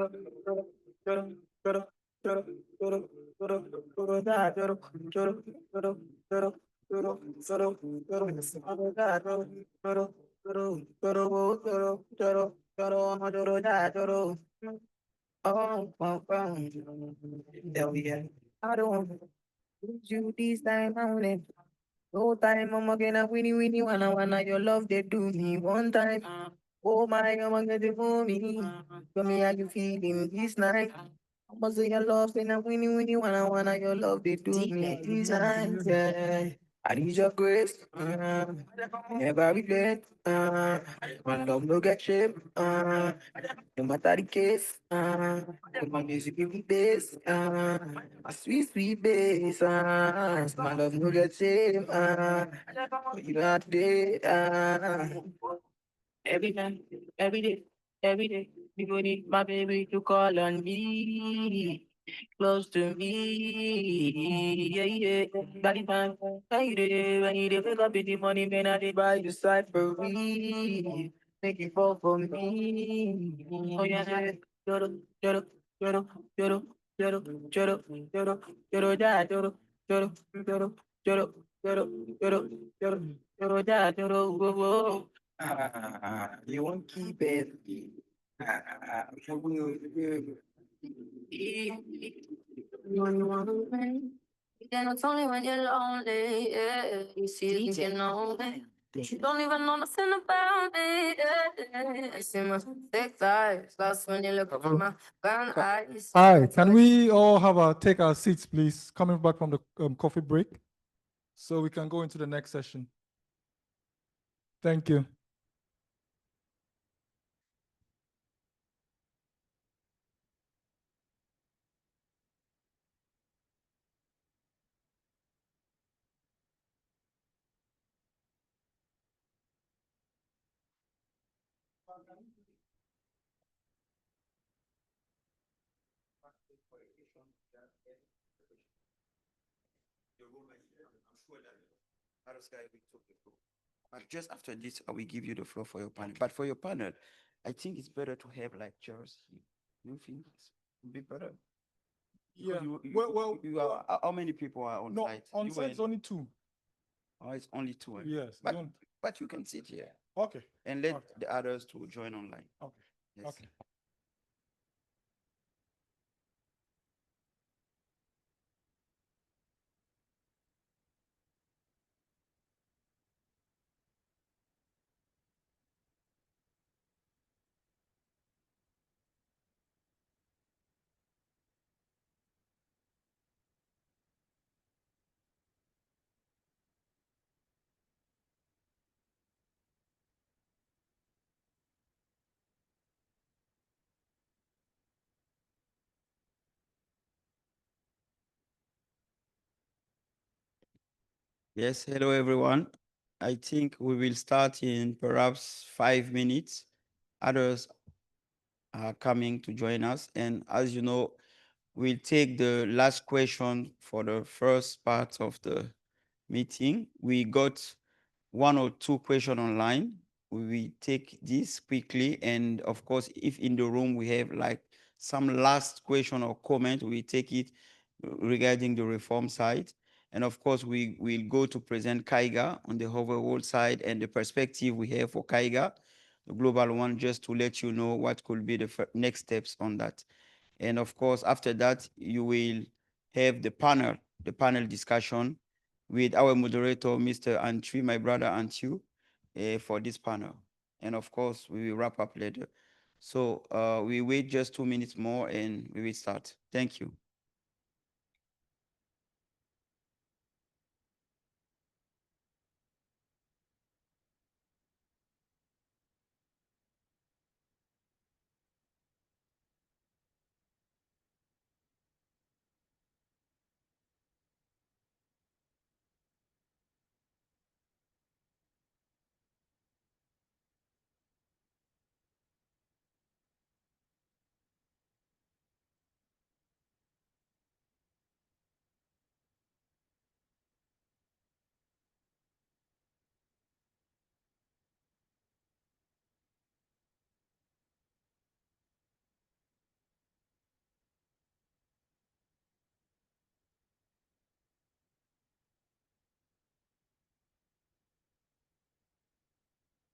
don't want to lose you this time, I no time, I'm gonna winnie, wanna, your love, they do me one time. Oh my, I'm gonna do for me. Tell me how you feeling this night. I'm gonna say your love, say now winnie, wanna, your love, they do me this night. Yeah. I need your grace, never regret, my love no get shame, no matter the case, my music give me bass, my sweet bass, my love no get shame, you know how to do, every night, every day, we go need my baby to call on me. close to me. Yeah, yeah. Body man, when you pick up with the money, man, I did buy the side for me. Make it fall for me. Oh, yeah, yeah. Yoro, yoro, yoro, yoro, yoro, yoro, yoro, yoro, da, yoro, yoro, yoro, yoro, yoro, yoro, yoro, yoro, da, yoro, whoa, whoa. You won't keep it. Then it's only when you're lonely, yeah. You see you can know me. You don't even know nothing about me, yeah. I see my thick thighs, lost when you look up my brown eyes. Hi, can we all take our seats, please? Coming back from the coffee break, so we can go into the next session. Thank you. But just after this, I will give you the floor for your panel. But for your panel, I think it's better to have like chairs here. You think it would be better? Yeah. You are, how many people are on site? On site it's only 2. Oh, it's only 2. Yes. But you can sit here. Okay. And let the others to join online. Okay. Yes. Okay. Yes, hello everyone. I think we will start in perhaps 5 minutes. Others are coming to join us. And as you know, we'll take the last question for the first part of the meeting. We got 1 or 2 questions online. We will take this quickly. And of course, if in the room we have like some last question or comment, we take it regarding the reform side. And of course, we will go to present CAIGA on the overall side and the perspective we have for CAIGA, the global one, just to let you know what could be the next steps on that. And of course, after that, you will have the panel discussion with our moderator, Mr. Antwi, my brother Antwi, for this panel. And of course, we will wrap up later. So we wait just 2 minutes more and we will start. Thank you.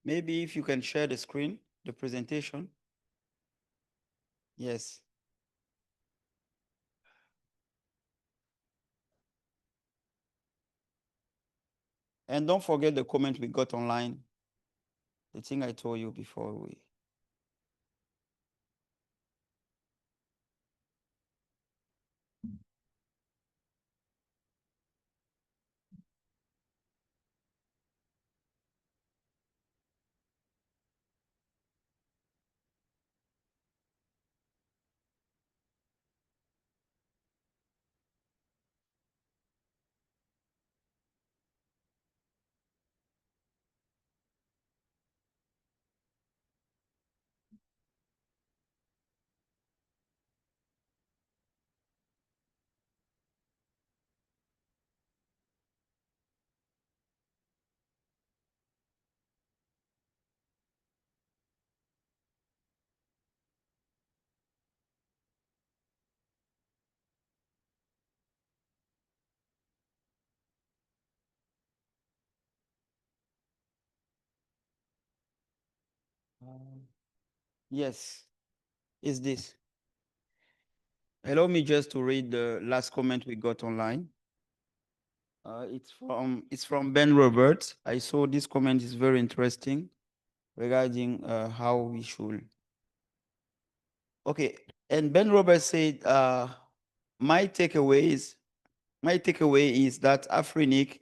Maybe if you can share the screen, the presentation. Yes. And don't forget the comment we got online. The thing I told you before we. Yes, is this. Allow me just to read the last comment we got online. It's from Ben Roberts. I saw this comment is very interesting regarding how we should. Okay, and Ben Roberts said, my takeaway is that AFRINIC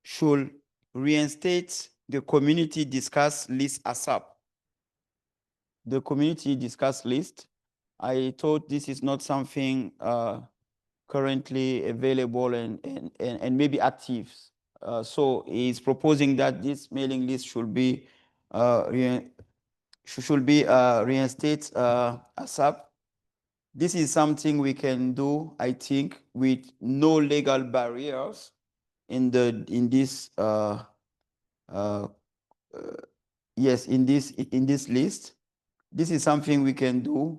should reinstate the community discuss list ASAP. The community discuss list. I thought this is not something currently available and maybe active. So he's proposing that this mailing list should be reinstated ASAP. This is something we can do, I think, with no legal barriers in this list. This is something we can do,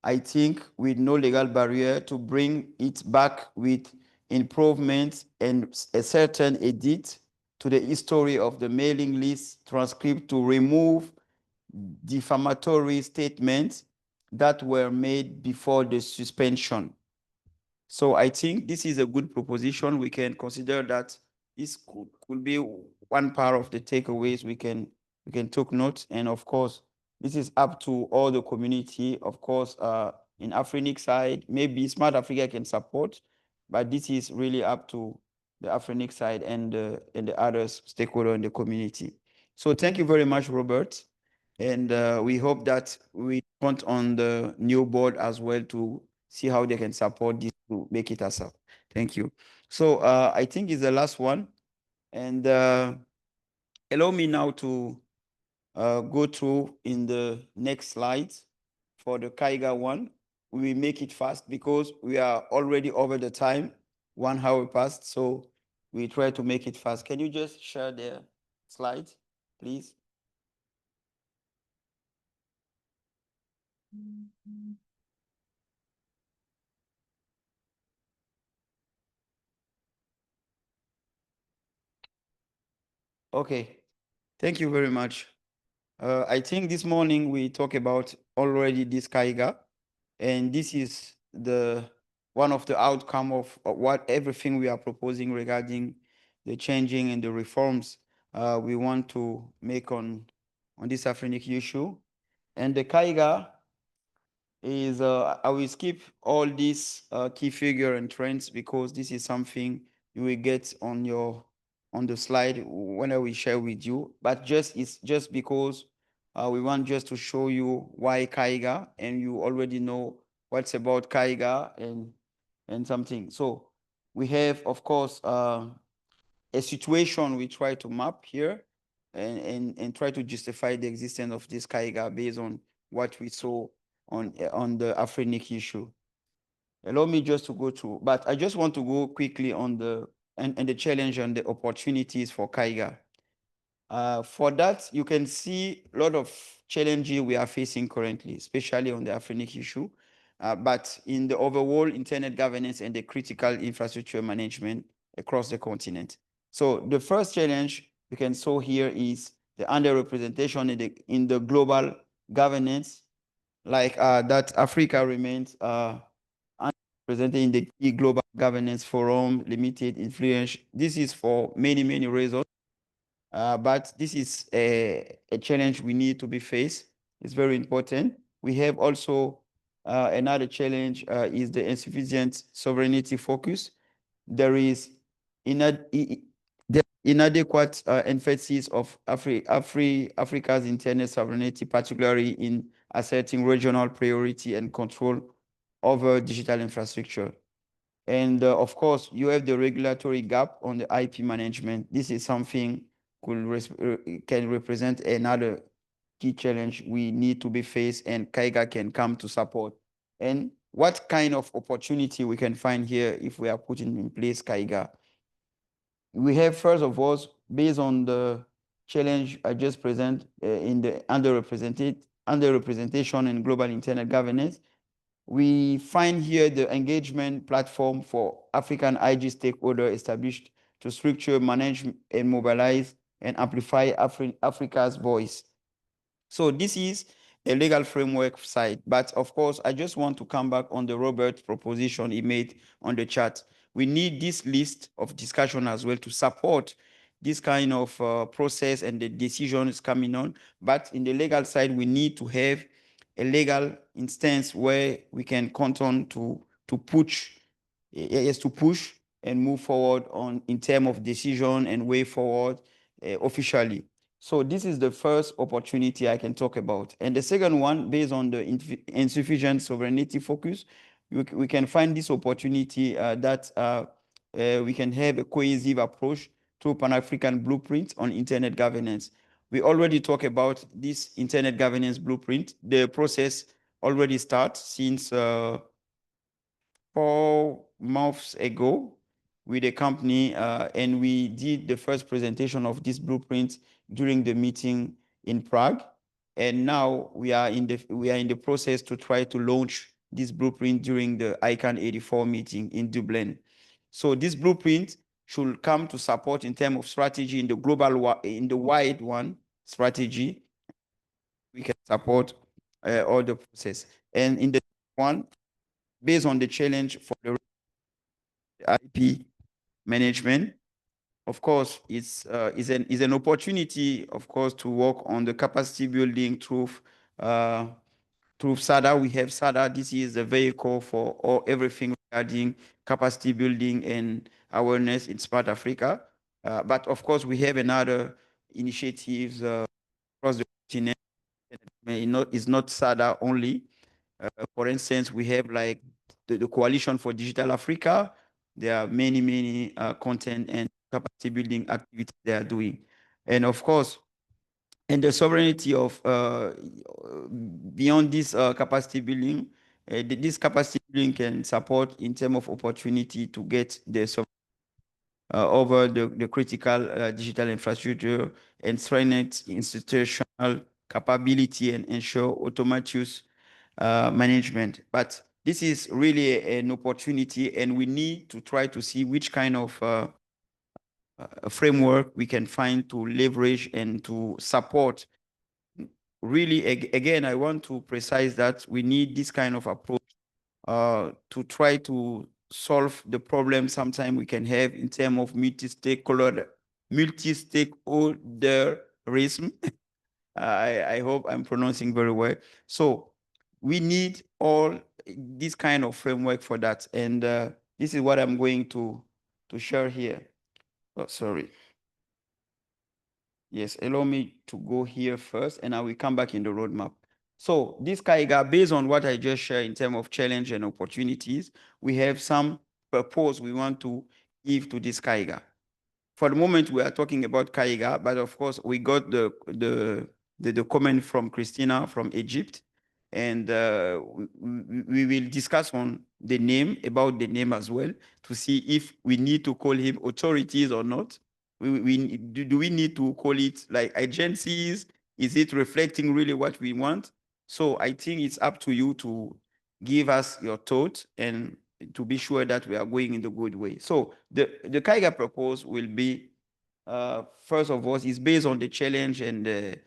I think, with no legal barrier to bring it back with improvements and a certain edit to the history of the mailing list transcript to remove defamatory statements that were made before the suspension. So I think this is a good proposition. We can consider that this could be one part of the takeaways we can take note. And of course, this is up to all the community. Of course, in AFRINIC side, maybe Smart Africa can support, but this is really up to the AFRINIC side and the other stakeholder in the community. So thank you very much, Robert. And we hope that we count on the new board as well to see how they can support this to make it ASAP. Thank you. So I think it's the last one. And allow me now to go through in the next slides for the CAIGA one. We will make it fast because we are already over the time, 1 hour past. So we try to make it fast. Can you just share the slides, please? Okay, thank you very much. I think this morning we talked about already this CAIGA, and this is one of the outcome of what everything we are proposing regarding the changing and the reforms we want to make on this AFRINIC issue. And the CAIGA is, I will skip all these key figure and trends because this is something you will get on the slide when I will share with you. But it's just because we want just to show you why CAIGA, and you already know what's about CAIGA and something. So we have, of course, a situation we try to map here and try to justify the existence of this CAIGA based on what we saw on the AFRINIC issue. Allow me just to go through, but I just want to go quickly on the challenge and the opportunities for CAIGA. For that, you can see a lot of challenges we are facing currently, especially on the AFRINIC issue, but in the overall internet governance and the critical infrastructure management across the continent. So the first challenge you can show here is the underrepresentation in the global governance, like that Africa remains underrepresented in the key global governance forum, limited influence. This is for many, many reasons. But this is a challenge we need to be faced. It's very important. We have also another challenge is the insufficient sovereignty focus. There is inadequate emphasis of Africa's internet sovereignty, particularly in asserting regional priority and control over digital infrastructure. And of course, you have the regulatory gap on the IP management. This is something can represent another key challenge we need to be faced, and CAIGA can come to support. And what kind of opportunity we can find here if we are putting in place CAIGA? We have, first of all, based on the challenge I just presented in the underrepresentation in global internet governance, we find here the engagement platform for African IG stakeholder established to structure, manage, and mobilize and amplify Africa's voice. So this is a legal framework side. But of course, I just want to come back on the Robert proposition he made on the chat. We need this list of discussion as well to support this kind of process and the decisions coming on. But in the legal side, we need to have a legal instance where we can count on to push, yes, to push and move forward on in terms of decision and way forward officially. So this is the first opportunity I can talk about. And the second one, based on the insufficient sovereignty focus, we can find this opportunity that we can have a cohesive approach to Pan-African blueprint on internet governance. We already talked about this internet governance blueprint. The process already starts since 4 months ago with a company, and we did the first presentation of this blueprint during the meeting in Prague. And now we are in the process to try to launch this blueprint during the ICANN 84 meeting in Dublin. So this blueprint should come to support in terms of strategy in the wide one strategy. We can support all the process. And in the one, based on the challenge for the IP management, of course, is an opportunity, of course, to work on the capacity building through SADA. We have SADA. This is the vehicle for everything regarding capacity building and awareness in SMARTAFRICA. But of course, we have another initiatives across the continent. It's not SADA only. For instance, we have like the Coalition for Digital Africa. There are many content and capacity building activities they are doing. And of course, and the sovereignty of beyond this capacity building, this capacity building can support in terms of opportunity to get the sovereignty over the critical digital infrastructure and strengthen institutional capability and ensure autonomous management. But this is really an opportunity, and we need to try to see which kind of framework we can find to leverage and to support. Really, again, I want to precise that we need this kind of approach to try to solve the problem sometimes we can have in terms of multi-stakeholderism. I hope I'm pronouncing very well. So we need all this kind of framework for that. And this is what I'm going to share here. Oh, sorry. Yes, allow me to go here first, and I will come back in the roadmap. So this CAIGA, based on what I just shared in terms of challenge and opportunities, we have some purpose we want to give to this CAIGA. For the moment, we are talking about CAIGA, but of course, we got the comment from Christina from Egypt, and we will discuss on the name, about the name as well, to see if we need to call him authorities or not. Do we need to call it like agencies? Is it reflecting really what we want? So I think it's up to you to give us your thoughts and to be sure that we are going in the good way. So the CAIGA proposal will be, first of all, is based on the challenge and the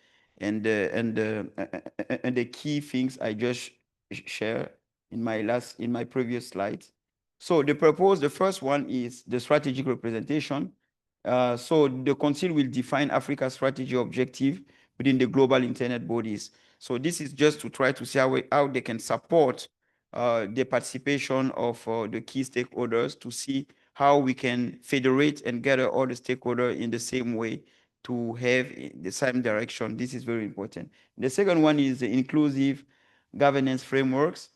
key things I just shared in my previous slides. So the first one is the strategic representation. So the Council will define Africa's strategy objective within the global internet bodies. So this is just to try to see how they can support the participation of the key stakeholders to see how we can federate and gather all the stakeholders in the same way to have the same direction. This is very important. The second one is the inclusive governance frameworks.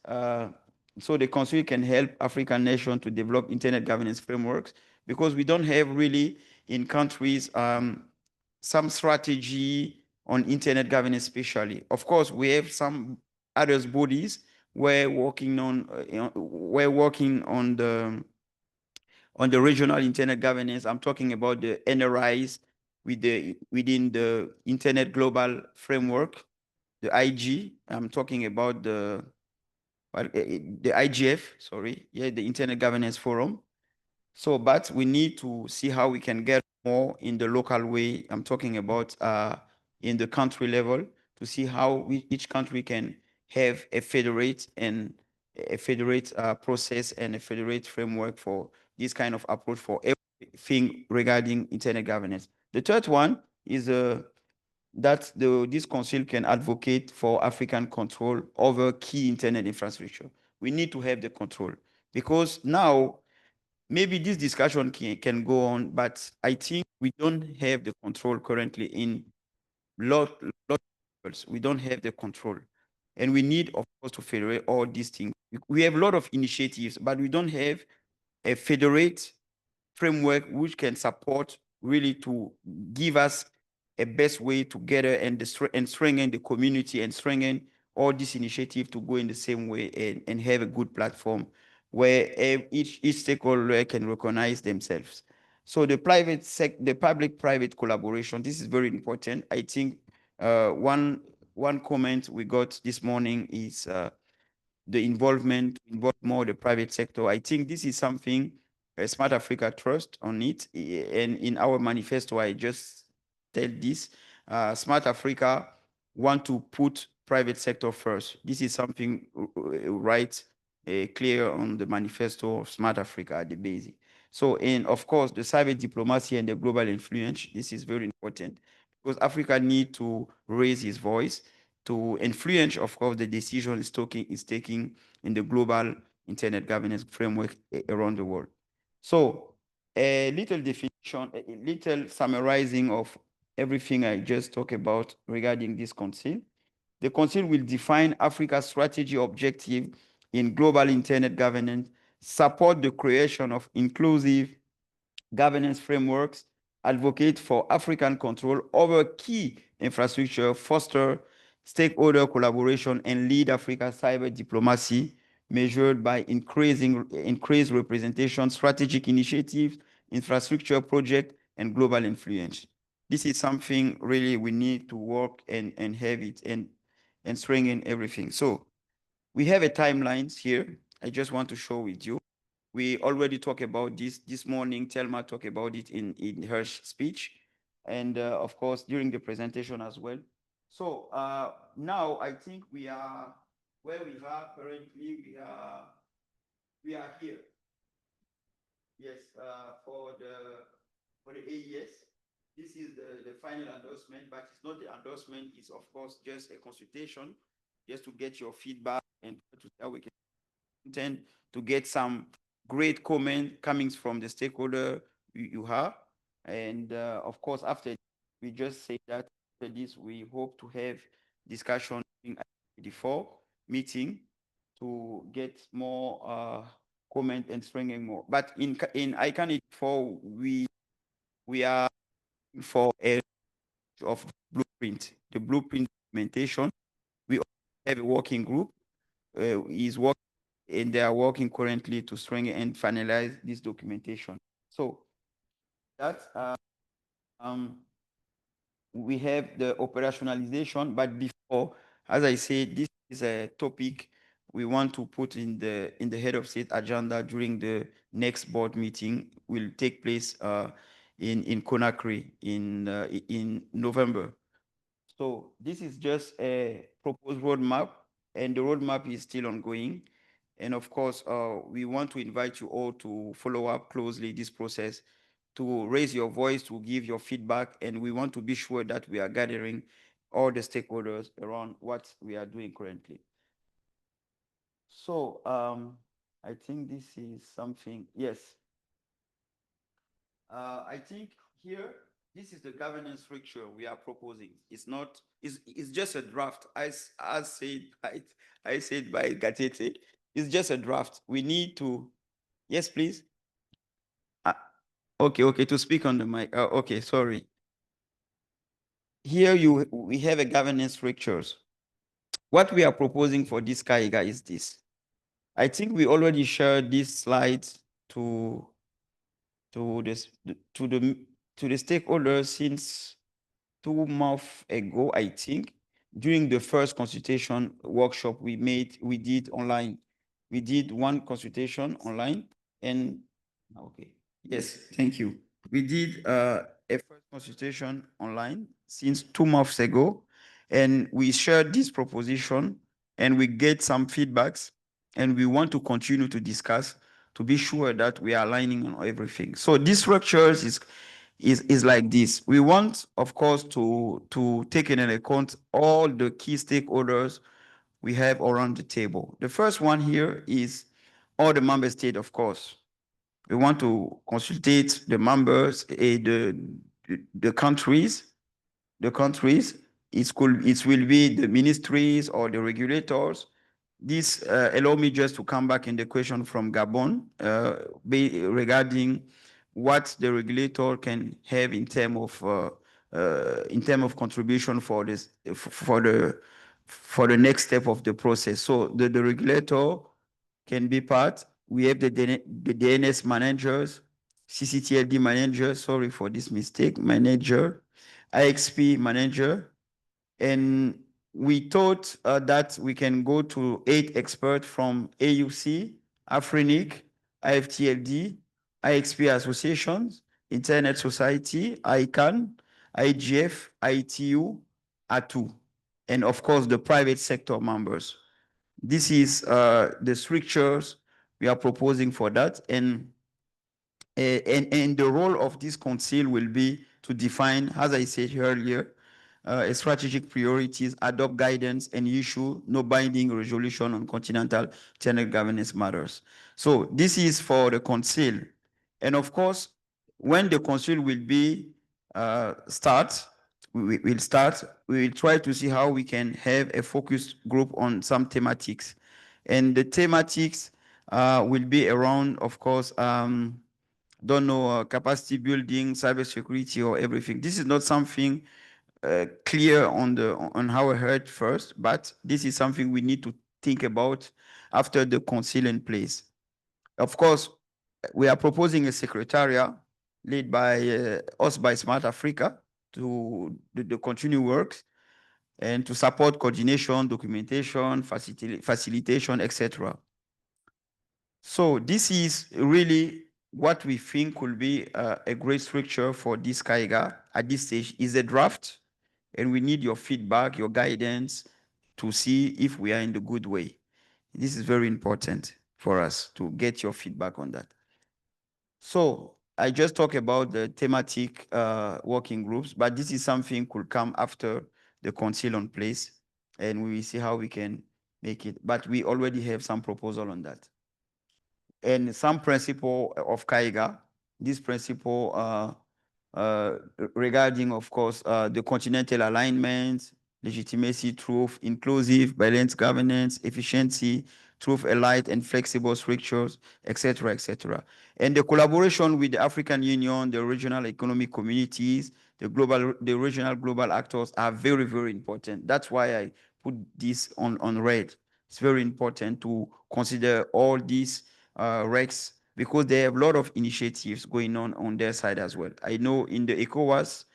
So the Council can help African nations to develop internet governance frameworks, because we don't have really in countries some strategy on internet governance especially. Of course, we have some other bodies we're working on the regional internet governance. I'm talking about the NRIs within the Internet Global Framework, the IG. I'm talking about the IGF, sorry, yeah, the Internet Governance Forum. So, but we need to see how we can get more in the local way. I'm talking about in the country level to see how each country can have a federate process and a federate framework for this kind of approach for everything regarding internet governance. The third one is that this council can advocate for African control over key internet infrastructure. We need to have the control because now maybe this discussion can go on, but I think we don't have the control currently in lot of levels. We don't have the control. And we need, of course, to federate all these things. We have a lot of initiatives, but we don't have a federate framework which can support really to give us a best way together and strengthen the community and strengthen all these initiatives to go in the same way and have a good platform where each stakeholder can recognize themselves. So the public-private collaboration, this is very important. I think one comment we got this morning is the involve more the private sector. I think this is something Smart Africa trust on it. And in our manifesto, I just tell this, Smart Africa want to put private sector first. This is something right clear on the manifesto of Smart Africa at the basic. So, and of course, the cyber diplomacy and the global influence, this is very important because Africa need to raise its voice to influence, of course, the decision is taking in the global internet governance framework around the world. So a little definition, a little summarizing of everything I just talked about regarding this council. The council will define Africa's strategy objective in global internet governance, support the creation of inclusive governance frameworks, advocate for African control over key infrastructure, foster stakeholder collaboration, and lead Africa's cyber diplomacy measured by increased representation, strategic initiatives, infrastructure project, and global influence. This is something really we need to work and have it and strengthen everything. So we have a timelines here. I just want to show with you. We already talked about this morning. Thelma talked about it in her speech, and of course during the presentation as well. So now I think we are where we are currently. We are here. Yes, for the AES. This is the final endorsement, but it's not the endorsement. It's of course just a consultation, just to get your feedback and to how we can intend to get some great comment coming from the stakeholder you have. And of course, after we just say that after this, we hope to have discussion in the 4 meeting to get more comment and strengthening more. But in ICANN 4, we are for a of blueprint, the blueprint implementation. We have a working group is working, and they are working currently to strengthen and finalize this documentation. So that we have the operationalization, but before, as I said, this is a topic we want to put in the head of state agenda during the next board meeting. Will take place in Conakry in November. So this is just a proposed roadmap, and the roadmap is still ongoing. And of course, we want to invite you all to follow up closely this process, to raise your voice, to give your feedback, and we want to be sure that we are gathering all the stakeholders around what we are doing currently. So I think this is something, yes. I think here, this is the governance structure we are proposing. It's not, it's just a draft. I said by Gatete, it's just a draft. We need to, yes, please. Okay, to speak on the mic. Okay, sorry. Here we have a governance structures. What we are proposing for this CAIGA is this. I think we already shared these slides to the stakeholders since 2 months ago, I think, during the first consultation workshop we did online. We did one consultation online, and okay, yes, thank you. We did a first consultation online since 2 months ago, And we shared this proposition and we get some feedbacks, and we want to continue to discuss to be sure that we are aligning on everything. So this structures is like this. We want, of course, to take into account all the key stakeholders we have around the table. The first one here is all the member states, of course. We want to consultate the members, the countries. The countries, it will be the ministries or the regulators. This allow me just to come back in the question from Gabon regarding what the regulator can have in terms of contribution for this for the next step of the process. So the regulator can be part. We have the DNS managers, CCTLD manager, sorry for this mistake, manager, IXP manager, and we thought that we can go to 8 experts from AUC, AFRINIC, IFTLD, IXP associations, Internet Society, ICANN, IGF, ITU, ATU, and of course the private sector members. This is the strictures we are proposing for that, and the role of this council will be to define, as I said earlier, strategic priorities, adopt guidance, and issue no binding resolution on continental internet governance matters. So this is for the council, and of course, when the council will be we will try to see how we can have a focused group on some thematics, and the thematics will be around, of course, capacity building, cybersecurity, or everything. This is not something clear on our head first, but this is something we need to think about after the council in place. Of course, we are proposing a secretariat led by us by SMARTAFRICA to the continue works and to support coordination, documentation, facilitation, etc. So this is really what we think will be a great structure for this CAIGA at this stage. Is a draft, and we need your feedback, your guidance to see if we are in the good way. This is very important for us to get your feedback on that. So I just talked about the thematic working groups, but this is something could come after the council on place, and we will see how we can make it. But we already have some proposal on that. And some principle of CAIGA, this principle regarding, of course, the continental alignment, legitimacy, truth, inclusive, balanced governance, efficiency, truth, allied and flexible structures, etc., etc. And the collaboration with the African Union, the regional economic communities, the regional global actors are very, very important. That's why I put this on red. It's very important to consider all these RECs, because they have a lot of initiatives going on their side as well. I know in the ECOWAS,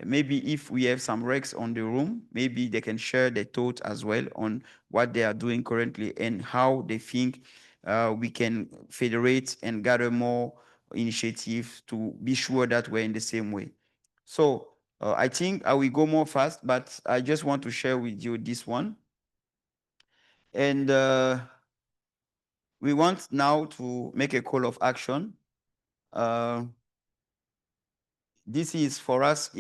maybe if we have some RECs on the room, maybe they can share their thoughts as well on what they are doing currently and how they think we can federate and gather more initiatives to be sure that we're in the same way. So I think I will go more fast, but I just want to share with you this one. And we want now to make a call of action. This is for us,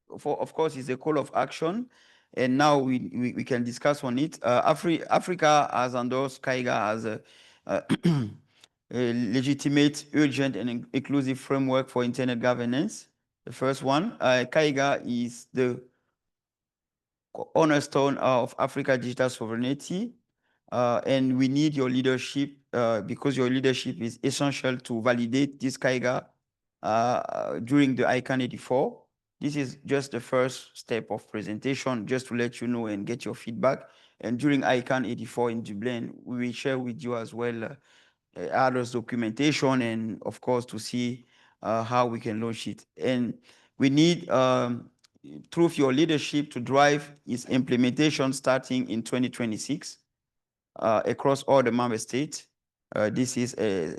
of course, it's a call of action, and now we can discuss on it. Africa has endorsed CAIGA as a legitimate, urgent, and inclusive framework for internet governance. The first one, CAIGA is the cornerstone of Africa digital sovereignty. And we need your leadership because your leadership is essential to validate this CAIGA during the ICANN 84. This is just the first step of presentation, just to let you know and get your feedback. And during ICANN 84 in Dublin, we will share with you as well others documentation and, of course, to see how we can launch it. And we need, through your leadership, to drive its implementation starting in 2026. Across all the member states. This is a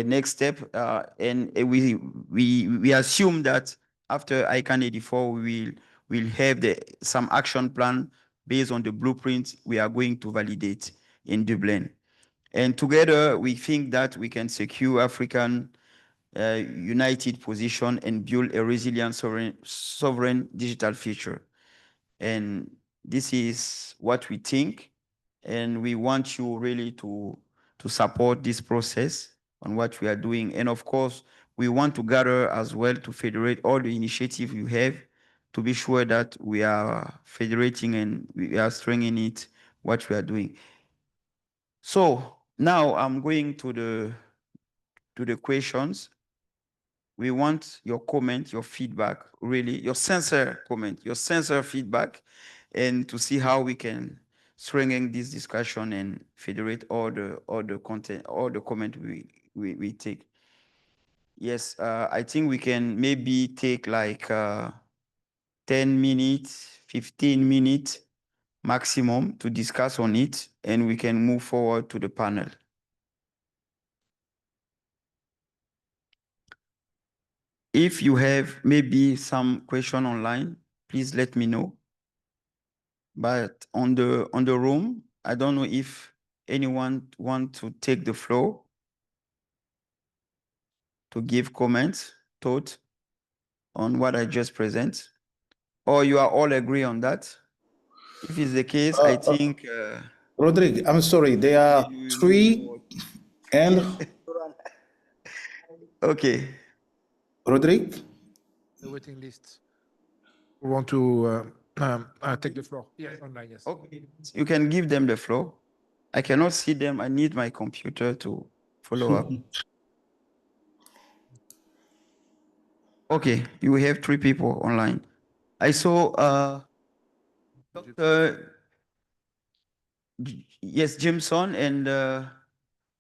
next step, and we assume that after ICANN 84, we we'll have some action plan based on the blueprint we are going to validate in Dublin. And together, we think that we can secure African united position and build a resilient sovereign digital future. And this is what we think. And we want you really to support this process on what we are doing. And of course, we want to gather as well to federate all the initiatives you have to be sure that we are federating and we are strengthening it, what we are doing. So now I'm going to the questions. We want your comment, your feedback, really, your sincere comment, your sincere feedback, and to see how we can strengthen this discussion and federate all the content, all the comment we take. Yes, I think we can maybe take like 10 minutes, 15 minutes maximum to discuss on it, and we can move forward to the panel. If you have maybe some question online, please let me know. But on the room, I don't know if anyone want to take the floor to give comments, thought on what I just present, or you are all agree on that. If it's the case, I think. Rodrigue, I'm sorry, there are 3 and. Okay. Rodrigue? The waiting list. We want to take the floor. Yeah, online, yes. Okay. You can give them the floor. I cannot see them. I need my computer to follow up. Okay, you have 3 people online. I saw Dr. Yes, Jimson, and I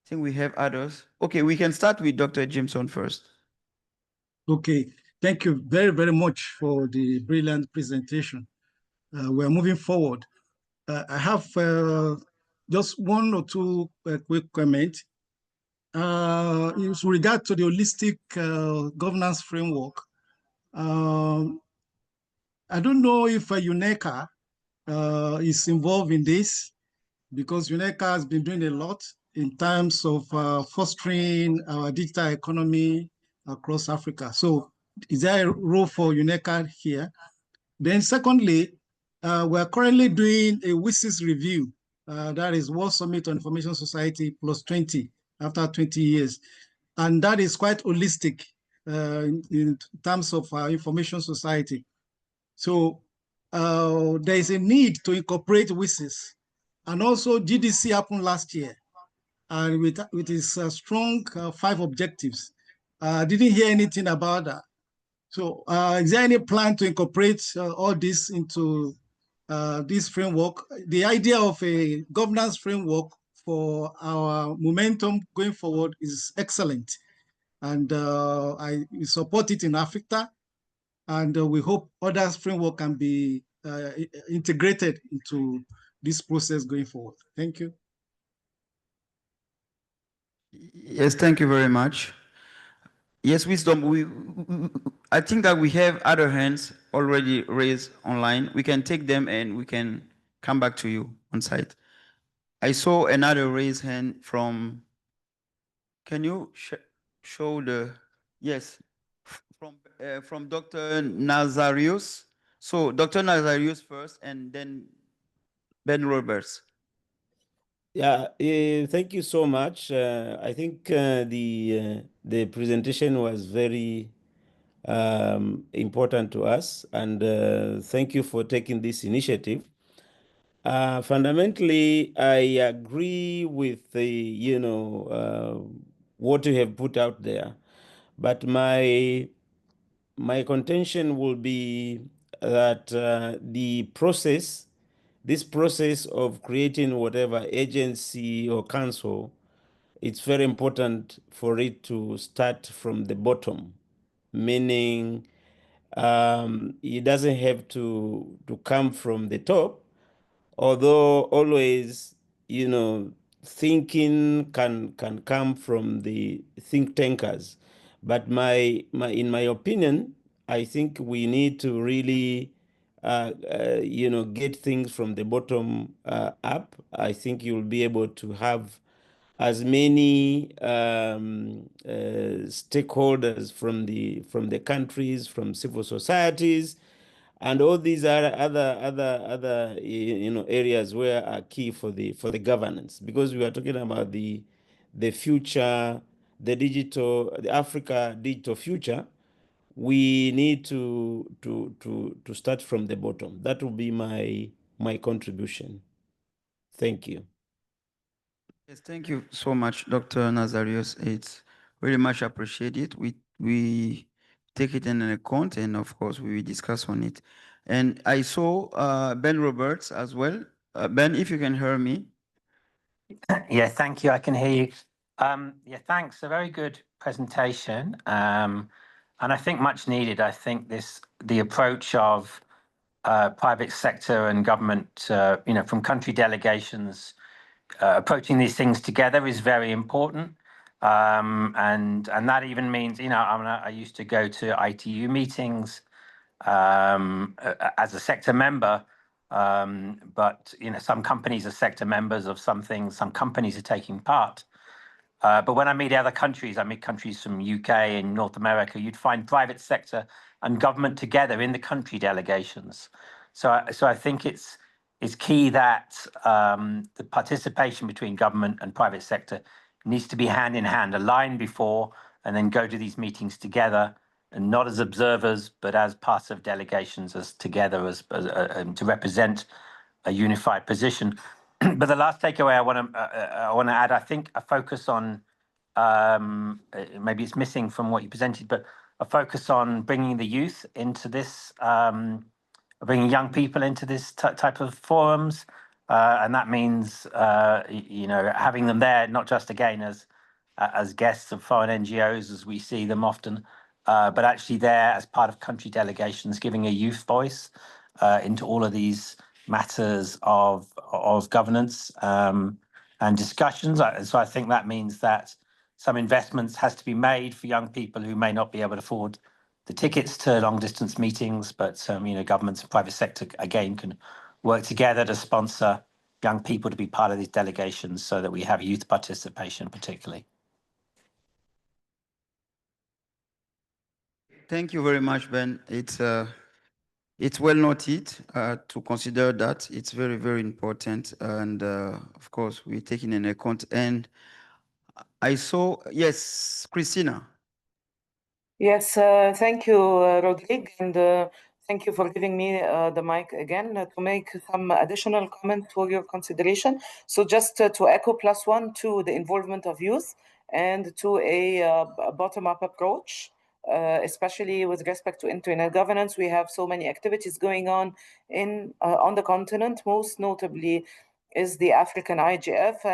think we have others. Okay, we can start with Dr. Jimson first. Okay, thank you very, very much for the brilliant presentation. We're moving forward. I have just 1 or 2 quick comments. With regard to the holistic governance framework, I don't know if UNECA is involved in this, because UNECA has been doing a lot in terms of fostering our digital economy across Africa. So is there a role for UNECA here? Then secondly, we're currently doing a WSIS review, that is World Summit on Information Society plus 20 after 20 years. And that is quite holistic in terms of information society. So there is a need to incorporate WSIS. And also GDC happened last year, and with its strong 5 objectives. Didn't hear anything about that. So is there any plan to incorporate all this into this framework? The idea of a governance framework for our momentum going forward is excellent. And I support it in Africa. And we hope other framework can be integrated into this process going forward. Thank you. Yes, thank you very much. Yes, Wisdom, I think that we have other hands already raised online. We can take them and we can come back to you on site. I saw another raised hand from, can you show the, yes, from Dr. Nazarius. So Dr. Nazarius first and then Ben Roberts. Yeah, thank you so much. I think the presentation was very important to us, and thank you for taking this initiative. Fundamentally, I agree with the what you have put out there, but my contention will be that this process of creating whatever agency or council, it's very important for it to start from the bottom, meaning it doesn't have to come from the top, although always, thinking can come from the think tankers. But in my opinion, I think we need to really get things from the bottom up, I think you'll be able to have as many stakeholders from the countries, from civil societies, and all these are other areas where are key for the governance, because we are talking about the future, the Africa digital future. We need to start from the bottom. That will be my contribution. Thank you. Yes, thank you so much, Dr. Nazarius. It's very much appreciated. We take it in account, and of course we will discuss on it. And I saw Ben Roberts as well. Ben, if you can hear me. Yeah, thank you. I can hear you. Yeah, thanks. A very good presentation, and I think much needed. I think the approach of private sector and government, from country delegations, approaching these things together is very important. And that even means, I used to go to ITU meetings as a sector member, but some companies are sector members of some things, some companies are taking part. But when I meet other countries, I meet countries from UK and North America, you'd find private sector and government together in the country delegations. So I think it's key that the participation between government and private sector needs to be hand in hand, aligned before, and then go to these meetings together, and not as observers, but as parts of delegations, as together, as to represent a unified position. But the last takeaway I want to add, I think a focus on, maybe it's missing from what you presented, but a focus on bringing the youth into this, bringing young people into this type of forums, and that means having them there, not just again as guests of foreign NGOs as we see them often, but actually there as part of country delegations, giving a youth voice into all of these matters of governance and discussions. So I think that means that some investments has to be made for young people who may not be able to afford the tickets to long distance meetings, but governments and private sector again can work together to sponsor young people to be part of these delegations, so that we have youth participation particularly. Thank you very much, Ben. It's well noted to consider that. It's very, very important. And of course, we're taking into account. And I saw, yes, Christina. Yes, thank you, Rodrigue, and thank you for giving me the mic again to make some additional comment for your consideration. So just to echo +1 to the involvement of youth and to a bottom-up approach, especially with respect to internet governance. We have so many activities going on on the continent. Most notably is the African IGF,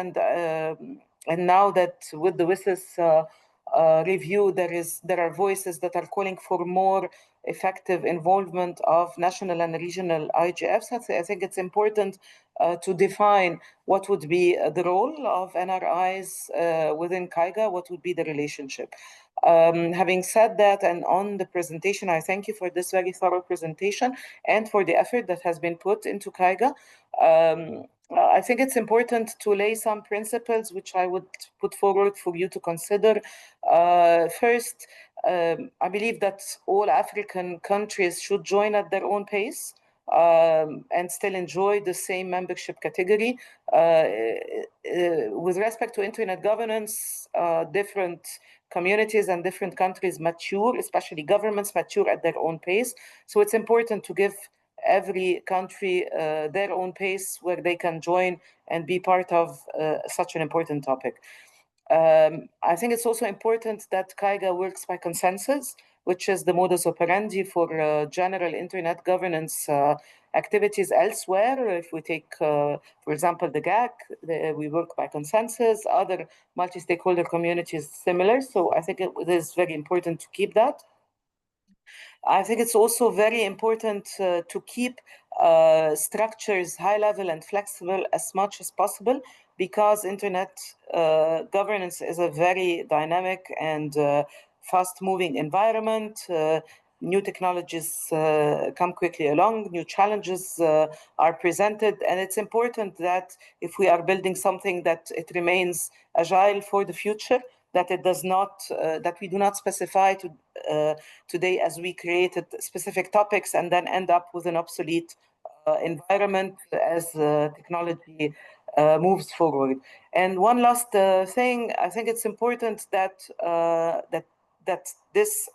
and now that with the WISIS review, there are voices that are calling for more effective involvement of national and regional IGFs. I think it's important to define what would be the role of NRIs within CAIGA, what would be the relationship. Having said that, and on the presentation, I thank you for this very thorough presentation and for the effort that has been put into CAIGA. I think it's important to lay some principles which I would put forward for you to consider. First, I believe that all African countries should join at their own pace and still enjoy the same membership category. With respect to internet governance, different communities and different countries mature, especially governments mature at their own pace. So it's important to give every country their own pace where they can join and be part of such an important topic. I think it's also important that CAIGA works by consensus, which is the modus operandi for general internet governance activities elsewhere. If we take, for example, the GAC, we work by consensus, other multi-stakeholder communities similar. So I think it is very important to keep that. I think it's also very important to keep structures high level and flexible as much as possible, because internet governance is a very dynamic and fast moving environment. new technologies come quickly along, new challenges are presented, and it's important that if we are building something that it remains agile for the future, that it does not, that we do not specify today as we created specific topics and then end up with an obsolete environment as technology moves forward. And one last thing, I think it's important that that this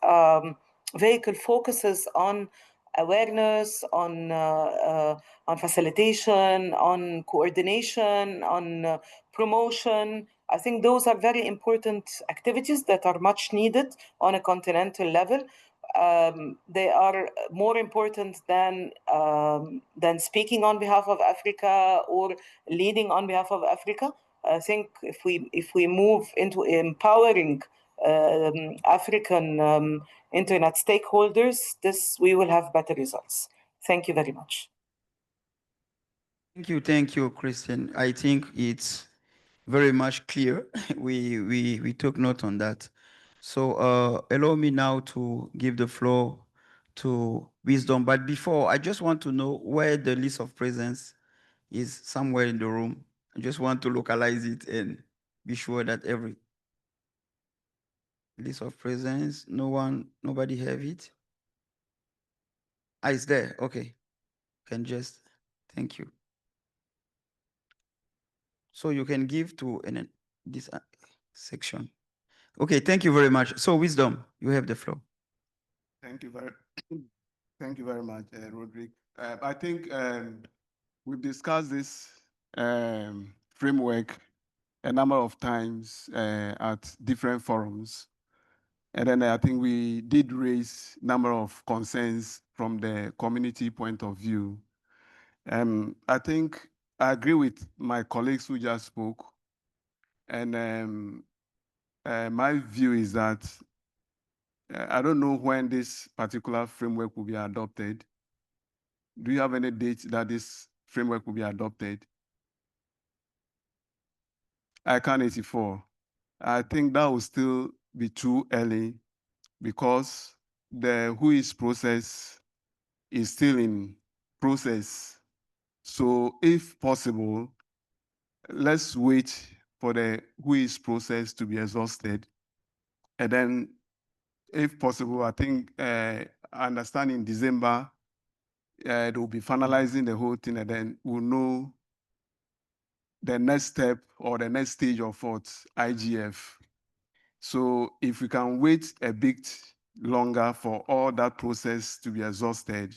vehicle focuses on awareness, on facilitation, on coordination, on promotion. I think those are very important activities that are much needed on a continental level. They are more important than speaking on behalf of Africa or leading on behalf of Africa. I think if we move into empowering African internet stakeholders, we will have better results. Thank you very much. Thank you, Christian. I think it's very much clear. We took note on that. So allow me now to give the floor to Wisdom. But before, I just want to know where the list of presence is somewhere in the room. I just want to localize it and be sure that every list of presence, nobody have it. Ah, it's there. Okay. Can just, thank you. So you can give to this section. Okay, thank you very much. So Wisdom, you have the floor. Thank you very much, Roderick. I think we've discussed this framework a number of times at different forums. And then I think we did raise a number of concerns from the community point of view. I think I agree with my colleagues who just spoke. And my view is that I don't know when this particular framework will be adopted. Do you have any date that this framework will be adopted? ICANN 84. I think that will still be too early because the WHOIS process is still in process. So if possible, let's wait for the WHOIS process to be exhausted. And then if possible, I think I understand in December, they will be finalizing the whole thing, and then we'll know the next step or the next stage of what IGF. So if we can wait a bit longer for all that process to be exhausted,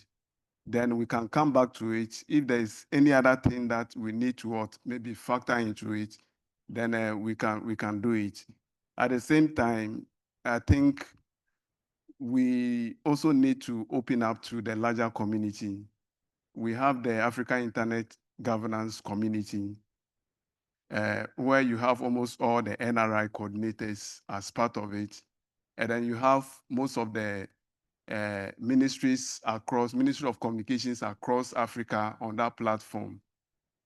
then we can come back to it. If there's any other thing that we need to maybe factor into it, then we can do it. At the same time, I think we also need to open up to the larger community. We have the African Internet Governance Community, where you have almost all the NRI coordinators as part of it. And then you have most of the ministries across, Ministry of Communications across Africa on that platform.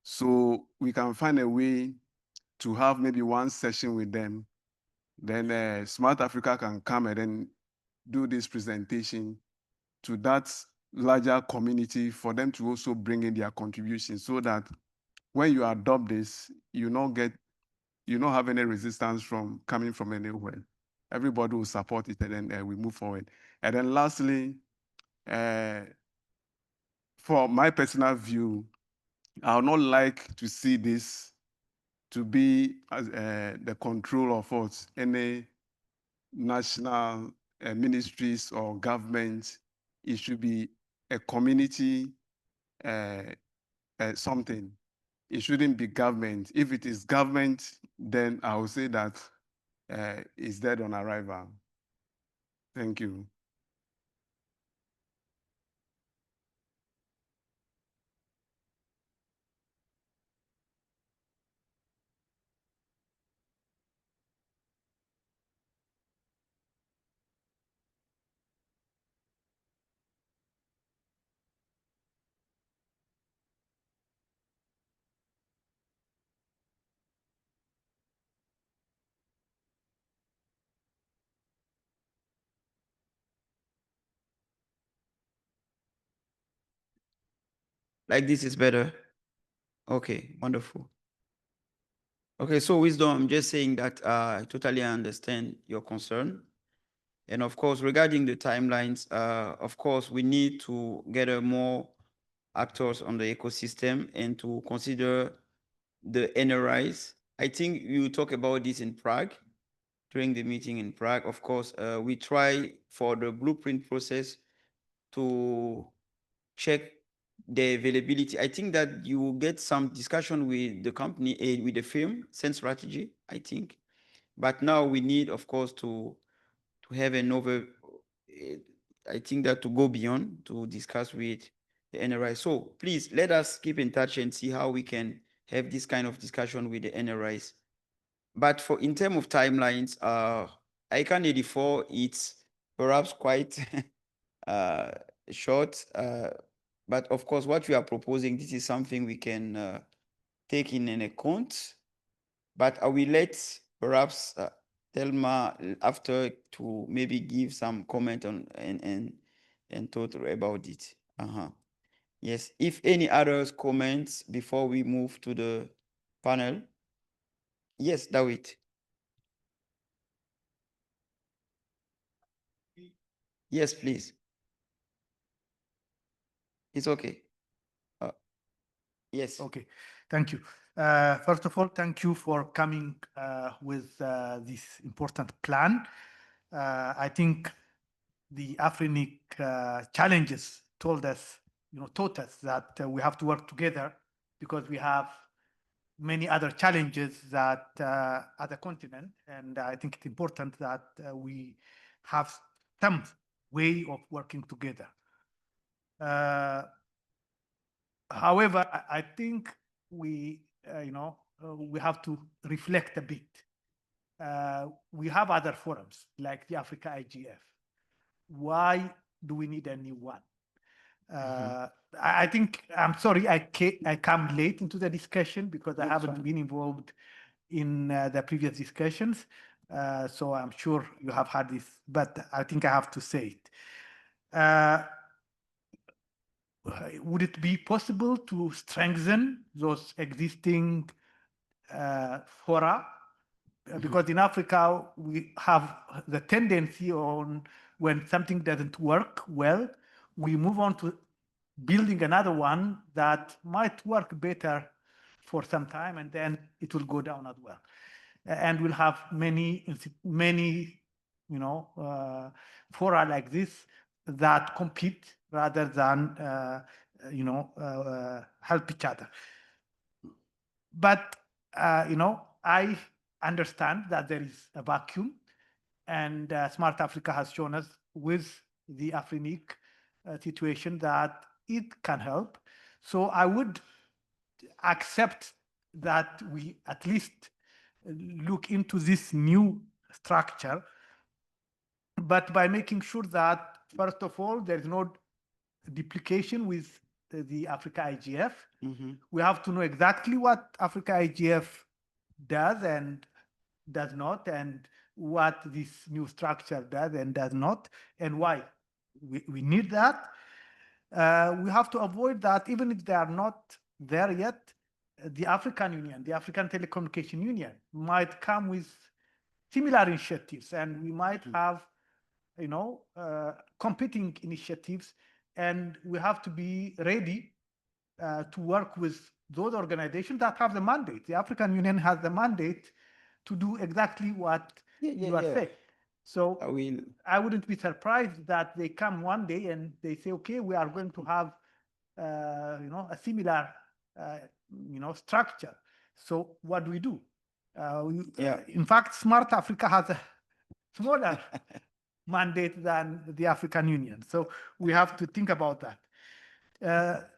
So we can find a way to have maybe one session with them. Then Smart Africa can come and then do this presentation to that larger community for them to also bring in their contribution so that when you adopt this, you don't have any resistance coming from anywhere. Everybody will support it, and then we move forward. And then lastly, for my personal view, I would not like to see this to be the control of any national ministries or government. It should be a community something. It shouldn't be government. If it is government, then I will say that it's dead on arrival. Thank you. Like this is better. Okay, wonderful. Okay, so Wisdom, I'm just saying that I totally understand your concern. And of course, regarding the timelines, of course, we need to gather more actors on the ecosystem and to consider the NRIs. I think you talk about this in Prague, during the meeting in Prague. Of course, we try for the blueprint process to check the availability. I think that you will get some discussion with the company, with the firm, Sense Strategy, I think. But now we need, of course, to have another, I think that to go beyond, to discuss with the NRI. So please let us keep in touch and see how we can have this kind of discussion with the NRIs. But for in terms of timelines, ICANN 84, it's perhaps quite short. But of course, what we are proposing, this is something we can take in an account. But I will let perhaps Thelma after to maybe give some comment on and thought about it. Yes. If any others comments before we move to the panel. Yes, David. Yes, please. It's okay. Yes. Okay. Thank you. First of all, thank you for coming with this important plan. I think the AFRINIC challenges taught us that we have to work together because we have many other challenges that at the continent, and I think it's important that we have some way of working together. However, I think we have to reflect a bit. We have other forums like the Africa IGF. Why do we need a new one? I think, I'm sorry, I come late into the discussion because I haven't been involved in the previous discussions. So I'm sure you have had this, but I think I have to say it. Would it be possible to strengthen those existing fora? Because in Africa, we have the tendency on when something doesn't work well, we move on to building another one that might work better for some time, and then it will go down as well. And we'll have many, fora like this that compete rather than, help each other. But, I understand that there is a vacuum, and Smart Africa has shown us with the AFRINIC situation that it can help. So I would accept that we at least look into this new structure, but by making sure that, first of all, there's no duplication with the Africa IGF. We have to know exactly what Africa IGF does and does not, and what this new structure does and does not, and why. We need that. We have to avoid that, even if they are not there yet, the African Union, the African Telecommunication Union might come with similar initiatives, and we might have, competing initiatives, and we have to be ready to work with those organizations that have the mandate. The African Union has the mandate to do exactly what you are saying. So I wouldn't be surprised that they come one day and they say, okay, we are going to have, a similar, structure. So what do we do? In fact, Smart Africa has a smaller mandate than the African Union. So we have to think about that.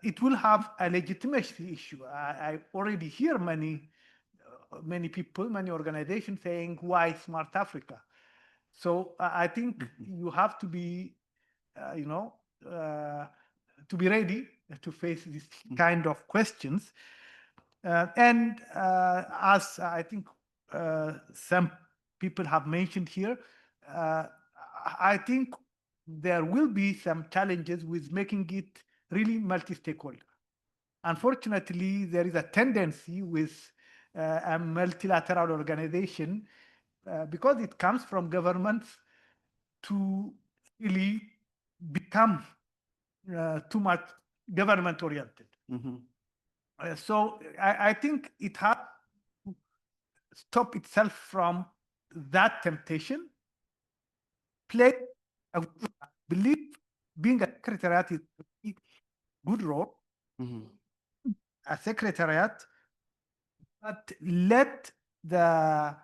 It will have a legitimacy issue. I already hear many people, many organizations saying, why Smart Africa? So I think you have to be, to be ready to face this kind of questions. And as I think some people have mentioned here, I think there will be some challenges with making it really multi-stakeholder. unfortunately, there is a tendency with a multilateral organization because it comes from governments to really become too much government oriented. So I think it has to stop itself from that temptation. Play, I believe, being a secretariat is a good role. A secretariat, but let the,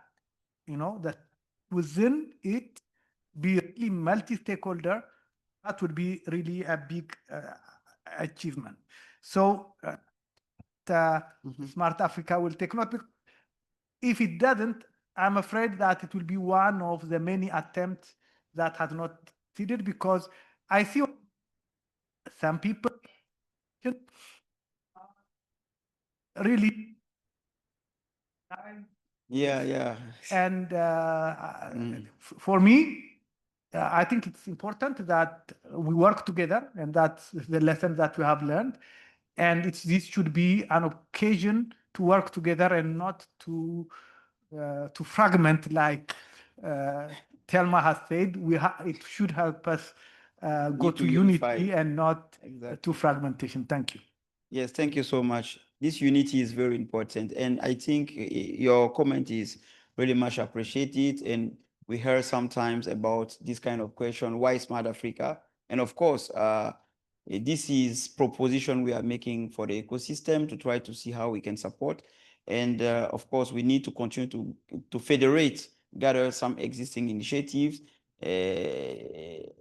that within it be really multi-stakeholder. That would be really a big achievement. So Smart Africa will take note. If it doesn't, I'm afraid that it will be one of the many attempts that has not succeeded, because I see some people really Yeah. and for me, I think it's important that we work together, and that's the lesson that we have learned. And this should be an occasion to work together and not to fragment, like Thelma has said. It should help us go Need to to unify. unity and not Exactly. to fragmentation. Thank you. Yes, thank you so much. This unity is very important, and I think your comment is really much appreciated. And we heard sometimes about this kind of question: why Smart Africa? And of course, this is proposition we are making for the ecosystem to try to see how we can support. And of course, we need to continue to federate, gather some existing initiatives.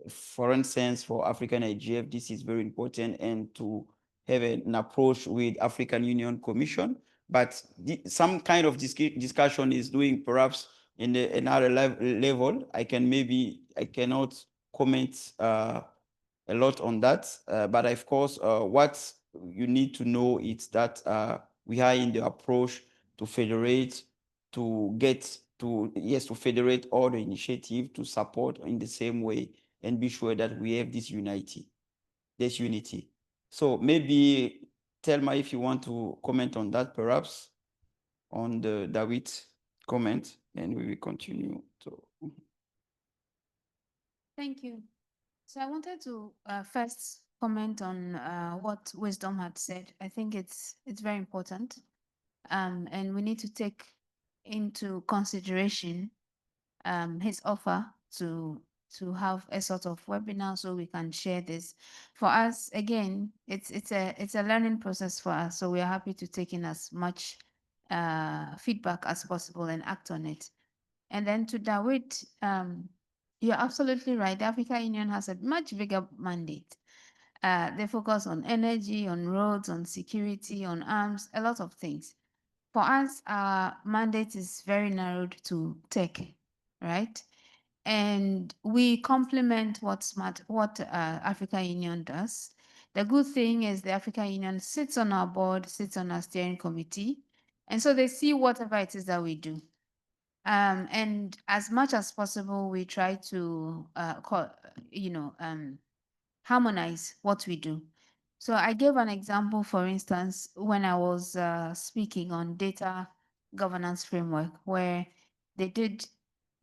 For instance, for African IGF, this is very important, and to have an approach with African Union Commission, but some kind of discussion is doing perhaps in another level. I cannot comment a lot on that, but of course, what you need to know is that we are in the approach to federate, to federate all the initiative to support in the same way and be sure that we have this unity. So maybe Thelma, if you want to comment on that, perhaps on the David comment, and we will continue. Thank you. So I wanted to first comment on what Wisdom had said. I think it's very important, and we need to take into consideration his offer to have a sort of webinar so we can share this. For us, again, it's a learning process for us, so we are happy to take in as much feedback as possible and act on it. And then to David, you're absolutely right. The African Union has a much bigger mandate. They focus on energy, on roads, on security, on arms, a lot of things. For us, our mandate is very narrowed to tech, right? And we complement what African Union does. The good thing is the African Union sits on our board, sits on our steering committee, and so they see whatever it is that we do. And as much as possible, we try to harmonize what we do. So I gave an example, for instance, when I was speaking on data governance framework, where they did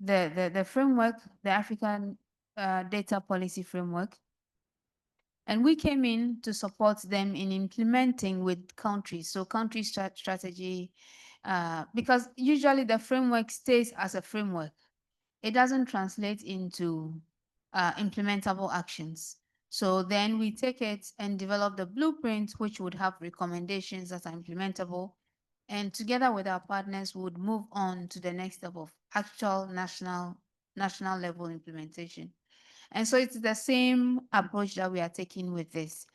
the framework, the African data policy framework, and we came in to support them in implementing with countries. So country strategy, because usually the framework stays as a framework. It doesn't translate into implementable actions. So then we take it and develop the blueprint, which would have recommendations that are implementable. And together with our partners, we would move on to the next step of actual national level implementation. And so it's the same approach that we are taking with this.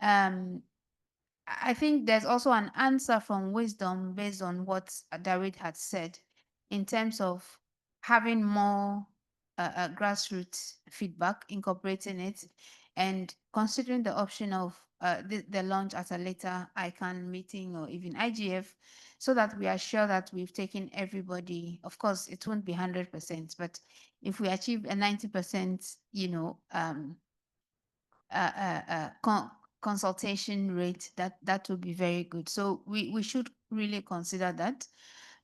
I think there's also an answer from Wisdom based on what David had said in terms of having more grassroots feedback, incorporating it, and considering the option of the launch at a later ICANN meeting or even IGF, so that we are sure that we've taken everybody. Of course, it won't be 100%, but if we achieve a 90%, consultation rate, that would be very good. So we should really consider that.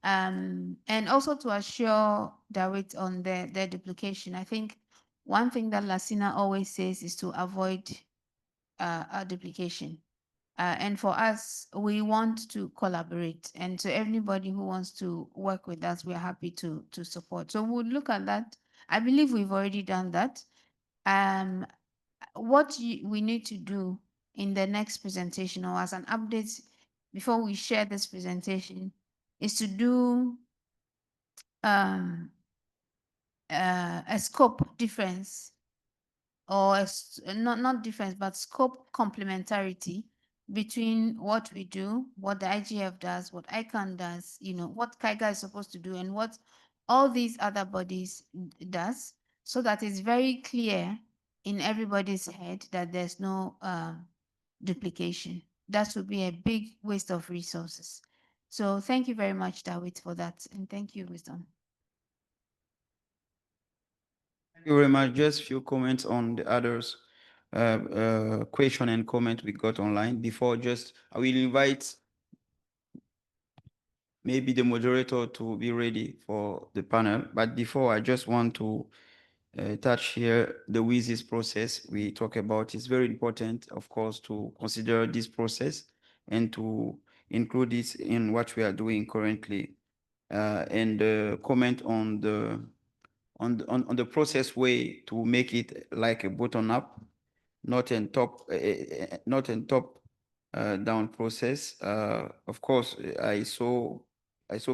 And also to assure David on their duplication. I think one thing that Lasina always says is to avoid a duplication. And for us, we want to collaborate. And so everybody who wants to work with us, we're happy to support. So we'll look at that. I believe we've already done that. What we need to do in the next presentation or as an update before we share this presentation is to do a scope difference or not difference, but scope complementarity between what we do, what the IGF does, what ICANN does, what CAIGA is supposed to do, and what all these other bodies does, so that it's very clear in everybody's head that there's no duplication. That would be a big waste of resources. So thank you very much, David, for that, and thank you, Wisdom. Thank you very much. Just few comments on the others question and comment we got online. Before, I will invite maybe the moderator to be ready for the panel. But before, I just want to touch here the WSIS process we talk about. It's very important, of course, to consider this process and to include this in what we are doing currently. And comment on the process way to make it like a button up, not in top down process. Of course, I saw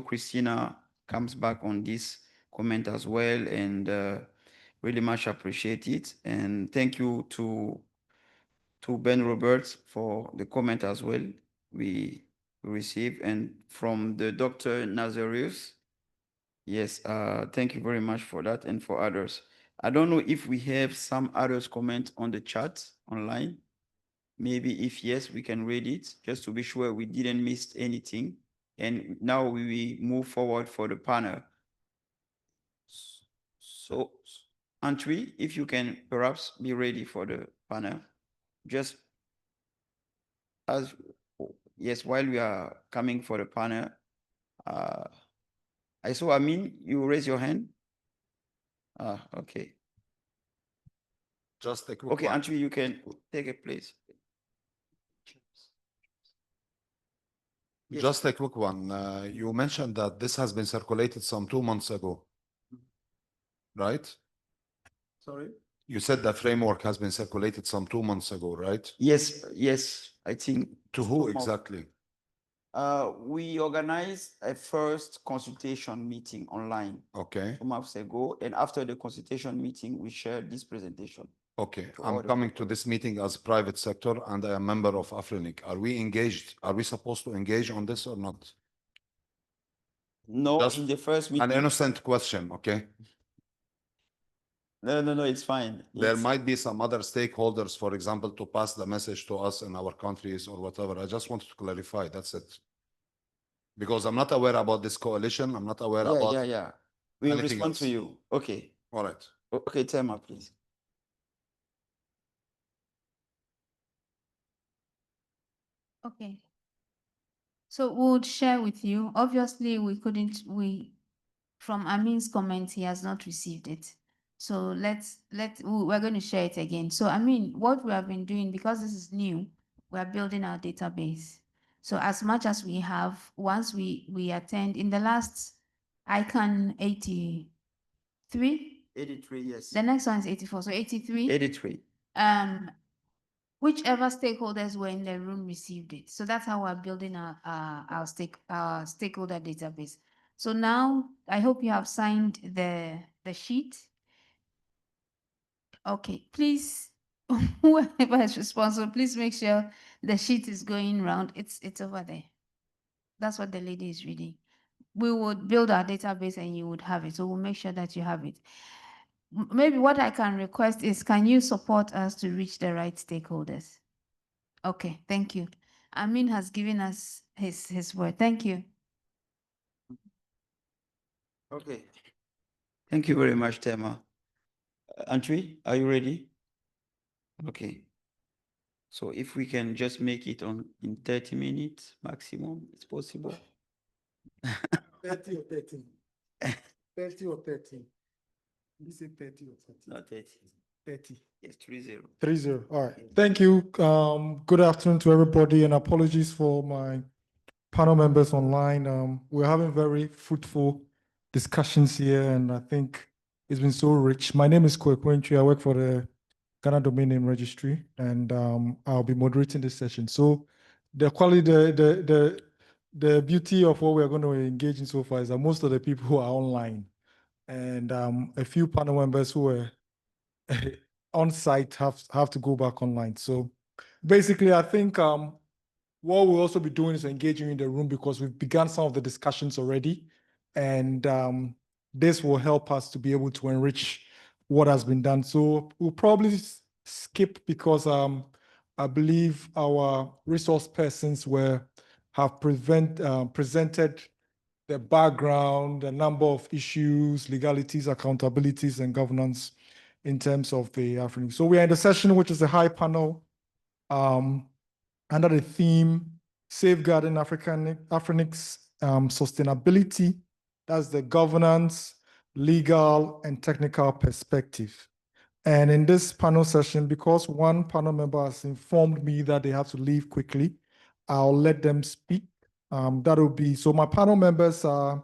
Christina comes back on this comment as well, and really much appreciate it. And thank you to Ben Roberts for the comment as well we received, and from the Dr. Nazarius. Yes, thank you very much for that and for others. I don't know if we have some others comment on the chat online. Maybe if yes, we can read it just to be sure we didn't miss anything. And now we will move forward for the panel. So, Antwi, if you can perhaps be ready for the panel. Just as, yes, while we are coming for the panel, I saw Amin, you raise your hand. Okay. Just a quick Okay, one. Antwi, you can take a place. Yes. Just a quick one. You mentioned that this has been circulated some 2 months ago, right? Sorry? You said the framework has been circulated some 2 months ago, right? Yes, I think. To who exactly? We organized a first consultation meeting online. Okay. 2 months ago, and after the consultation meeting, we shared this presentation. Okay, I'm coming to this meeting as private sector and I am a member of AFRINIC. Are we engaged? Are we supposed to engage on this or not? No, Just in the first meeting. an innocent question, okay? No, it's fine. There might be some other stakeholders, for example, to pass the message to us in our countries or whatever. I just wanted to clarify, that's it. Because I'm not aware about this coalition. I'm not aware about. Yeah. We'll anything respond else. to you. Okay. All right. Okay, Tema, please. Okay. So we'll share with you. Obviously, from Amin's comment, he has not received it. So we're going to share it again. So Amin, what we have been doing, because this is new, we are building our database. So as much as we have, once we attend, in the last ICANN 83? 83, yes. The next one is 84, so 83? 83. Whichever stakeholders were in the room received it. So that's how we're building our stakeholder database. So now I hope you have signed the sheet. Okay, please, whoever is responsible, please make sure the sheet is going round. It's over there. That's what the lady is reading. We would build our database and you would have it. So we'll make sure that you have it. Maybe what I can request is, can you support us to reach the right stakeholders? Okay, thank you. Amin has given us his word. Thank you. Okay. Thank you very much, Tema. Antwi, are you ready? Okay. So if we can just make it in 30 minutes maximum, it's possible. 30 or 13. 30 or 13. You say 30 or 13? Not 30. 30. Yes, 30. 30. All right. Thank you. Good afternoon to everybody, and apologies for my panel members online. We're having very fruitful discussions here, and I think it's been so rich. My name is Kwekwenchi. I work for the Ghana Domain Name Registry, and I'll be moderating this session. So the quality, the beauty of what we're going to engage in so far is that most of the people who are online, and a few panel members who were on site have to go back online. So basically, I think what we'll also be doing is engaging in the room, because we've begun some of the discussions already, and this will help us to be able to enrich what has been done. So we'll probably skip, because I believe our resource persons have presented the background, the number of issues, legalities, accountabilities, and governance in terms of the AFRINIC. So we are in the session, which is a high panel under the theme Safeguarding AFRINIC's Sustainability. That's the governance, legal, and technical perspective. And in this panel session, because one panel member has informed me that they have to leave quickly, I'll let them speak. That will be, so my panel members are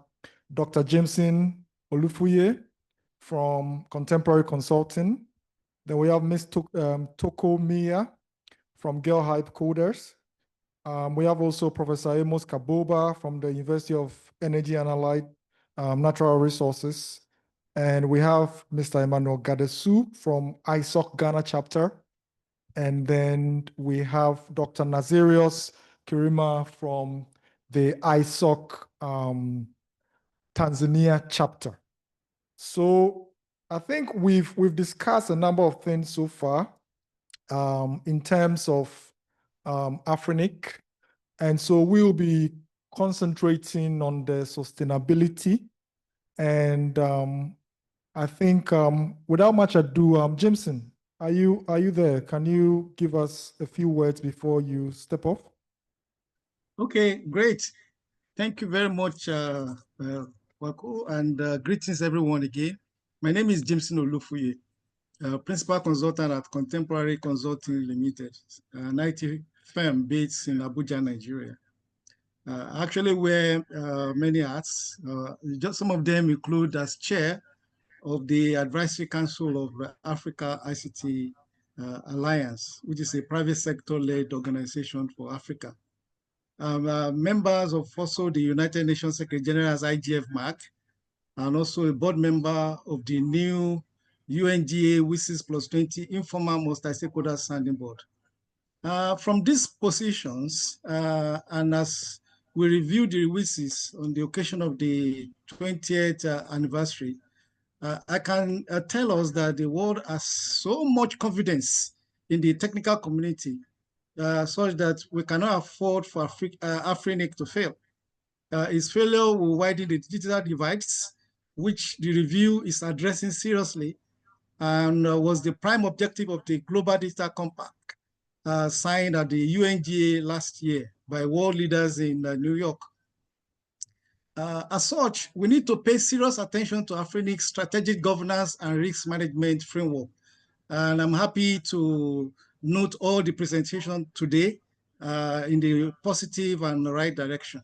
Dr. Jameson Olufuye from Contemporary Consulting. Then we have Ms. Toko Mia from Girl Hype Coders. We have also Professor Amos Kaboba from the University of Energy and Allied Natural Resources. And we have Mr. Emmanuel Gadesu from ISOC Ghana chapter. And then we have Dr. Nazarios Kirima from the ISOC Tanzania chapter. So I think we've discussed a number of things so far in terms of AFRINIC. And so we'll be concentrating on the sustainability. And I think without much ado, Jameson, are you there? Can you give us a few words before you step off? Okay, great. Thank you very much, Wako, and greetings everyone again. My name is Jameson Olufuye, Principal Consultant at Contemporary Consulting Limited, an IT firm based in Abuja, Nigeria. Actually wear many hats. Just some of them include as chair of the Advisory Council of Africa ICT Alliance, which is a private sector-led organization for Africa. Members of also the United Nations Secretary General's IGF MAC, and also a board member of the new UNGA WISIS +20 informal multi-stakeholder standing board. From these positions, and as we review the WISIS on the occasion of the 20th anniversary, I can tell us that the world has so much confidence in the technical community, such that we cannot afford for AFRINIC to fail. Its failure will widen the digital divides, which the review is addressing seriously, and was the prime objective of the Global Digital Compact signed at the UNGA last year by world leaders in New York. As such, we need to pay serious attention to AFRINIC's strategic governance and risk management framework. And I'm happy to note all the presentation today in the positive and the right direction.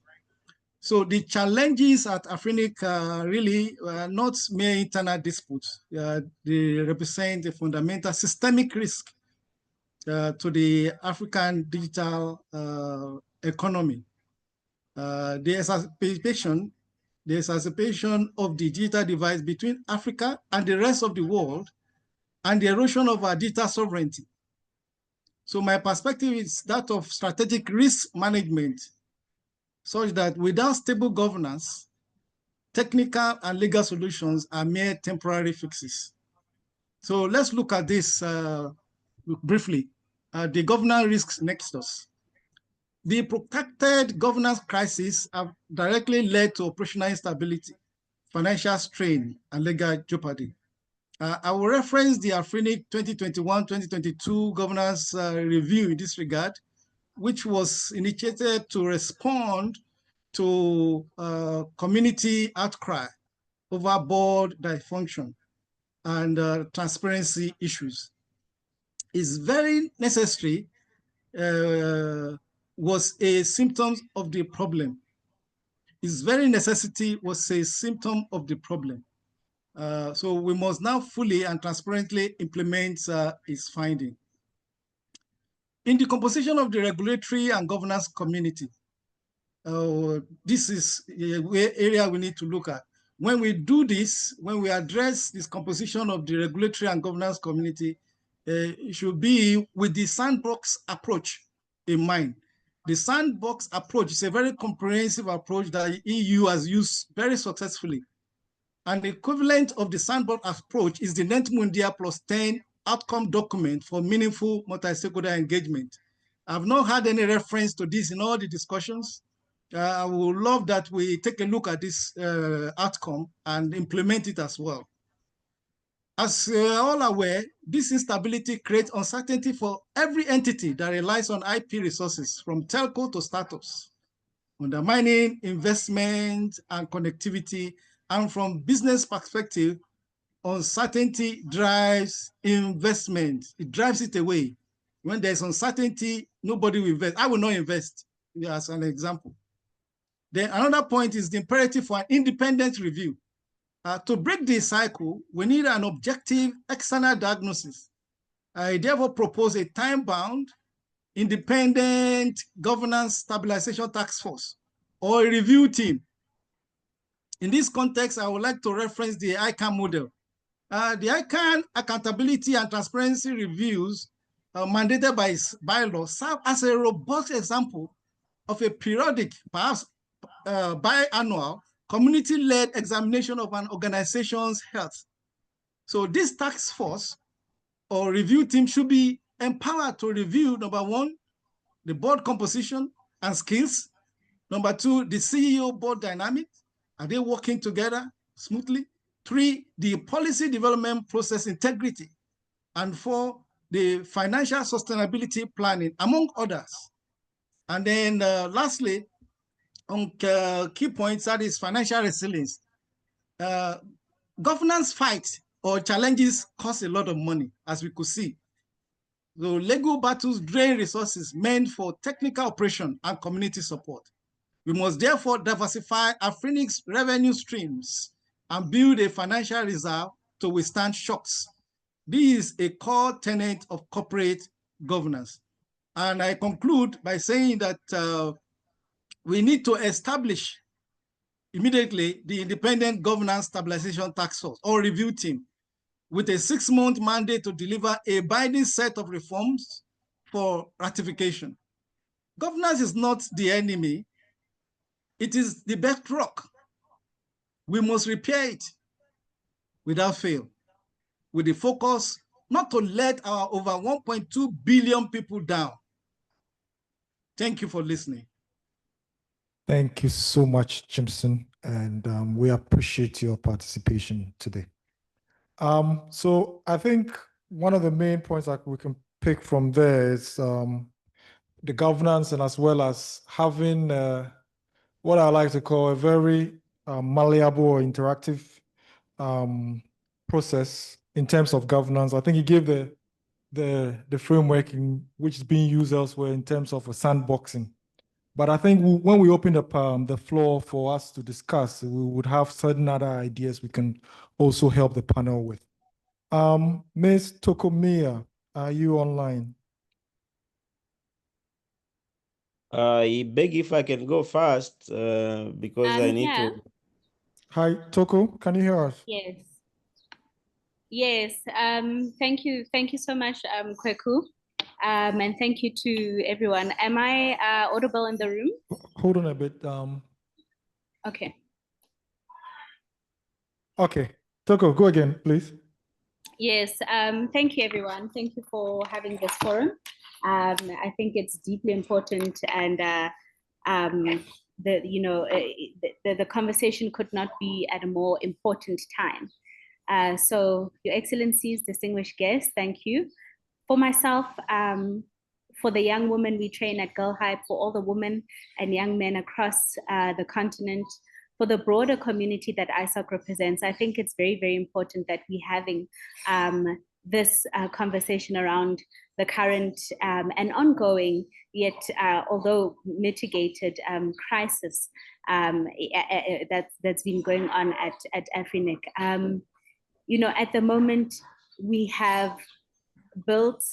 So the challenges at AFRINIC really not mere internal disputes. They represent a fundamental systemic risk to the African digital economy. The exacerbation of the digital divide between Africa and the rest of the world, and the erosion of our digital sovereignty. So my perspective is that of strategic risk management, such that without stable governance, technical and legal solutions are mere temporary fixes. So let's look at this briefly. The governance risks next us. The protracted governance crisis have directly led to operational instability, financial strain, and legal jeopardy. I will reference the AFRINIC 2021-2022 governance review in this regard, which was initiated to respond to community outcry over board dysfunction and transparency issues. Is very necessary, was a symptom of the problem. Its very necessity was a symptom of the problem. So we must now fully and transparently implement its finding. In the composition of the regulatory and governance community, this is an area we need to look at. When we do this, when we address this composition of the regulatory and governance community, it should be with the sandbox approach in mind. The sandbox approach is a very comprehensive approach that the EU has used very successfully. And the equivalent of the sandbox approach is the Net Mundia +10 outcome document for meaningful multi-stakeholder engagement. I've not had any reference to this in all the discussions. I would love that we take a look at this outcome and implement it as well. As all aware, this instability creates uncertainty for every entity that relies on IP resources, from telco to startups, undermining investment and connectivity. And from business perspective, uncertainty drives investment. It drives it away. When there's uncertainty, nobody will invest. I will not invest, as an example. Then another point is the imperative for an independent review. To break this cycle, we need an objective external diagnosis. I therefore propose a time-bound, independent governance stabilization task force or a review team. In this context, I would like to reference the ICANN model. The ICANN accountability and transparency reviews mandated by its bylaw serve as a robust example of a periodic, perhaps biannual, community-led examination of an organization's health. So this task force or review team should be empowered to review, number one, the board composition and skills. Number two, the CEO board dynamics. Are they working together smoothly? Three, the policy development process integrity. And four, the financial sustainability planning, among others. And then lastly, on key points, that is financial resilience. Governance fights or challenges cost a lot of money, as we could see. So legal battles drain resources meant for technical operation and community support. We must therefore diversify AFRINIC's revenue streams and build a financial reserve to withstand shocks. This is a core tenet of corporate governance. And I conclude by saying that we need to establish immediately the independent governance stabilization task force or review team with a 6-month mandate to deliver a binding set of reforms for ratification. Governance is not the enemy, it is the bedrock. We must repair it without fail, with the focus not to let our over 1.2 billion people down. Thank you for listening. Thank you so much, Jimson, and we appreciate your participation today. So I think one of the main points that we can pick from there is the governance, and as well as having what I like to call a very malleable or interactive process in terms of governance. I think he gave the framework in which is being used elsewhere in terms of a sandboxing. But I think when we open up the floor for us to discuss, we would have certain other ideas we can also help the panel with. Ms. Tokomiya, are you online? I beg if I can go fast because I need to. Hi, Toko, can you hear us? Yes. Yes. Thank you so much, Kweku. And thank you to everyone. Am I audible in the room? Hold on a bit. Okay. Okay, Toko, go again, please. Yes. Thank you, everyone. Thank you for having this forum. I think it's deeply important, and the conversation could not be at a more important time. So, Your Excellencies, distinguished guests, thank you. For myself, for the young women we train at Girl Hype, for all the women and young men across the continent, for the broader community that ISOC represents, I think it's very, very important that we're having this conversation around the current and ongoing, yet although mitigated crisis that's been going on at AFRINIC. You know, at the moment, we have built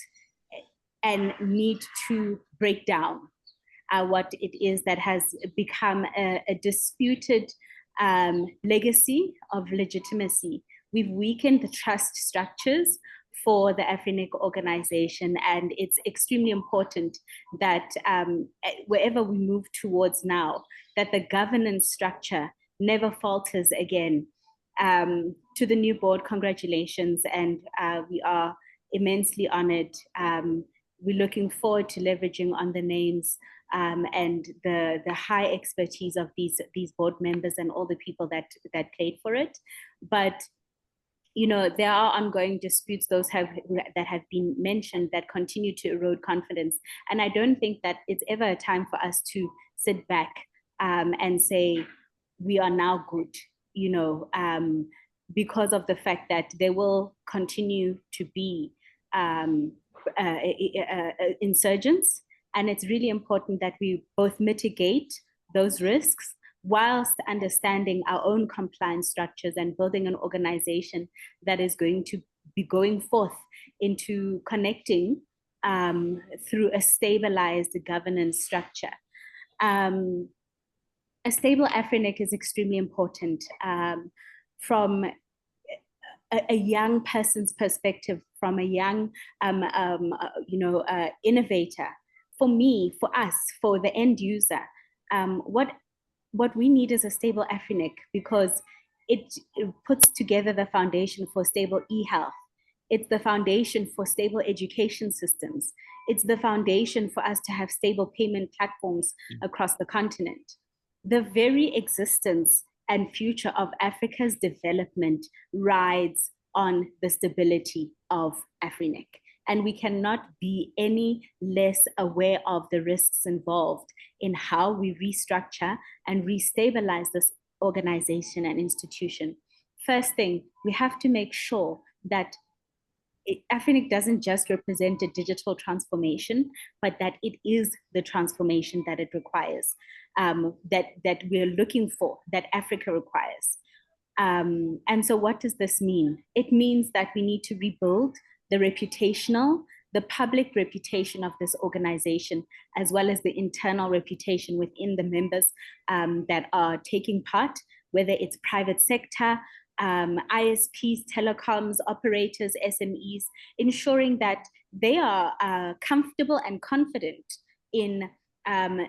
and need to break down what it is that has become a disputed legacy of legitimacy. We've weakened the trust structures for the AFRINIC organization, and it's extremely important that wherever we move towards now, that the governance structure never falters again. To the new board, congratulations, and we are immensely honored. We're looking forward to leveraging on the names and the high expertise of these board members and all the people that played for it. But you know, there are ongoing disputes, that have been mentioned, that continue to erode confidence. And I don't think that it's ever a time for us to sit back and say, we are now good, you know, because of the fact that there will continue to be insurgents. And it's really important that we both mitigate those risks whilst understanding our own compliance structures and building an organization that is going to be going forth into connecting through a stabilized governance structure. A stable AFRINIC is extremely important from a young person's perspective, from a young innovator. For me, for us, for the end user, what we need is a stable AFRINIC, because it puts together the foundation for stable e-health. It's the foundation for stable education systems. It's the foundation for us to have stable payment platforms across the continent. The very existence and future of Africa's development rides on the stability of AFRINIC. And we cannot be any less aware of the risks involved in how we restructure and restabilize this organization and institution. First thing, we have to make sure that AFRINIC doesn't just represent a digital transformation, but that it is the transformation that it requires, that we're looking for, that Africa requires. And so what does this mean? It means that we need to rebuild the public reputation of this organization, as well as the internal reputation within the members that are taking part, whether it's private sector, ISPs, telecoms, operators, SMEs, ensuring that they are comfortable and confident in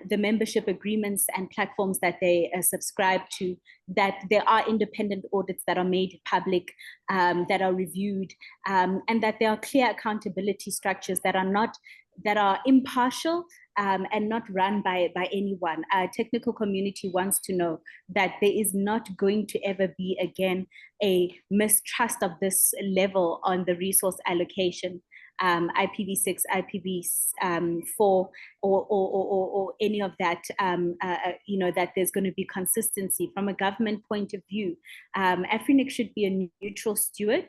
the membership agreements and platforms that they subscribe to, that there are independent audits that are made public, that are reviewed, and that there are clear accountability structures that are impartial and not run by anyone. Our technical community wants to know that there is not going to ever be again a mistrust of this level on the resource allocation. IPv6, IPv4, or any of that, that there's going to be consistency from a government point of view. AFRINIC should be a neutral steward.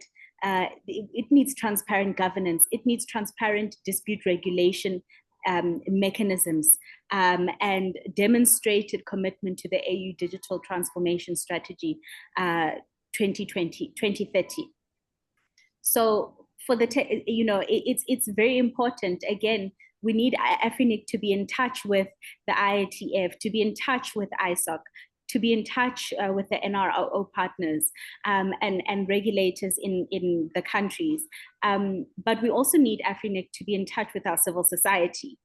It needs transparent governance. It needs transparent dispute regulation mechanisms and demonstrated commitment to the AU Digital Transformation Strategy 2030. So for it's very important. Again, we need AFRINIC to be in touch with the IATF, to be in touch with ISOC, to be in touch with the NRO partners and regulators in the countries. But we also need AFRINIC to be in touch with our civil society.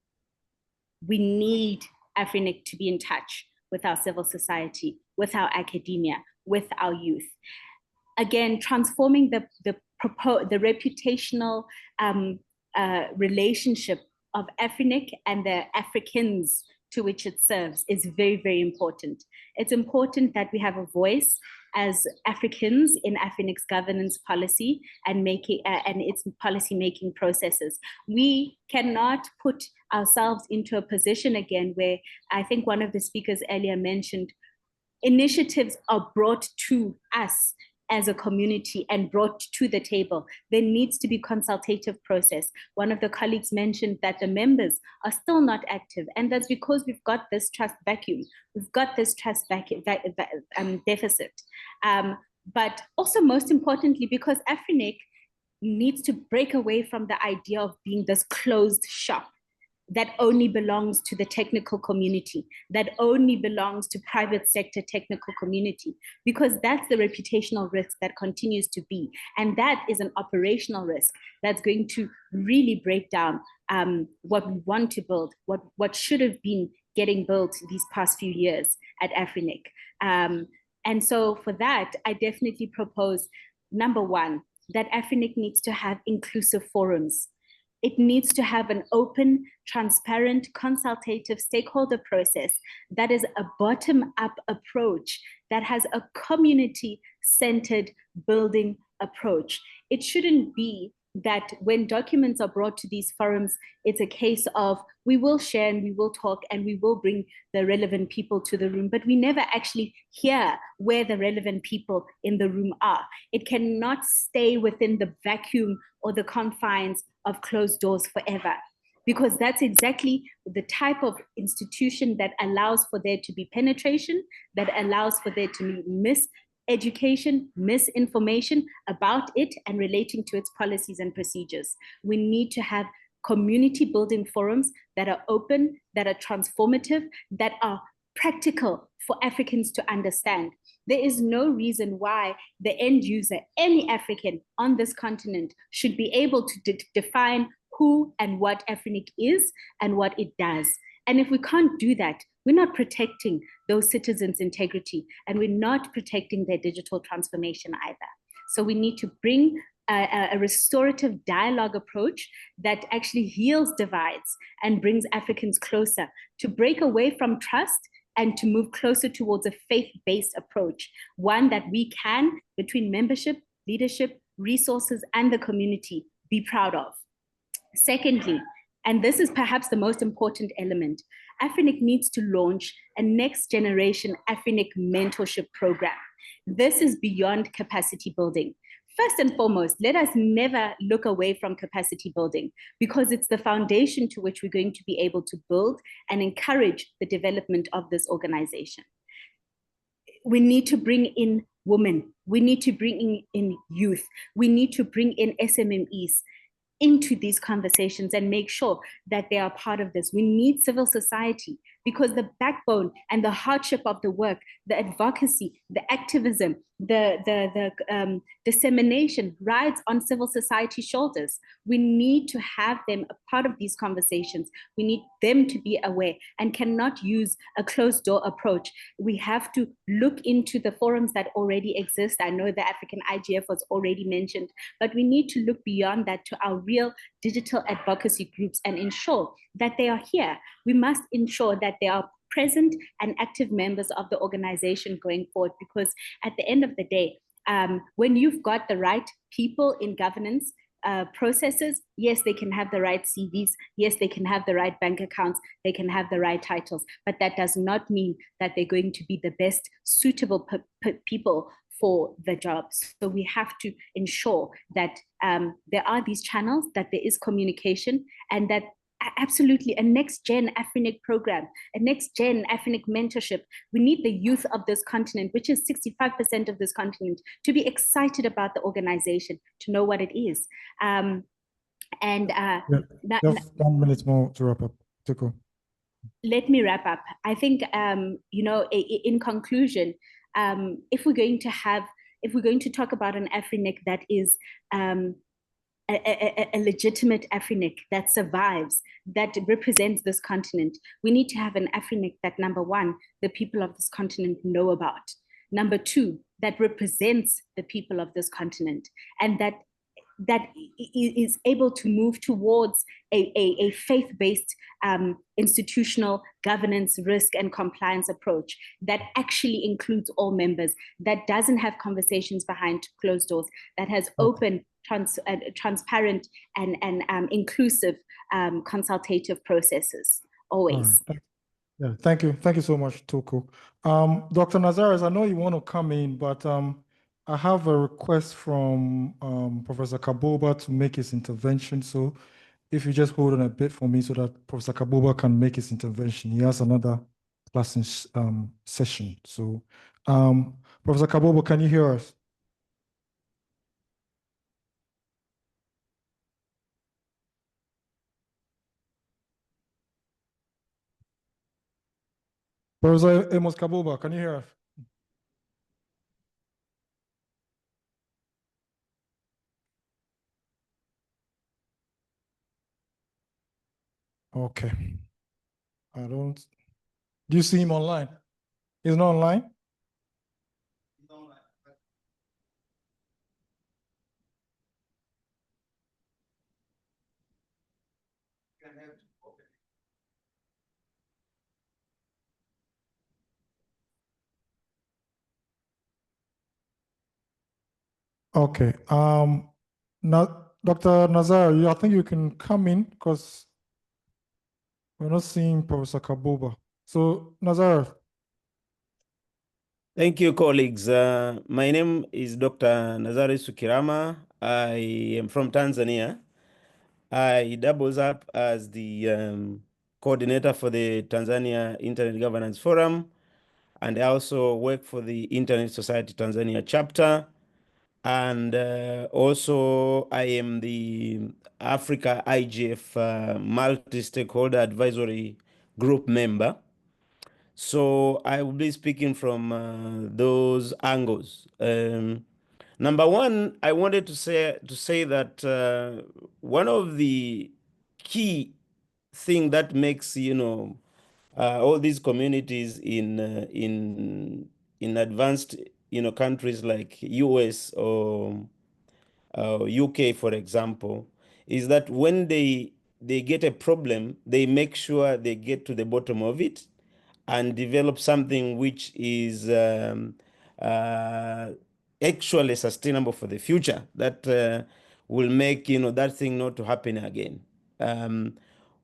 We need AFRINIC to be in touch with our civil society, with our academia, with our youth. Again, transforming the reputational relationship of AFRINIC and the Africans to which it serves is very, very important. It's important that we have a voice as Africans in AFRINIC's governance policy and its policy-making processes. We cannot put ourselves into a position again where I think one of the speakers earlier mentioned initiatives are brought to us as a community and brought to the table. There needs to be consultative process. One of the colleagues mentioned that the members are still not active, and that's because we've got this trust vacuum. We've got this trust deficit. But also most importantly, because AFRINIC needs to break away from the idea of being this closed shop that only belongs to the technical community, that only belongs to private sector technical community, because that's the reputational risk that continues to be. And that is an operational risk that's going to really break down what we want to build, what should have been getting built these past few years at AFRINIC. And so for that, I definitely propose, number one, that AFRINIC needs to have inclusive forums. It needs to have an open, transparent, consultative stakeholder process that is a bottom-up approach, that has a community-centered building approach. It shouldn't be that when documents are brought to these forums, it's a case of we will share and we will talk and we will bring the relevant people to the room, but we never actually hear where the relevant people in the room are. It cannot stay within the vacuum or the confines of closed doors forever, because that's exactly the type of institution that allows for there to be penetration, that allows for there to be miseducation, misinformation about it and relating to its policies and procedures. We need to have community building forums that are open, that are transformative, that are practical for Africans to understand. There is no reason why the end user, any African on this continent, should be able to define who and what AFRINIC is and what it does. And if we can't do that, we're not protecting those citizens' integrity, and we're not protecting their digital transformation either. So we need to bring a restorative dialogue approach that actually heals divides and brings Africans closer, to break away from trust and to move closer towards a faith-based approach, one that we can, between membership, leadership, resources, and the community, be proud of. Secondly, and this is perhaps the most important element, AFRINIC needs to launch a next generation AFRINIC mentorship program. This is beyond capacity building. First and foremost, let us never look away from capacity building, because it's the foundation to which we're going to be able to build and encourage the development of this organization. We need to bring in women. We need to bring in youth. We need to bring in SMMEs into these conversations and make sure that they are part of this. We need civil society, because the backbone and the hardship of the work, the advocacy, the activism, the dissemination rides on civil society shoulders. We need to have them a part of these conversations. We need them to be aware and cannot use a closed door approach. We have to look into the forums that already exist. I know the African IGF was already mentioned, but we need to look beyond that to our real digital advocacy groups and ensure that they are here. We must ensure that they are present and active members of the organization going forward, because at the end of the day, when you've got the right people in governance processes, yes, they can have the right CVs, yes, they can have the right bank accounts, they can have the right titles, but that does not mean that they're going to be the best suitable people for the jobs. So we have to ensure that there are these channels, that there is communication, and that absolutely a next-gen AFRINIC program, a next-gen AFRINIC mentorship. We need the youth of this continent, which is 65% of this continent, to be excited about the organization, to know what it is. Just 1 minute more to wrap up. Tuko. Let me wrap up. I think, in conclusion, if we're going to talk about an AFRINIC that is a legitimate AFRINIC that survives, that represents this continent, we need to have an AFRINIC that, number one, the people of this continent know about. Number two, that represents the people of this continent, and that that is able to move towards a faith-based institutional governance, risk, and compliance approach that actually includes all members, that doesn't have conversations behind closed doors, that has open, transparent, and inclusive consultative processes, always. All right. Yeah, thank you. Thank you so much, Toko. Dr. Nazaris, I know you want to come in, but I have a request from Professor Kaboba to make his intervention. So if you just hold on a bit for me so that Professor Kaboba can make his intervention. He has another class session. So Professor Kaboba, can you hear us? Professor Amos Kaboba, can you hear us? Okay. I don't. Do you see him online? He's not online? Okay. Now, Dr. Nazar, I think you can come in because we're not seeing Professor Kaboba. So, Nazar. Thank you, colleagues. My name is Dr. Nazari Sukirama. I am from Tanzania. I doubles up as the coordinator for the Tanzania Internet Governance Forum, and I also work for the Internet Society Tanzania chapter. And also I am the Africa IGF Multi-Stakeholder Advisory Group member. So I will be speaking from those angles. Number one, I wanted to say that one of the key thing that makes all these communities in advanced countries like US or UK, for example, is that when they get a problem, they make sure they get to the bottom of it and develop something which is actually sustainable for the future, that will make that thing not to happen again.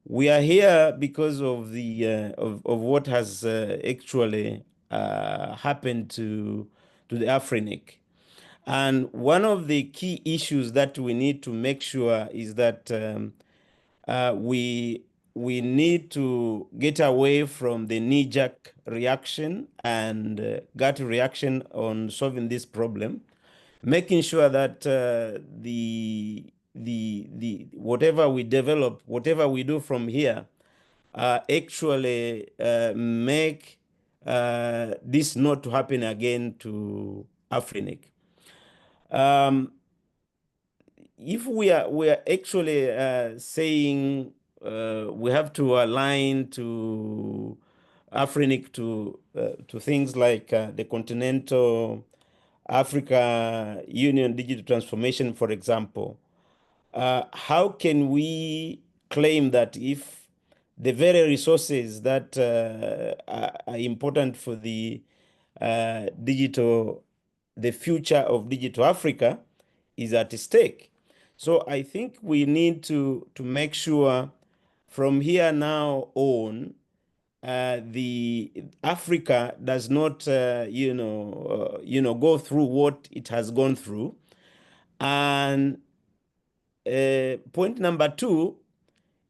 We are here because of the of what has actually happened to the AFRINIC. And one of the key issues that we need to make sure is that we need to get away from the knee-jerk reaction and gut reaction on solving this problem, making sure that the whatever we develop, whatever we do from here, actually make this not to happen again to AFRINIC. If we are actually saying we have to align to AFRINIC to things like the Continental Africa Union Digital Transformation, for example, how can we claim that if the very resources that are important for the future of digital Africa is at stake? So I think we need to make sure from here now on, the Africa does not, go through what it has gone through. And point number two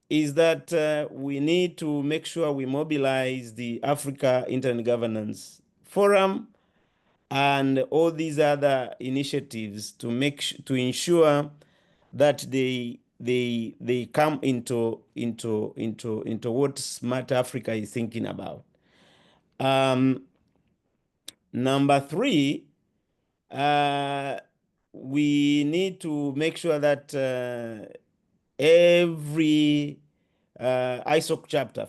is that we need to make sure we mobilize the Africa Internet Governance Forum and all these other initiatives to ensure that they come into what Smart Africa is thinking about. Number three, we need to make sure that every ISOC chapter,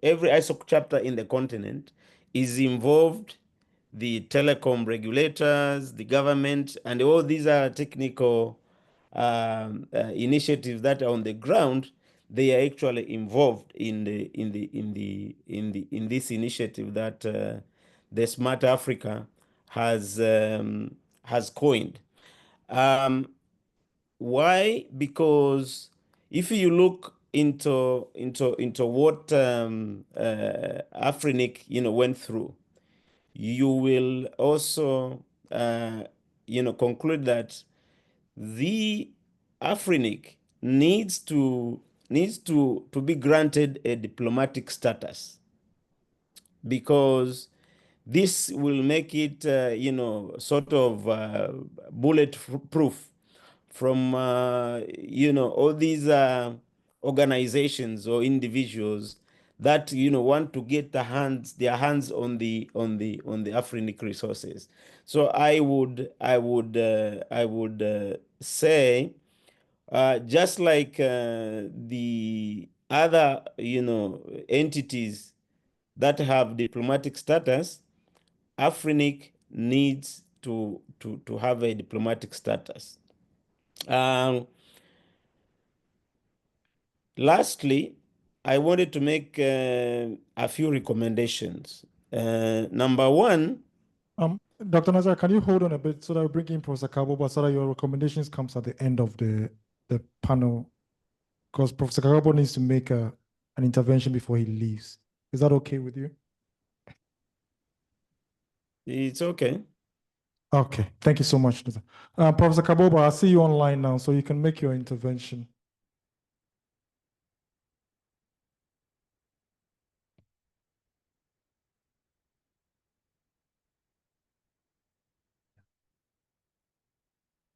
every ISOC chapter in the continent is involved, the telecom regulators, the government, and all these are technical initiatives that are on the ground, they are actually involved in this initiative that the Smart Africa has coined. Why? Because if you look into what AFRINIC went through, you will also conclude that the AFRINIC needs to be granted a diplomatic status, because this will make it sort of bulletproof from all these organizations or individuals that want to get their hands on the AFRINIC resources. So I would say, just like the other entities that have diplomatic status, AFRINIC needs to have a diplomatic status. Lastly, I wanted to make a few recommendations. Number one, Dr. Nazar, can you hold on a bit so that we bring in Professor Kaboba so that your recommendations comes at the end of the panel? Because Professor Kaboba needs to make an intervention before he leaves. Is that okay with you? It's okay. Okay, thank you so much. Professor Kaboba, I see you online now, so you can make your intervention.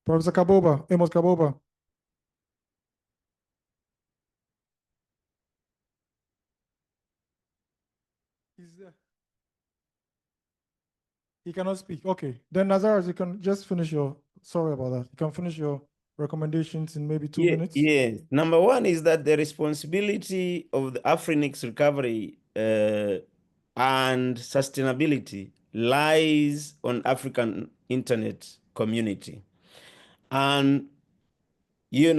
Professor Kaboba, Amos Kaboba. He's there. He cannot speak. Okay. Then Nazareth, you can just finish your, sorry about that. You can finish your recommendations in maybe 2 minutes. Yes. Number one is that the responsibility of the AFRINIC's recovery and sustainability lies on African internet community. And, we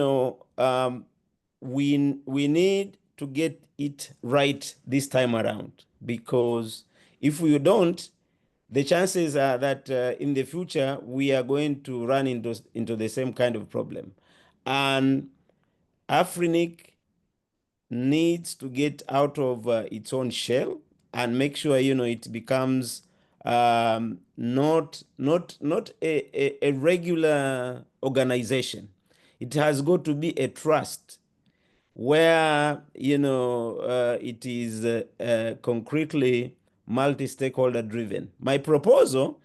need to get it right this time around, because if we don't, the chances are that in the future we are going to run into the same kind of problem. And AFRINIC needs to get out of its own shell and make sure it becomes not a regular organization. It has got to be a trust where it is concretely multi-stakeholder driven. My proposal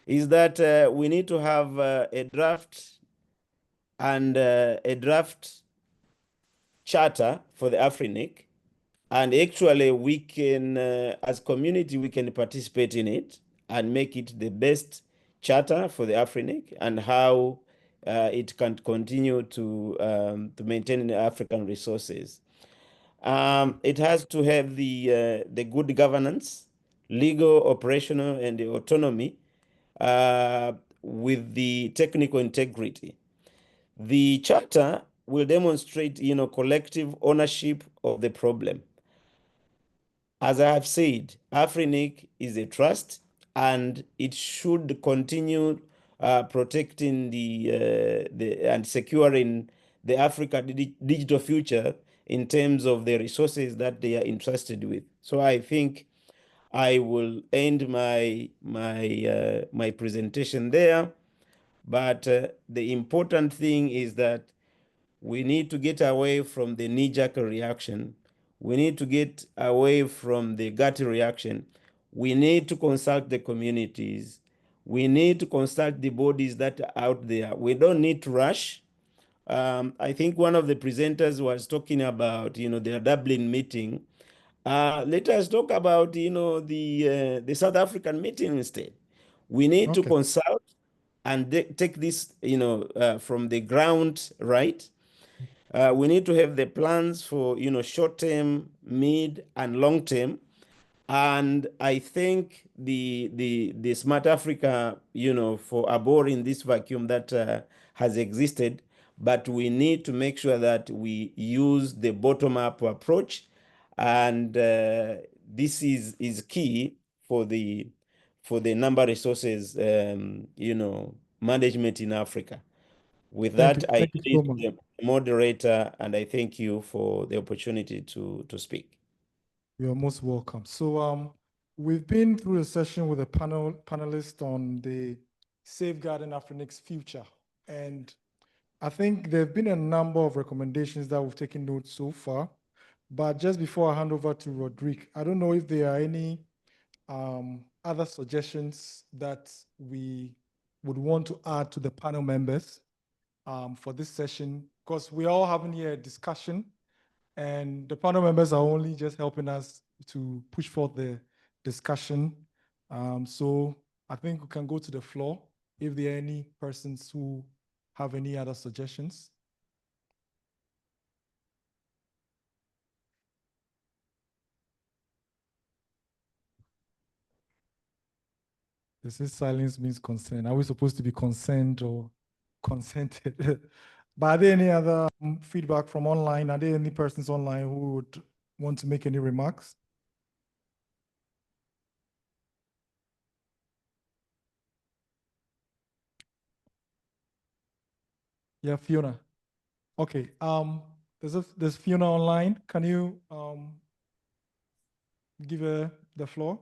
is that we need to have a draft charter for the AFRINIC, and actually we can, as community, we can participate in it and make it the best charter for the AFRINIC and how it can continue to maintain the African resources. It has to have the good governance, legal, operational, and the autonomy with the technical integrity. The charter will demonstrate, collective ownership of the problem. As I have said, AFRINIC is a trust, and it should continue protecting and securing the Africa digital future in terms of the resources that they are entrusted with. So I think I will end my presentation there. But the important thing is that we need to get away from the knee-jerk reaction. We need to get away from the gut reaction. We need to consult the communities. We need to consult the bodies that are out there. We don't need to rush. I think one of the presenters was talking about, their Dublin meeting. Let us talk about, the South African meeting instead. We need to consult and take this, from the ground, right? We need to have the plans for, short-term, mid, and long-term. And I think the Smart Africa, for abhorring this vacuum that has existed, but we need to make sure that we use the bottom-up approach, and this is key for the number resources management in Africa. With Thank that, you. I Thank you so leave much. the moderator, and I thank you for the opportunity to speak. You're most welcome. So we've been through a session with a panelist on the safeguarding AFRINIC's future. And I think there have been a number of recommendations that we've taken note so far. But just before I hand over to Rodrigue, I don't know if there are any other suggestions that we would want to add to the panel members for this session, because we're all having here a discussion, and the panel members are only just helping us to push forth the discussion. So I think we can go to the floor if there are any persons who have any other suggestions. This is silence means consent. Are we supposed to be concerned or consented? But are there any other feedback from online? Are there any persons online who would want to make any remarks? Yeah, Fiona. Okay. There's Fiona online. Can you give her the floor?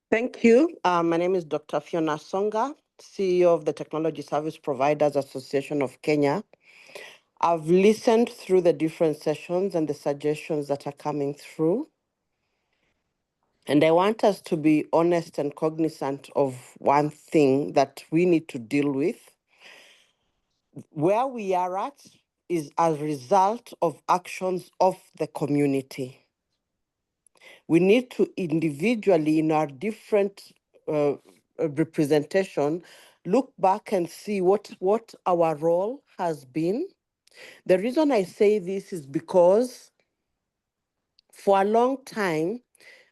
Thank you. My name is Dr. Fiona Songa, CEO of the Technology Service Providers Association of Kenya. I've listened through the different sessions and the suggestions that are coming through. And I want us to be honest and cognizant of one thing that we need to deal with. Where we are at is a result of actions of the community. We need to individually, in our different representation, look back and see what our role has been. The reason I say this is because for a long time,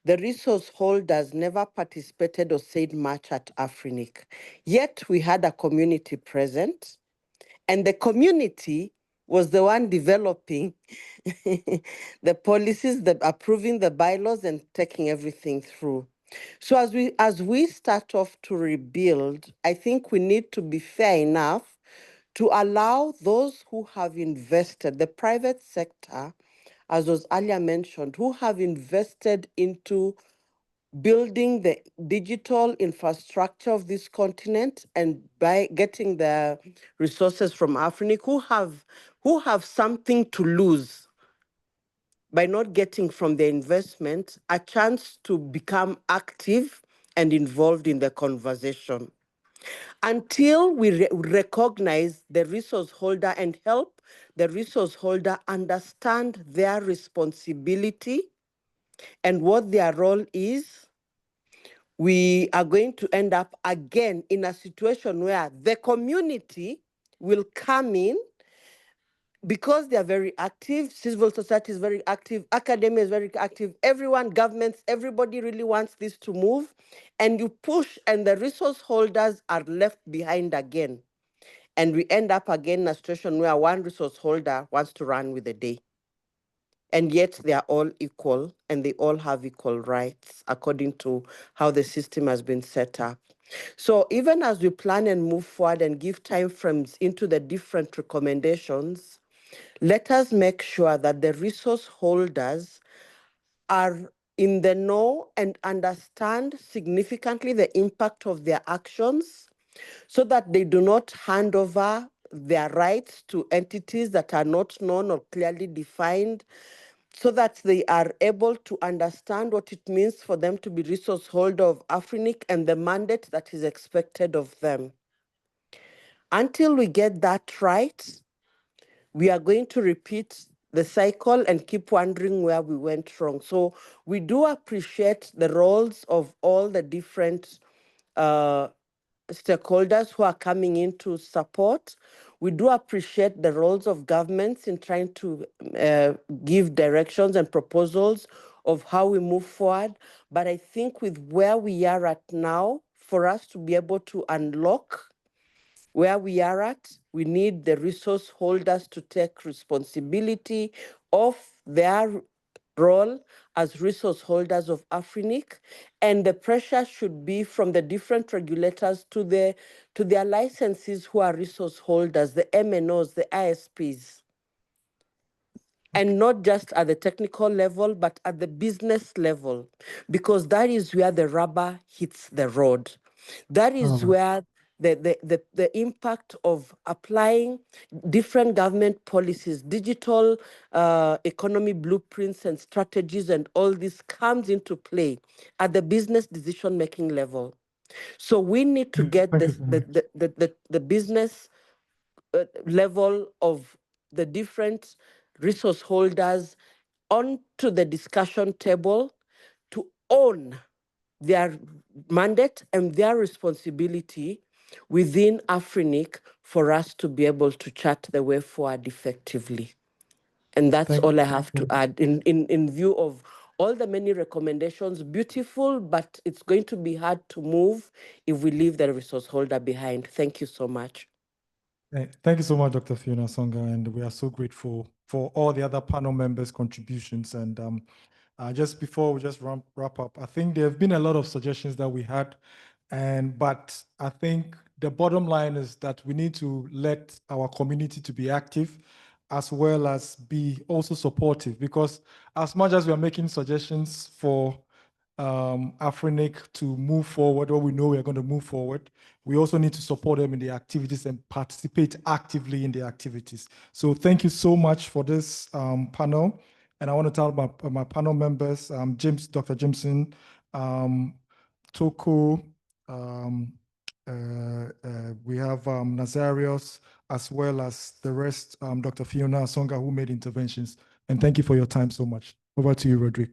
the resource holders never participated or said much at AFRINIC. Yet we had a community present, and the community was the one developing the policies, approving the bylaws, and taking everything through. So as we start off to rebuild, I think we need to be fair enough to allow those who have invested, the private sector, as was earlier mentioned, who have invested into building the digital infrastructure of this continent and by getting the resources from AFRINIC, who have something to lose by not getting from the investment a chance to become active and involved in the conversation. Until we recognize the resource holder and help the resource holder understand their responsibility and what their role is, we are going to end up again in a situation where the community will come in because they are very active, civil society is very active, academia is very active, everyone, governments, everybody really wants this to move, and you push and the resource holders are left behind again. And we end up again in a situation where one resource holder wants to run with the day. And yet they are all equal and they all have equal rights according to how the system has been set up. So even as we plan and move forward and give time frames into the different recommendations, let us make sure that the resource holders are in the know and understand significantly the impact of their actions so that they do not hand over their rights to entities that are not known or clearly defined, so that they are able to understand what it means for them to be resource holder of AFRINIC and the mandate that is expected of them. Until we get that right, we are going to repeat the cycle and keep wondering where we went wrong. So we do appreciate the roles of all the different stakeholders who are coming in to support. We do appreciate the roles of governments in trying to give directions and proposals of how we move forward. But I think with where we are at now, for us to be able to unlock where we are at, we need the resource holders to take responsibility of their role as resource holders of AFRINIC, and the pressure should be from the different regulators to their licensees who are resource holders, the MNOs, the ISPs, and not just at the technical level, but at the business level, because that is where the rubber hits the road. That is where the impact of applying different government policies, digital economy blueprints and strategies and all this comes into play at the business decision-making level. So we need to get the business level of the different resource holders onto the discussion table to own their mandate and their responsibility within AFRINIC for us to be able to chart the way forward effectively. And that's all I have to add in view of all the many recommendations. Beautiful, but it's going to be hard to move if we leave the resource holder behind. Thank you so much. Thank you so much, Dr. Fiona Songa, and we are so grateful for all the other panel members' contributions. And just before we just wrap up, I think there have been a lot of suggestions that we had, but I think the bottom line is that we need to let our community to be active, as well as be also supportive, because as much as we are making suggestions for AFRINIC to move forward, or we know we are going to move forward, we also need to support them in the activities and participate actively in the activities. So thank you so much for this panel. And I want to tell my panel members, Dr. Jimson, Toko, we have Nazarios, as well as the rest, Dr. Fiona Songa, who made interventions. And thank you for your time so much. Over to you, Rodrigue.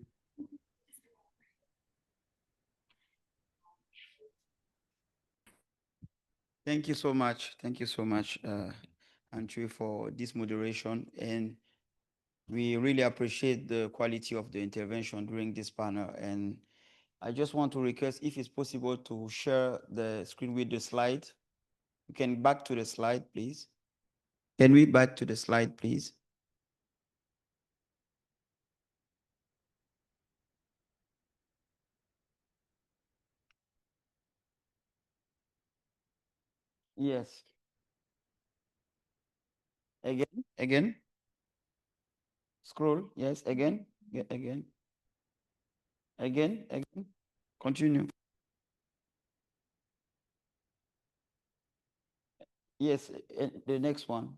Thank you so much. Thank you so much, Andrew, for this moderation. And we really appreciate the quality of the intervention during this panel. And I just want to request, if it's possible, to share the screen with the slide. You can back to the slide, please. Can we back to the slide, please? Yes. Again. Scroll. Yes, again. Again. Continue. Yes, the next one.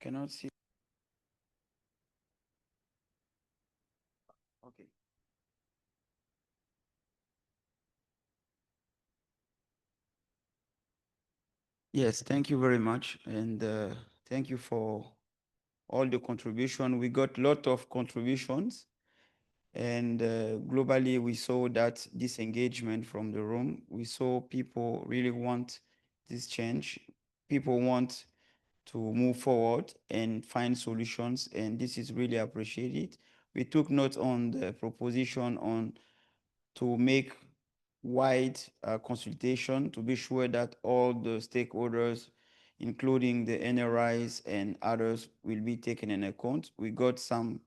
Cannot see. Okay. Yes, thank you very much. And thank you for all the contribution. We got a lot of contributions. And globally, we saw that disengagement from the room. We saw people really want this change. People want to move forward and find solutions. And this is really appreciated. We took note on the proposition on to make wide consultation to be sure that all the stakeholders, including the NRIs and others, will be taken in account. We got some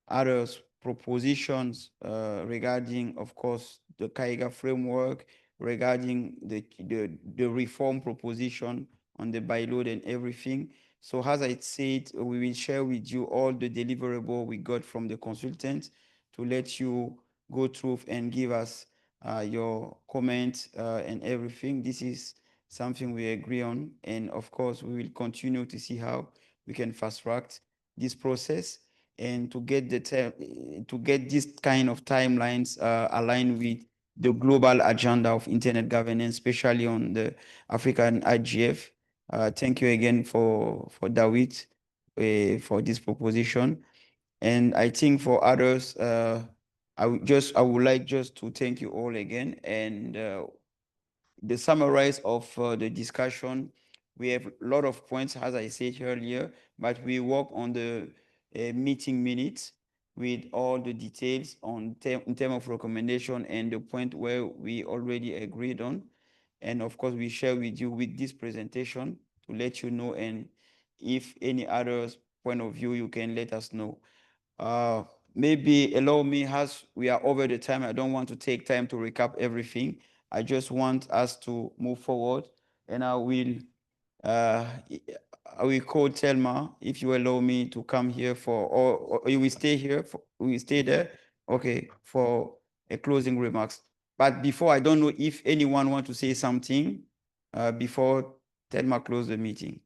other propositions regarding, of course, the CAIGA framework, regarding the reform proposition on the bylaw and everything. So as I said, we will share with you all the deliverable we got from the consultant to let you go through and give us your comments and everything. This is something we agree on. And of course, we will continue to see how we can fast track this process and to get this kind of timelines aligned with the global agenda of internet governance, especially on the African IGF. Thank you again for David for this proposition. And I think for others, I would like just to thank you all again. And the summarize of the discussion, we have a lot of points, as I said earlier, but we work on the meeting minutes with all the details in terms of recommendation and the point where we already agreed on. And of course, we share with you with this presentation to let you know, and if any other point of view, you can let us know. Maybe allow me, as we are over the time, I don't want to take time to recap everything. I just want us to move forward, and I will call Telma, if you allow me to come here or you will stay here, we will stay there, okay, for a closing remarks. But before, I don't know if anyone want to say something before Telma close the meeting.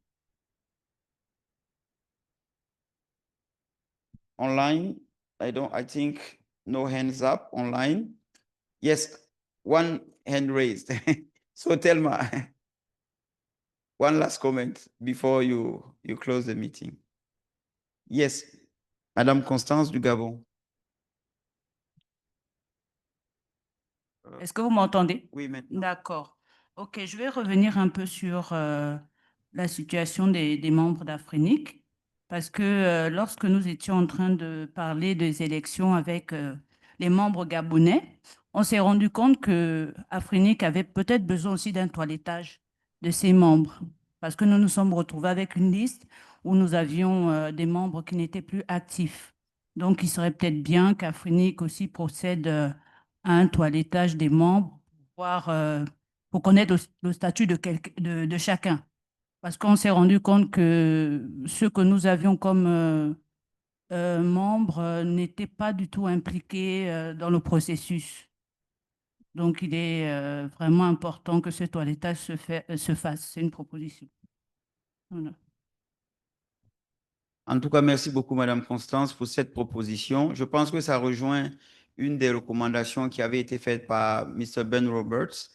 Online, I think no hands up online. Yes, one hand raised. So Telma, one last comment before you close the meeting. Yes, Madame Constance du Gabon. Est-ce que vous m'entendez? Oui, maintenant. D'accord. Ok, je vais revenir un peu sur la situation des membres d'AFRINIC, parce que lorsque nous étions en train de parler des élections avec les membres gabonais, on s'est rendu compte que AFRINIC avait peut-être besoin aussi d'un toilettage de ses membres, parce que nous nous sommes retrouvés avec une liste où nous avions des membres qui n'étaient plus actifs. Donc, il serait peut-être bien qu'AFRINIC aussi procède à un toilettage des membres pour connaître le statut de chacun. Parce qu'on s'est rendu compte que ceux que nous avions comme membres n'étaient pas du tout impliqués dans le processus. Donc, il est vraiment important que ce toilettage se fasse. C'est une proposition. Voilà. En tout cas, merci beaucoup, Madame Constance, pour cette proposition. Je pense que ça rejoint une des recommandations qui avait été faite par Mr. Ben Roberts,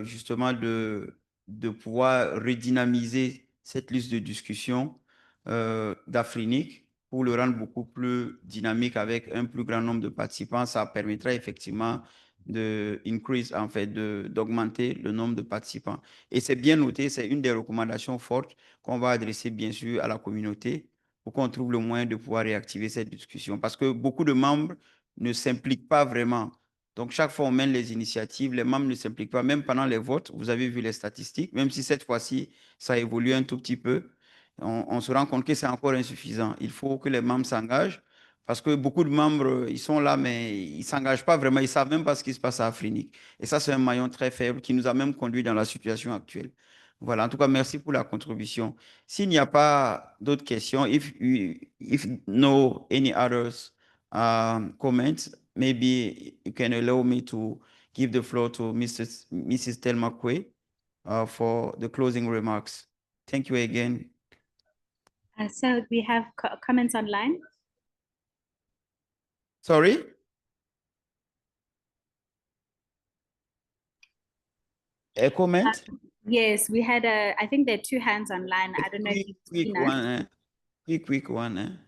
justement de pouvoir redynamiser cette liste de discussion d'AFRINIC pour le rendre beaucoup plus dynamique avec un plus grand nombre de participants. Ça permettra effectivement d'augmenter le nombre de participants. Et c'est bien noté, c'est une des recommandations fortes qu'on va adresser bien sûr à la communauté pour qu'on trouve le moyen de pouvoir réactiver cette discussion. Parce que beaucoup de membres ne s'impliquent pas vraiment. Donc, chaque fois on mène les initiatives, les membres ne s'impliquent pas. Même pendant les votes, vous avez vu les statistiques, même si cette fois-ci, ça évolue un tout petit peu, on se rend compte que c'est encore insuffisant. Il faut que les membres s'engagent. Parce que beaucoup de membres, ils sont là, mais ils ne s'engagent pas vraiment. Ils ne savent même pas ce qui se passe à AFRINIC. Et ça, c'est un maillon très faible qui nous a même conduit dans la situation actuelle. Voilà, en tout cas, merci pour la contribution. S'il n'y a pas d'autres questions, if no any others comments, maybe you can allow me to give the floor to Mrs. Thelma Kwe for the closing remarks. Thank you again. So we have comments online. Sorry? A comment? Yes, we had I think there are two hands online. I don't know if you've seen us. Quick one.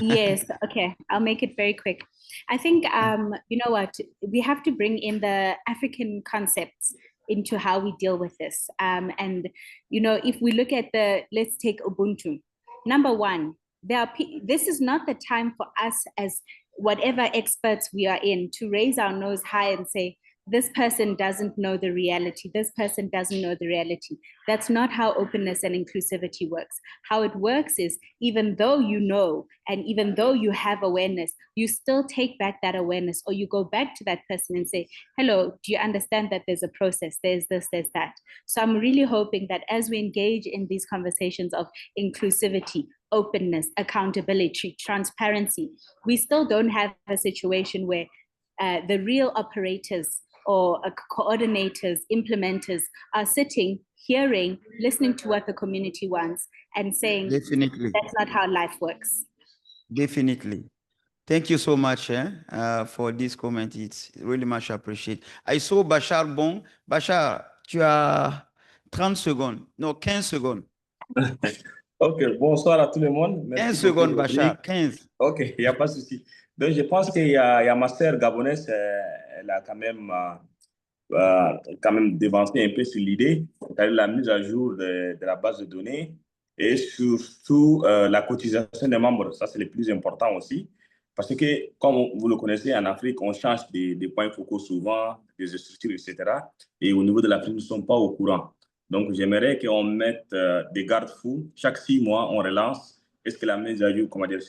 Yes, okay. I'll make it very quick. I think, you know what, we have to bring in the African concepts into how we deal with this. And, you know, if we look at let's take Ubuntu. Number one, this is not the time for us as whatever experts we are in to raise our nose high and say, this person doesn't know the reality. This person doesn't know the reality. That's not how openness and inclusivity works. How it works is even though you know, and even though you have awareness, you still take back that awareness, or you go back to that person and say, hello, do you understand that there's a process? There's this, there's that. So I'm really hoping that as we engage in these conversations of inclusivity, openness, accountability, transparency, we still don't have a situation where the real operators or coordinators, implementers are sitting, hearing, listening to what the community wants and saying, definitely, that's not how life works. Definitely. Thank you so much for this comment. It's really much appreciated. I saw Bachar Bon. Bachar, tu as 30 secondes. Non, 15 secondes. Ok, bonsoir à tout le monde. Merci 15 secondes, beaucoup, Bachar, 15. Ok, il n'y a pas de souci. Donc, je pense qu'il y a ma sœur gabonaise, elle a quand même devancé un peu sur l'idée, c'est-à-dire la mise à jour de la base de données. et surtout la cotisation des membres. Ça, c'est le plus important aussi. Parce que, comme vous le connaissez, en Afrique, on change des points focaux souvent, des structures, etc. Et au niveau de l'Afrique, nous ne sommes pas au courant. Donc, j'aimerais qu'on mette des garde-fous. Chaque 6 mois, on relance. Est-ce que la mise à jour, comment dire,